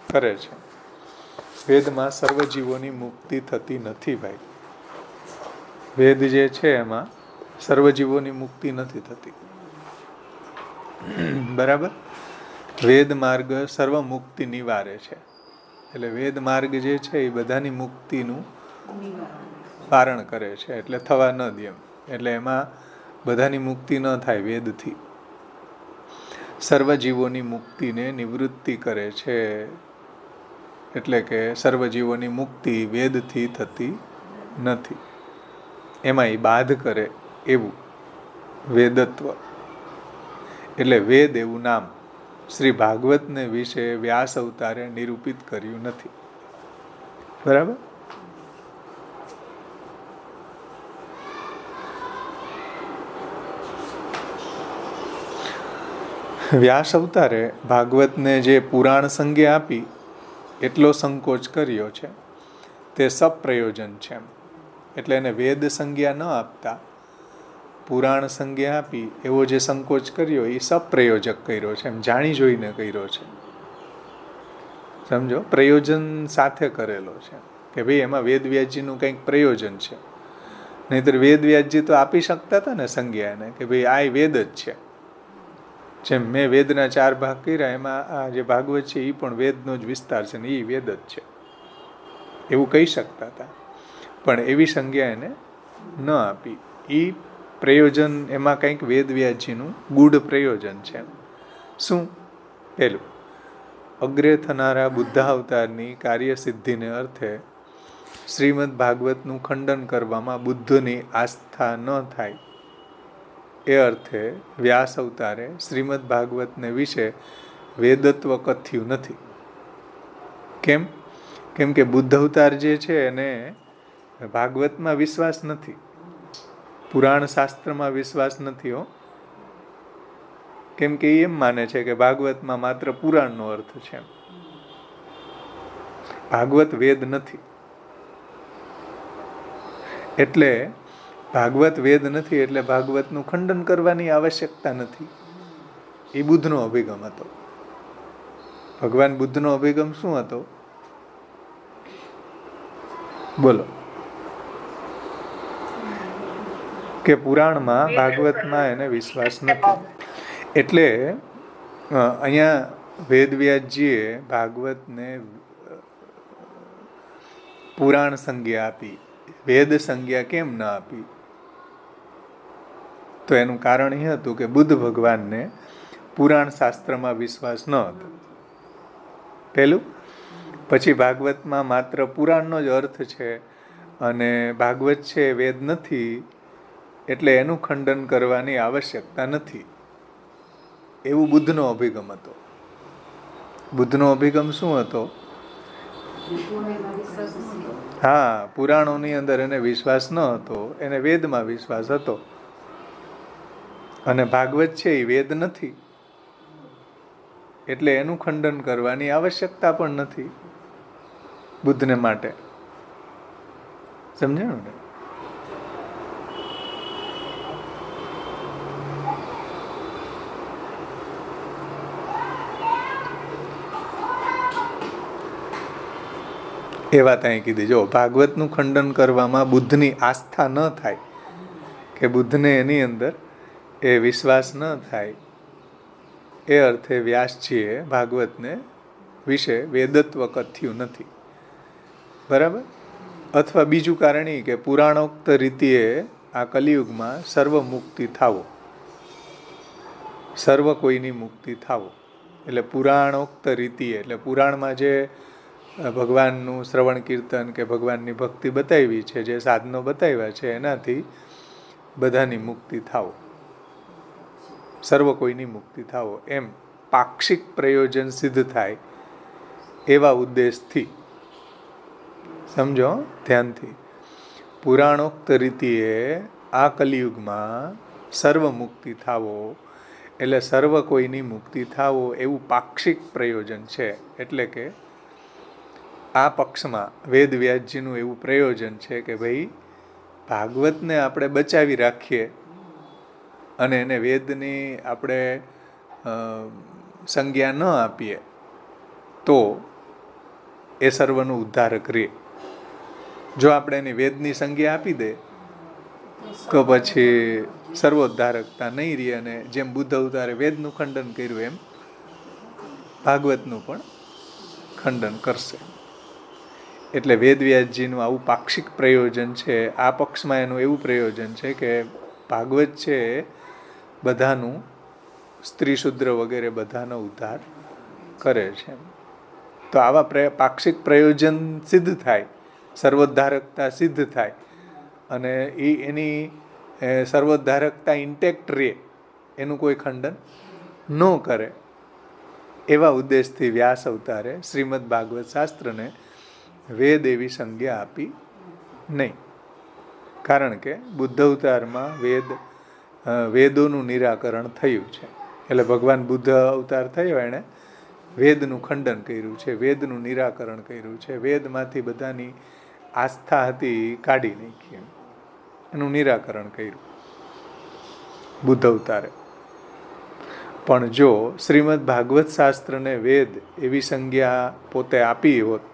કરે છે. વેદમાં સર્વ જીવોની મુક્તિ થતી નથી ભાઈ. વેદ જે છે એમાં સર્વ જીવોની મુક્તિ નથી થતી. બરાબર. વેદ માર્ગ સર્વ મુક્તિ નિવારે છે. એટલે વેદ માર્ગ જે છે એ બધાની મુક્તિનું પારણ કરે છે, એટલે થવા ન દે એમ. એટલે એમાં બધાની મુક્તિ ન થાય વેદથી. સર્વ જીવોની મુક્તિને નિવૃત્તિ કરે છે. એટલે કે સર્વ જીવોની મુક્તિ વેદથી થતી નથી. એમાં એ બાધ કરે એવું વેદત્વ. એટલે વેદ એવું નામ શ્રી ભાગવતને વિશે વ્યાસ અવતારે નિરૂપિત કર્યું નથી. બરાબર. વ્યાસ અવતારે ભાગવતને જે પુરાણ સંજ્ઞા આપી એટલો સંકોચ કર્યો છે તે સપ્રયોજન છે. એટલે એને વેદ સંજ્ઞા ન આપતા પુરાણ સંજ્ઞા આપી એવો જે સંકોચ કર્યો એ સપ્રયોજક કર્યો છે, એમ જાણી જોઈને કર્યો છે. સમજો, પ્રયોજન સાથે કરેલો છે કે ભાઈ એમાં વેદ વ્યાસજીનું કંઈક પ્રયોજન છે. નહીંતર વેદ વ્યાસજી તો આપી શકતા હતા ને સંજ્ઞાને કે ભાઈ આ વેદ જ છે. જેમ મેં વેદના 4 ભાગ કર્યા એમાં આ જે ભાગવત છે એ પણ વેદનો જ વિસ્તાર છે ને એ વેદ જ છે એવું કહી શકતા હતા. પણ એવી સંજ્ઞા એને ન આપી. એ પ્રયોજન એમાં કંઈક વેદ વ્યાસજીનું ગૂઢ પ્રયોજન છે. શું? પહેલું, અગ્રે થનારા બુદ્ધાવતારની કાર્યસિદ્ધિને અર્થે શ્રીમદ ભાગવતનું ખંડન કરવામાં બુદ્ધની આસ્થા ન થાય એ અર્થે વ્યાસ અવતારે શ્રીમદ ભાગવતને વિશે વેદત્વ કથ્યું નથી. કેમ? કેમ કે બુદ્ધ અવતાર જે છે એને ભાગવતમાં વિશ્વાસ નથી, પુરાણ શાસ્ત્રમાં વિશ્વાસ નથી. કેમ કે એમ માને છે કે ભાગવતમાં માત્ર પુરાણનો અર્થ છે, ભાગવત વેદ નથી. એટલે ભાગવત વેદ નથી એટલે ભાગવતનું ખંડન કરવાની આવશ્યકતા નથી. એ બુદ્ધનો અભિગમ હતો. ભગવાન બુદ્ધનો અભિગમ શું હતો? બોલો. કે પુરાણમાં ભાગવતમાં એને વિશ્વાસ નથી. એટલે અહીંયા વેદવ્યાસજીએ ભાગવતને પુરાણ સંજ્ઞા આપી, વેદ સંજ્ઞા કેમ ન આપી? તો એનું કારણ એ હતું કે બુદ્ધ ભગવાનને પુરાણ શાસ્ત્રમાં વિશ્વાસ ન હતો. પહેલું. પછી ભાગવતમાં માત્ર પુરાણનો જ અર્થ છે અને ભાગવત છે વેદ નથી, એટલે એનું ખંડન કરવાની આવશ્યકતા નથી. એવું બુદ્ધનો અભિગમ હતો. બુદ્ધનો અભિગમ શું હતો? હા, પુરાણોની અંદર એને વિશ્વાસ ન હતો, એને વેદમાં વિશ્વાસ હતો. અને ભાગવત છે એ વેદ નથી, એટલે એનું ખંડન કરવાની આવશ્યકતા પણ નથી બુદ્ધને માટે. સમજાણું ને? એ વાત અહીં કીધી. જો ભાગવતનું ખંડન કરવામાં બુદ્ધની આસ્થા ન થાય, કે બુદ્ધને એની અંદર એ વિશ્વાસ ન થાય, એ અર્થે વ્યાસજીએ ભાગવતને વિશે વેદત્વ કથ્યું નથી. બરાબર. અથવા બીજું કારણ એ કે પુરાણોક્ત રીતિએ આ કલિયુગમાં સર્વ મુક્તિ થાવો, સર્વ કોઈની મુક્તિ થાવો. એટલે પુરાણોક્ત રીતિ એટલે પુરાણમાં જે ભગવાનનું શ્રવણ કીર્તન કે ભગવાનની ભક્તિ બતાવી છે, જે સાધનો બતાવ્યા છે, એનાથી બધાની મુક્તિ થાવો, સર્વ કોઈની મુક્તિ થાવો, એમ પાક્ષિક પ્રયોજન સિદ્ધ થાય એવા ઉદ્દેશથી. સમજો ધ્યાનથી. પુરાણોક્ત રીતિએ આ કલિયુગમાં સર્વ મુક્તિ થાવો એટલે સર્વ કોઈની મુક્તિ થાવો એવું પાક્ષિક પ્રયોજન છે. એટલે કે આ પક્ષમાં વેદ વ્યાસજીનું એવું પ્રયોજન છે કે ભાઈ ભાગવતને આપણે બચાવી રાખીએ અને એને વેદની આપણે સંજ્ઞા ન આપીએ તો એ સર્વનું ઉદ્ધારક રહે. જો આપણે એની વેદની સંજ્ઞા આપી દે તો પછી સર્વોદ્ધારકતા નહીં રહે, અને જેમ બુદ્ધ અવતારે વેદનું ખંડન કર્યું એમ ભાગવતનું પણ ખંડન કરશે. એટલે વેદવ્યાસજીનું આવું પાક્ષિક પ્રયોજન છે. આ પક્ષમાં એનું એવું પ્રયોજન છે કે ભાગવત છે બધાનું, સ્ત્રી શુદ્ર વગેરે બધાનો ઉદ્ધાર કરે છે. તો આવા પાક્ષિક પ્રયોજન સિદ્ધ થાય, સર્વોદ્ધારકતા સિદ્ધ થાય, અને એની સર્વોદ્ધારકતા ઇન્ટેક્ટ રહે, એનું કોઈ ખંડન ન કરે, એવા ઉદ્દેશથી વ્યાસ અવતારે શ્રીમદ ભાગવત શાસ્ત્રને વેદ એવી સંજ્ઞા આપી નહીં. કારણ કે બુદ્ધ અવતારમાં વેદોનું નિરાકરણ થયું છે. એટલે ભગવાન બુદ્ધ અવતાર થયો, એણે વેદનું ખંડન કર્યું છે, વેદનું નિરાકરણ કર્યું છે, વેદમાંથી બધાની આસ્થા હતી કાઢી નાખી, એનું નિરાકરણ કર્યું બુદ્ધ અવતારે. પણ જો શ્રીમદ ભાગવત શાસ્ત્રને વેદ એવી સંજ્ઞા પોતે આપી હોત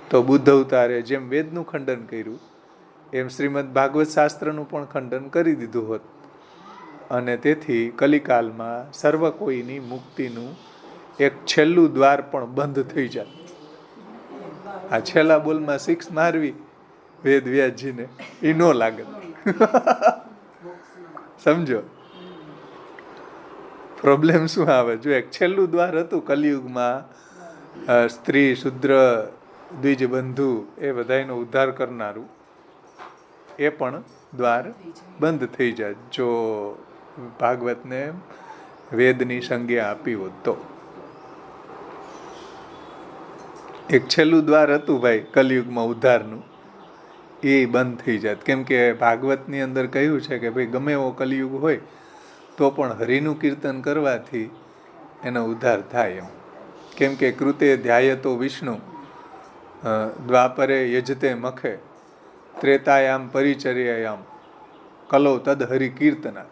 તો બુદ્ધ અવતારે જેમ વેદનું ખંડન કર્યું એમ શ્રીમદ ભાગવત શાસ્ત્રનું પણ ખંડન કરી દીધું હોત, અને તેથી કલિકાલમાં સર્વ કોઈની મુક્તિનું એક છેલ્લું દ્વાર પણ બંધ થઈ જાય. આ છેલ્લા બોલમાં 6 મારવી વેદ વ્યાસજીને એ ન લાગે. સમજો પ્રોબ્લેમ શું આવે? જો એક છેલ્લું દ્વાર હતું કલિયુગમાં, સ્ત્રી શુદ્ર દ્વિજ બંધુ એ બધાનો ઉદ્ધાર કરનારું, એ પણ દ્વાર બંધ થઈ જાય જો ભાગવતને વેદની સંજ્ઞા આપી હોત તો. એક છેલ્લું દ્વાર હતું ભાઈ કલિયુગમાં ઉદ્ધારનું, એ બંધ થઈ જાત. કેમ કે ભાગવતની અંદર કહ્યું છે કે ભાઈ ગમે એવો કલિયુગ હોય તો પણ હરિનું કીર્તન કરવાથી એનો ઉદ્ધાર થાય એમ. કેમ કે કૃતે ધ્યાયતો વિષ્ણુ દ્વાપરે યજતે મખે ત્રેતાયામ પરિચર્યાયામ કલો તદ હરિ કીર્તના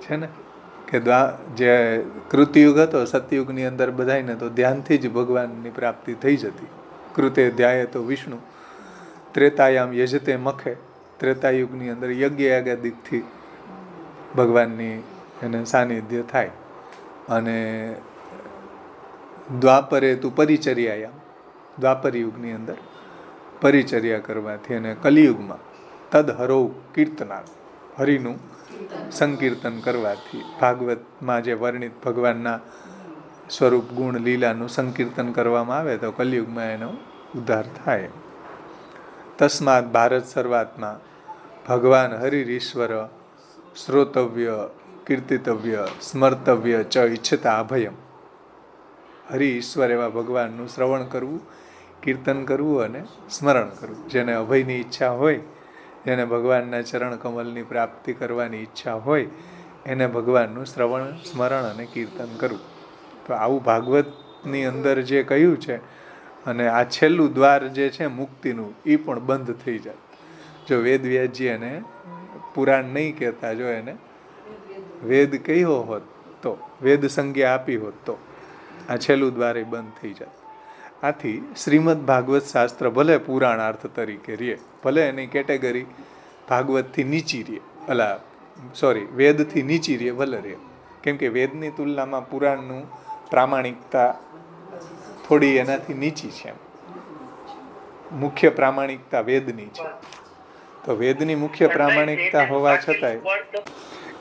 છે ને, કે જે કૃતયુગ હતો સતયુગની અંદર બધાને તો ધ્યાનથી જ ભગવાનની પ્રાપ્તિ થઈ જતી. કૃતે ધ્યાયતો વિષ્ણુ ત્રેતાયામ યજતે મખે, ત્રેતાયુગની અંદર યજ્ઞ યાગાદિકથી ભગવાનની એને સાનિધ્ય થાય. અને દ્વાપરે તું પરિચર્યાયામ, દ્વાપર યુગની અંદર પરિચર્યા કરવાથી, અને કલિયુગમાં તદ હરો કીર્તના, હરિનું સંકીર્તન કરવાથી, ભાગવતમાં જે વર્ણિત ભગવાનના સ્વરૂપ ગુણ લીલાનું સંકીર્તન કરવામાં આવે તો કલિયુગમાં એનો ઉદ્ધાર થાય. તસ્માત ભારત સર્વાત્મા ભગવાન હરિરીશ્વર શ્રોતવ્ય કીર્તિતવ્ય સ્મર્તવ્ય ચ ઈચ્છતા અભયમ. હરિ ઈશ્વર એવા ભગવાનનું શ્રવણ કરવું, કીર્તન કરવું અને સ્મરણ કરવું. જેને અભયની ઈચ્છા હોય, જેને ભગવાનના ચરણ કમલની પ્રાપ્તિ કરવાની ઈચ્છા હોય, એને ભગવાનનું શ્રવણ, સ્મરણ અને કીર્તન કરવું. તો આવું ભાગવતની અંદર જે કહ્યું છે, અને આ છેલ્લું દ્વાર જે છે મુક્તિનું, એ પણ બંધ થઈ જાય જો વેદવ્યાસજી એને પુરાણ નહીં કહેતા, જો એને વેદ કહ્યો હોત તો, વેદ સંજ્ઞા આપી હોત તો આ છેલ્લું દ્વાર એ બંધ થઈ જાય. આથી શ્રીમદ ભાગવત શાસ્ત્ર ભલે પુરાણાર્થ તરીકે રહે, ભલે એની કેટેગરી ભાગવતથી નીચી રહે, વેદથી નીચી રહે ભલે રહે. કેમ કે વેદની તુલનામાં પુરાણનું પ્રામાણિકતા થોડી એનાથી નીચી છે. મુખ્ય પ્રામાણિકતા વેદની છે. તો વેદની મુખ્ય પ્રામાણિકતા હોવા છતાંય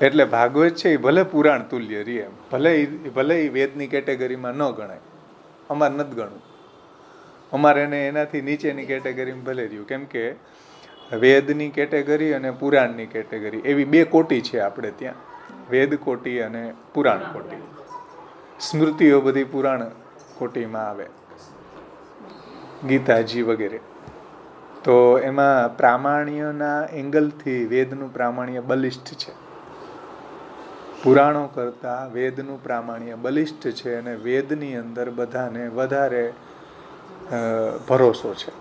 એટલે ભાગવત છે એ ભલે પુરાણ તુલ્ય રહે, ભલે એ વેદની કેટેગરીમાં ન ગણાય. અમારે નથી ગણવું, અમારે એને એનાથી નીચેની કેટેગરીમાં ભલે રહ્યું. કેમ કે વેદની કેટેગરી અને પુરાણની કેટેગરી એવી 2 કોટી છે આપણે ત્યાં, વેદ કોટી અને પુરાણ કોટી. સ્મૃતિઓ બધી પુરાણ કોટીમાં આવે, ગીતાજી વગેરે. તો એમાં પ્રામાણ્યના એંગલથી વેદનું પ્રામાણ્ય બલિષ્ઠ છે. પુરાણો કરતાં વેદનું પ્રામાણ્ય બલિષ્ઠ છે, અને વેદની અંદર બધાને વધારે ભરોસો છે.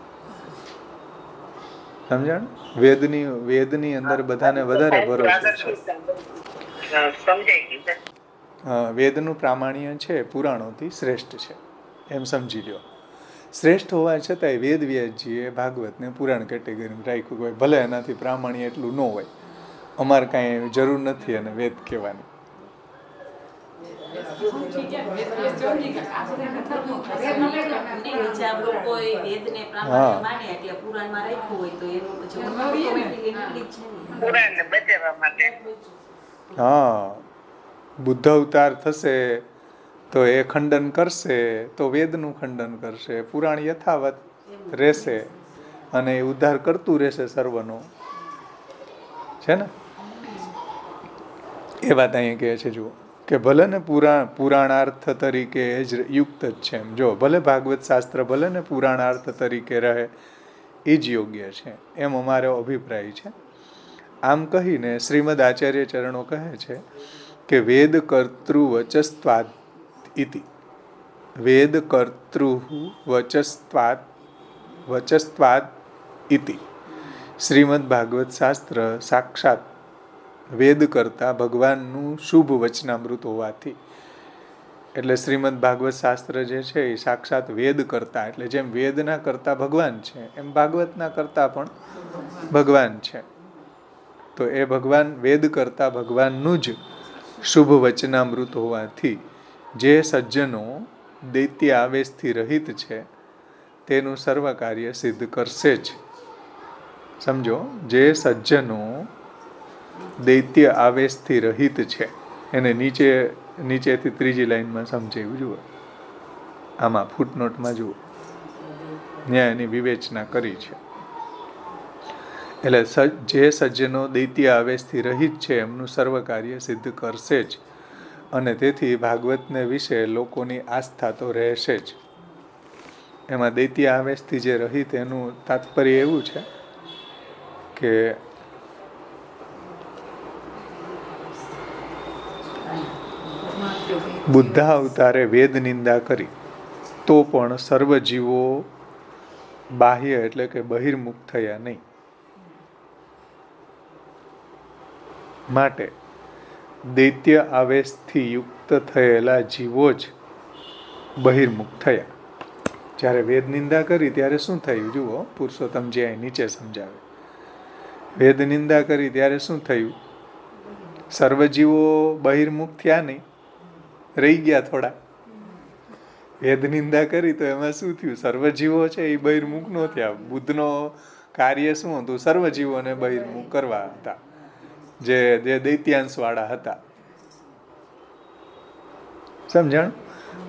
સમજણ? વેદની અંદર બધાને વધારે ભરોસો છે. વેદનું પ્રામાણ્ય છે પુરાણોથી શ્રેષ્ઠ છે. એમ સમજી લો. શ્રેષ્ઠ હોવા છતાંય વેદ વ્યાસજીએ ભાગવતને પુરાણ કેટેગરીમાં રાખ્યું હોય. ભલે એનાથી પ્રામાણ્ય એટલું ન હોય, અમારે કાંઈ જરૂર નથી અને વેદ કહેવાની. પુરાણને બચાવવા માટે. હા, બુદ્ધ અવતાર થશે તો એ ખંડન કરશે, તો વેદનું ખંડન કરશે. પુરાણ યથાવત રહેશે અને એ ઉદ્ધાર કરતું રહેશે સર્વનો, છે ને. એ વાત અહીંયા કહે છે, જુઓ કે ભલે ને પુરાણાર્થ તરીકે જ યુક્ત જ છે એમ. જો ભલે ભાગવત શાસ્ત્ર ભલે ને પુરાણાર્થ તરીકે રહે એ જ યોગ્ય છે એમ અમારો અભિપ્રાય છે. આમ કહીને શ્રીમદ આચાર્ય ચરણો કહે છે કે વેદ કર્તૃ વચસ્ત્વાદ ઇતિ. વેદ કર્તૃ વચસ્ત્વાદ ઇતિ. શ્રીમદ ભાગવત શાસ્ત્ર સાક્ષાત વેદ કરતા ભગવાનનું શુભ વચનામૃત હોવાથી, એટલે શ્રીમદ ભાગવત શાસ્ત્ર જે છે એ સાક્ષાત વેદ કરતા, એટલે જેમ વેદના કરતા ભગવાન છે એમ ભાગવતના કરતા પણ ભગવાન છે. તો એ ભગવાન વેદ કરતા ભગવાનનું જ શુભ વચનામૃત હોવાથી જે સજ્જનો દૈત્ય આવેશથી રહિત છે તેનું સર્વ કાર્ય સિદ્ધ કરશે જ. સમજો, જે સજ્જનો દૈત્ય આવેશથી રહિત છે એને નીચેથી ત્રીજી લાઈનમાં સમજાવ્યું. જુઓ, આમાં ફૂટનોટમાં જુઓ, ન્યાયની વિવેચના કરી છે. એટલે જે સજ્જનો દૈત્ય આવેશથી રહિત છે એમનું સર્વ કાર્ય સિદ્ધ કરશે જ, અને તેથી ભાગવતને વિશે લોકોની આસ્થા તો રહેશે જ. એમાં દૈત્ય આવેશથી જે રહિત એનું તાત્પર્ય એવું છે કે બુદ્ધ અવતારે વેદ નિંદા કરી તો પણ સર્વજીવો બાહ્ય એટલે કે બહિર્મુખ થયા નહીં. માટે દૈત્ય આવેશથી યુક્ત થયેલા જીવો જ બહિર્મુખ થયા. જ્યારે વેદ નિંદા કરી ત્યારે શું થયું? જુઓ, પુરુષોત્તમજી અહીં નીચે સમજાવે. વેદ નિંદા કરી ત્યારે શું થયું? સર્વજીવો બહિર્મુખ થયા નહીં, રહી ગયા થોડા. વેદ નિંદા કરી તો એમાં શું થયું? સર્વજીવો છે એ બહિર્મુખ ન થયા. બુદ્ધનો કાર્ય શું હતું? સર્વજીવોને બહિર્મુખ કરવા હતા, જે દૈત્યાંશ વાળા હતા. સમજણ?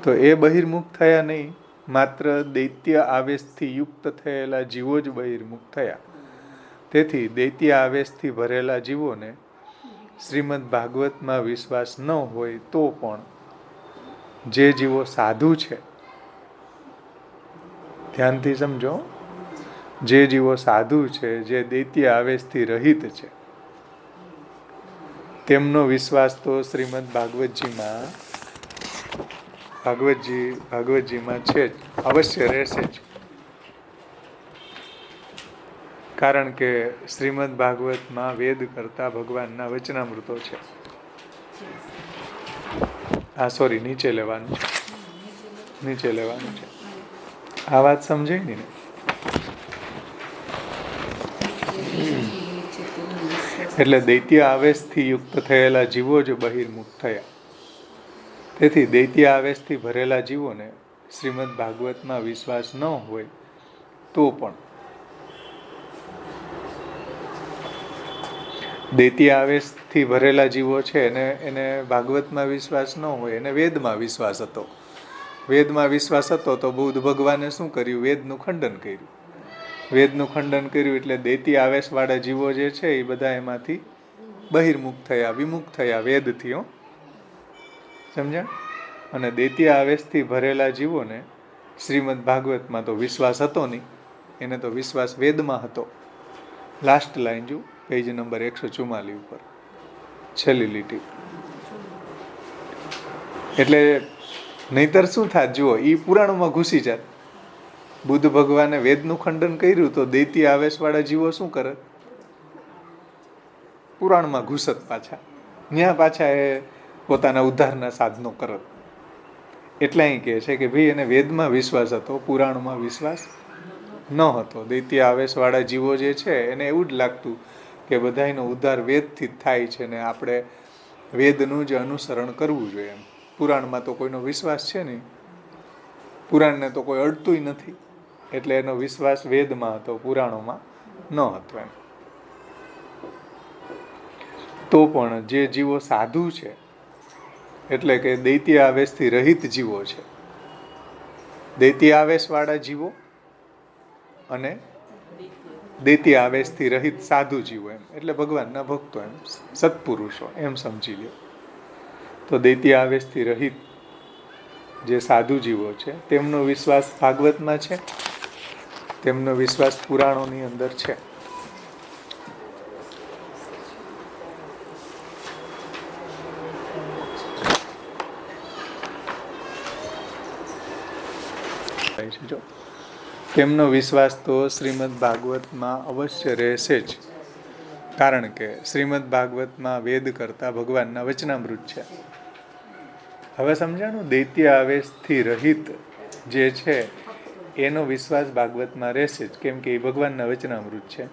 તો એ બહિર્મુખ થયા નહીં, માત્ર દૈત્ય આવેશથી યુક્ત થયેલા જીવો જ બહિર્મુખ થયા. તેથી દૈત્ય આવેશથી ભરેલા જીવોને શ્રીમદ ભાગવતમાં વિશ્વાસ ન હોય તો પણ જે જીવો સાધુ છે, ધ્યાનથી સમજો, જે જીવો સાધુ છે, જે દૈત્ય આવેશથી રહિત છે, તેમનો વિશ્વાસ તો શ્રીમદ ભાગવતજીમાં છે જ, અવશ્ય રહેશે જ. કારણ કે શ્રીમદ ભાગવતમાં વેદ કરતા ભગવાનના વચનામૃતો છે. નીચે લેવાનું છે. આ વાત સમજાય ને? એટલે દૈત્ય આવેશથી યુક્ત થયેલા જીવો જ બહિર્મુખ થયા. તેથી દૈત્ય આવેશથી ભરેલા જીવોને શ્રીમદ ભાગવતમાં વિશ્વાસ ન હોય તો પણ દૈત્ય આવેશથી ભરેલા જીવો છે એને ભાગવતમાં વિશ્વાસ ન હોય, એને વેદમાં વિશ્વાસ હતો. વેદમાં વિશ્વાસ હતો તો બુદ્ધ ભગવાને શું કર્યું? વેદનું ખંડન કર્યું. વેદનું ખંડન કર્યું એટલે દૈત્ય આવેશવાળા જીવો જે છે એ બધા એમાંથી બહિર્મુખ થયા, વિમુખ થયા વેદથી. સમજ્યા? અને દૈત્ય આવેશથી ભરેલા જીવોને શ્રીમદ ભાગવતમાં તો વિશ્વાસ હતો નહીં, એને તો વિશ્વાસ વેદમાં હતો. લાસ્ટ લાઈન જો, પેજ નંબર 144 ઉપર છેલ્લી લીટી. એટલે નહીતર શું થાત? જુઓ, એ પુરાણોમાં ઘૂસી જાત. બુદ્ધ ભગવાને વેદનું ખંડન કર્યું તો દૈત્ય આવેશવાળા જીવો શું કરે? પુરાણમાં ઘૂસત પાછા, ત્યાં પાછા એ પોતાના ઉદ્ધારના સાધનો કરત. એટલે અહીં કહે છે કે ભાઈ એને વેદમાં વિશ્વાસ હતો, પુરાણમાં વિશ્વાસ ન હતો. દૈત્ય આવેશવાળા જીવો જે છે એને એવું જ લાગતું કે બધાયનો ઉદ્ધાર વેદથી જ થાય છે ને આપણે વેદનું જ અનુસરણ કરવું જોઈએ એમ. પુરાણમાં તો કોઈનો વિશ્વાસ છે નહીં, પુરાણને તો કોઈ અડતુંય નથી, એટલે એનો વિશ્વાસ વેદમાં હતો, પુરાણોમાં ન હતો એમ. તો પણ જે જીવો સાધુ છે, એટલે કે દૈત્ય આવેશથી રહિત જીવો છે, દૈત્ય આવેશવાળા જીવો અને દૈત્ય આવેશથી રહિત સાધુ જીવો એમ, એટલે ભગવાનના ભક્તો એમ, સત્પુરુષો એમ સમજી લો. તો દૈત્ય આવેશથી રહિત જે સાધુ જીવો છે તેમનો વિશ્વાસ ભાગવતમાં છે, તેમનો વિશ્વાસ પુરાણોની અંદર છે. જો તેમનો વિશ્વાસ તો શ્રીમદ ભાગવતમાં અવશ્ય રહેશે જ, કારણ કે શ્રીમદ ભાગવતમાં વેદ કરતા ભગવાનના વચનામૃત છે. હવે સમજાણું, દૈત્ય આવેશથી રહિત જે છે એનો વિશ્વાસ ભાગવતમાં રહેશે જ, કેમ કે એ ભગવાનના વચનામૃત છે.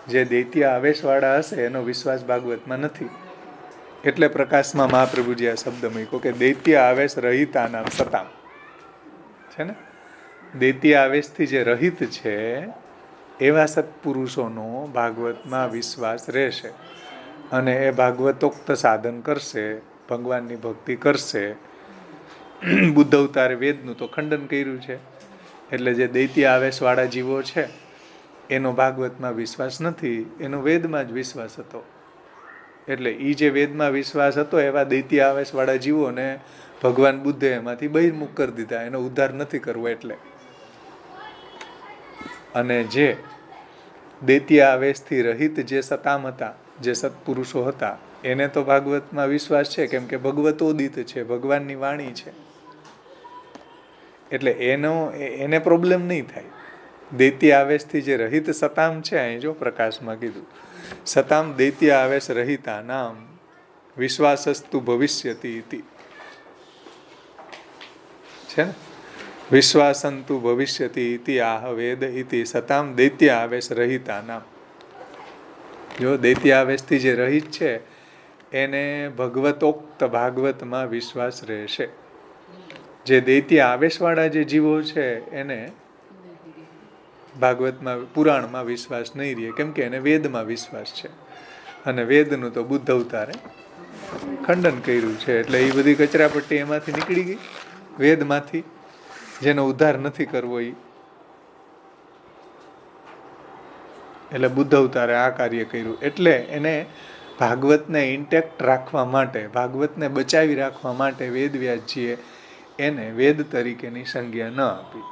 જે દૈત્ય આવેશવાળા હશે એનો વિશ્વાસ ભાગવતમાં નથી. એટલે પ્રકાશમાં મહાપ્રભુજી આ શબ્દ મૂક્યો કે દૈત્ય આવેશ રહિતા નામ સતામ છે ને. દૈત્ય આવેશથી જે રહિત છે એવા સત્પુરુષોનો ભાગવતમાં વિશ્વાસ રહેશે, અને એ ભાગવતોક્ત સાધન કરશે, ભગવાનની ભક્તિ કરશે. બુદ્ધ અવતારે વેદનું તો ખંડન કર્યું છે, એટલે જે દૈત્ય આવેશવાળા જીવો છે એનો ભાગવતમાં વિશ્વાસ નથી, એનો વેદમાં જ વિશ્વાસ હતો. એટલે એ જે વેદમાં વિશ્વાસ હતો એવા દૈત્ય આવેશવાળા જીવોને ભગવાન બુદ્ધે એમાંથી બહિર્મુખ કરી દીધા, એનો ઉદ્ધાર નથી કરવો એટલે. અને જે દૈત્ય આવેશથી રહિત જે સતામ હતા, જે સત્પુરુષો હતા, એને તો ભાગવતમાં વિશ્વાસ છે, કેમ કે ભગવતોદિત છે, ભગવાનની વાણી છે, એટલે એને પ્રોબ્લેમ નહીં થાય. દૈત્ય આવેશથી જે રહિત સતામ છે, અહીં જો પ્રકાશમાં કીધું, સતામ દૈત્ય આવેશ રહિતા નામ વિશ્વાસસ્તુ ભવિષ્યતિ ઇતિ છે ને. વિશ્વાસંતુ ભવિષ્યતિ ઇતિ આહ વેદ ઇતિ સતામ દૈત્ય આવેશ રહિતા નામ. જો દૈત્ય આવેશથી જે રહિત છે એને ભગવતોક્ત ભાગવતમાં વિશ્વાસ રહેશે. જે દૈત્ય આવેશવાળા જે જીવો છે એને ભાગવતમાં પુરાણમાં વિશ્વાસ નહીં રહે, કેમ કે એને વેદમાં વિશ્વાસ છે, અને વેદનું તો બુદ્ધ અવતારે ખંડન કર્યું છે. એટલે એ બધી કચરાપટ્ટી એમાંથી નીકળી ગઈ, વેદમાંથી, જેનો ઉદ્ધાર નથી કરવો એ. એટલે બુદ્ધ અવતારે આ કાર્ય કર્યું. એટલે એને ભાગવતને ઇન્ટેક્ટ રાખવા માટે, ભાગવતને બચાવી રાખવા માટે વેદવ્યાસજીએ એને વેદ તરીકેની સંજ્ઞા ન આપી.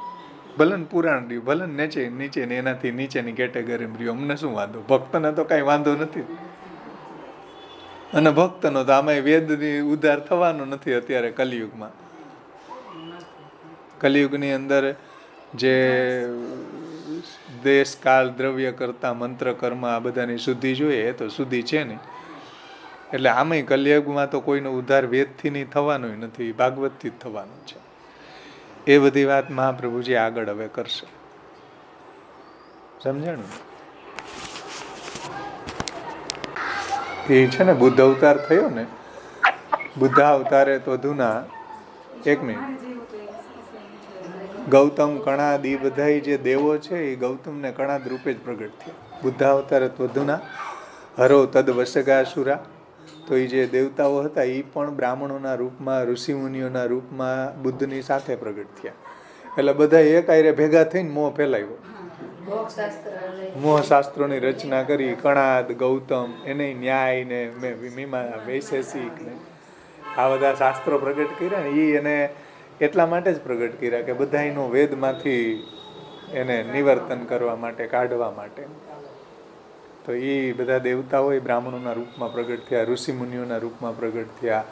ભલન પુરાણ રહ્યું, ભલન નીચે એનાથી નીચેની કેટેગરી રહ્યું, અમને શું વાંધો, ભક્તને તો કાંઈ વાંધો નથી. અને ભક્તનો તો આમાં વેદની ઉદ્ધાર થવાનો નથી અત્યારે કલિયુગમાં. કલિયુગની અંદર જે દેશ કાળ દ્રવ્ય કરતા મંત્ર કર્મ આ બધાની શુદ્ધિ જોઈએ, એ તો શુદ્ધિ છે નહીં. એટલે આમાંય કલિયુગમાં તો કોઈનો ઉદ્ધાર વેદથી નહીં થવાનો નથી, ભાગવતથી જ થવાનો છે. એ બધી વાત મહાપ્રભુજી આગળ હવે કરશે. સમજાણું? એ છે ને બુદ્ધ અવતાર થયો ને, બુદ્ધ અવતારે તો ધુના, એક મિનિટ, ગૌતમ કણાદ એ બધા જે દેવો છે એ ગૌતમને કણાદ રૂપે જ પ્રગટ થયા. બુદ્ધ અવતારે ત્વધુના હરો તદ વસગાસુરા, તો એ જે દેવતાઓ હતા એ પણ બ્રાહ્મણોના રૂપમાં, ઋષિમુનિઓના રૂપમાં બુદ્ધની સાથે પ્રગટ થયા. એટલે બધા એક આયરે ભેગા થઈને મોહ ફેલાવ્યો, મોહ શાસ્ત્રોની રચના કરી. કણાદ, ગૌતમ, એને ન્યાય ને વૈશેષિક ને આ બધા શાસ્ત્રો પ્રગટ કર્યા ને એ એને એટલા માટે જ પ્રગટ કર્યા કે બધાયનો વેદમાંથી એને નિવર્તન કરવા માટે, કાઢવા માટે. તો એ બધા દેવતાઓ એ બ્રાહ્મણોના રૂપમાં પ્રગટ થયા, ઋષિમુનિઓના રૂપમાં પ્રગટ થયા.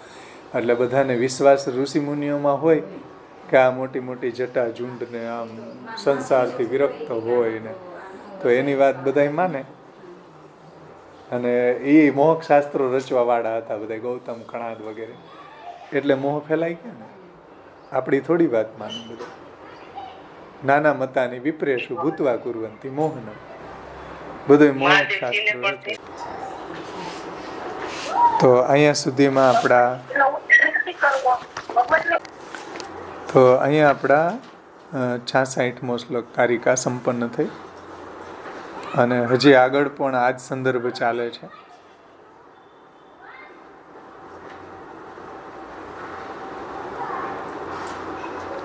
એટલે બધાને વિશ્વાસ ઋષિમુનિઓમાં હોય કે આ મોટી મોટી જટા ઝુંડ ને આમ સંસારથી વિરક્ત હોય ને, તો એની વાત બધાય માને. અને એ મોહક શાસ્ત્રો રચવા વાળા હતા બધા, ગૌતમ, કણાદ વગેરે. એટલે મોહ ફેલાઈ ગયા ને. આપણી થોડી વાત માને બધું. નાના મતાની વિપ્રેશુ ભૂતવા કુર્વંતી મોહન, બધું મોહ શાસ્ત્રો હતું. તો અહીંયા સુધીમાં આપણા 66મો શ્લોક કારિકા સંપન્ન થઈ. અને હજી આગળ પણ આ જ સંદર્ભ ચાલે છે.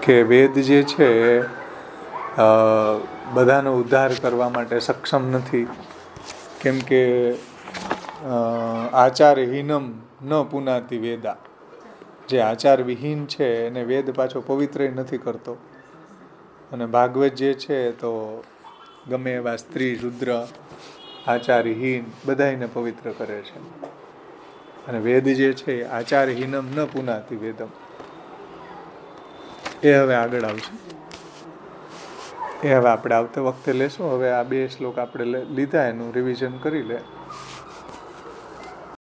કે વેદ જે છે બધાનો ઉદ્ધાર કરવા માટે સક્ષમ નથી, કેમ કે આચારહીનમ ન પુનાતિ વેદા, જે આચાર વિહીન છે એને વેદ પાછો પવિત્ર નથી કરતો. અને ભાગવત જે છે તો ગમે એવા સ્ત્રી શુદ્ર આચારહીન બધાને પવિત્ર કરે છે. અને વેદ જે છે આચારહીનમ ન પુનાતિ વેદમ, એ હવે આગળ આવશે. એ હવે આપણે આવતા વખતે લેશું. હવે આ 2 શ્લોક આપણે લીધા, એનું રિવિઝન કરી લે.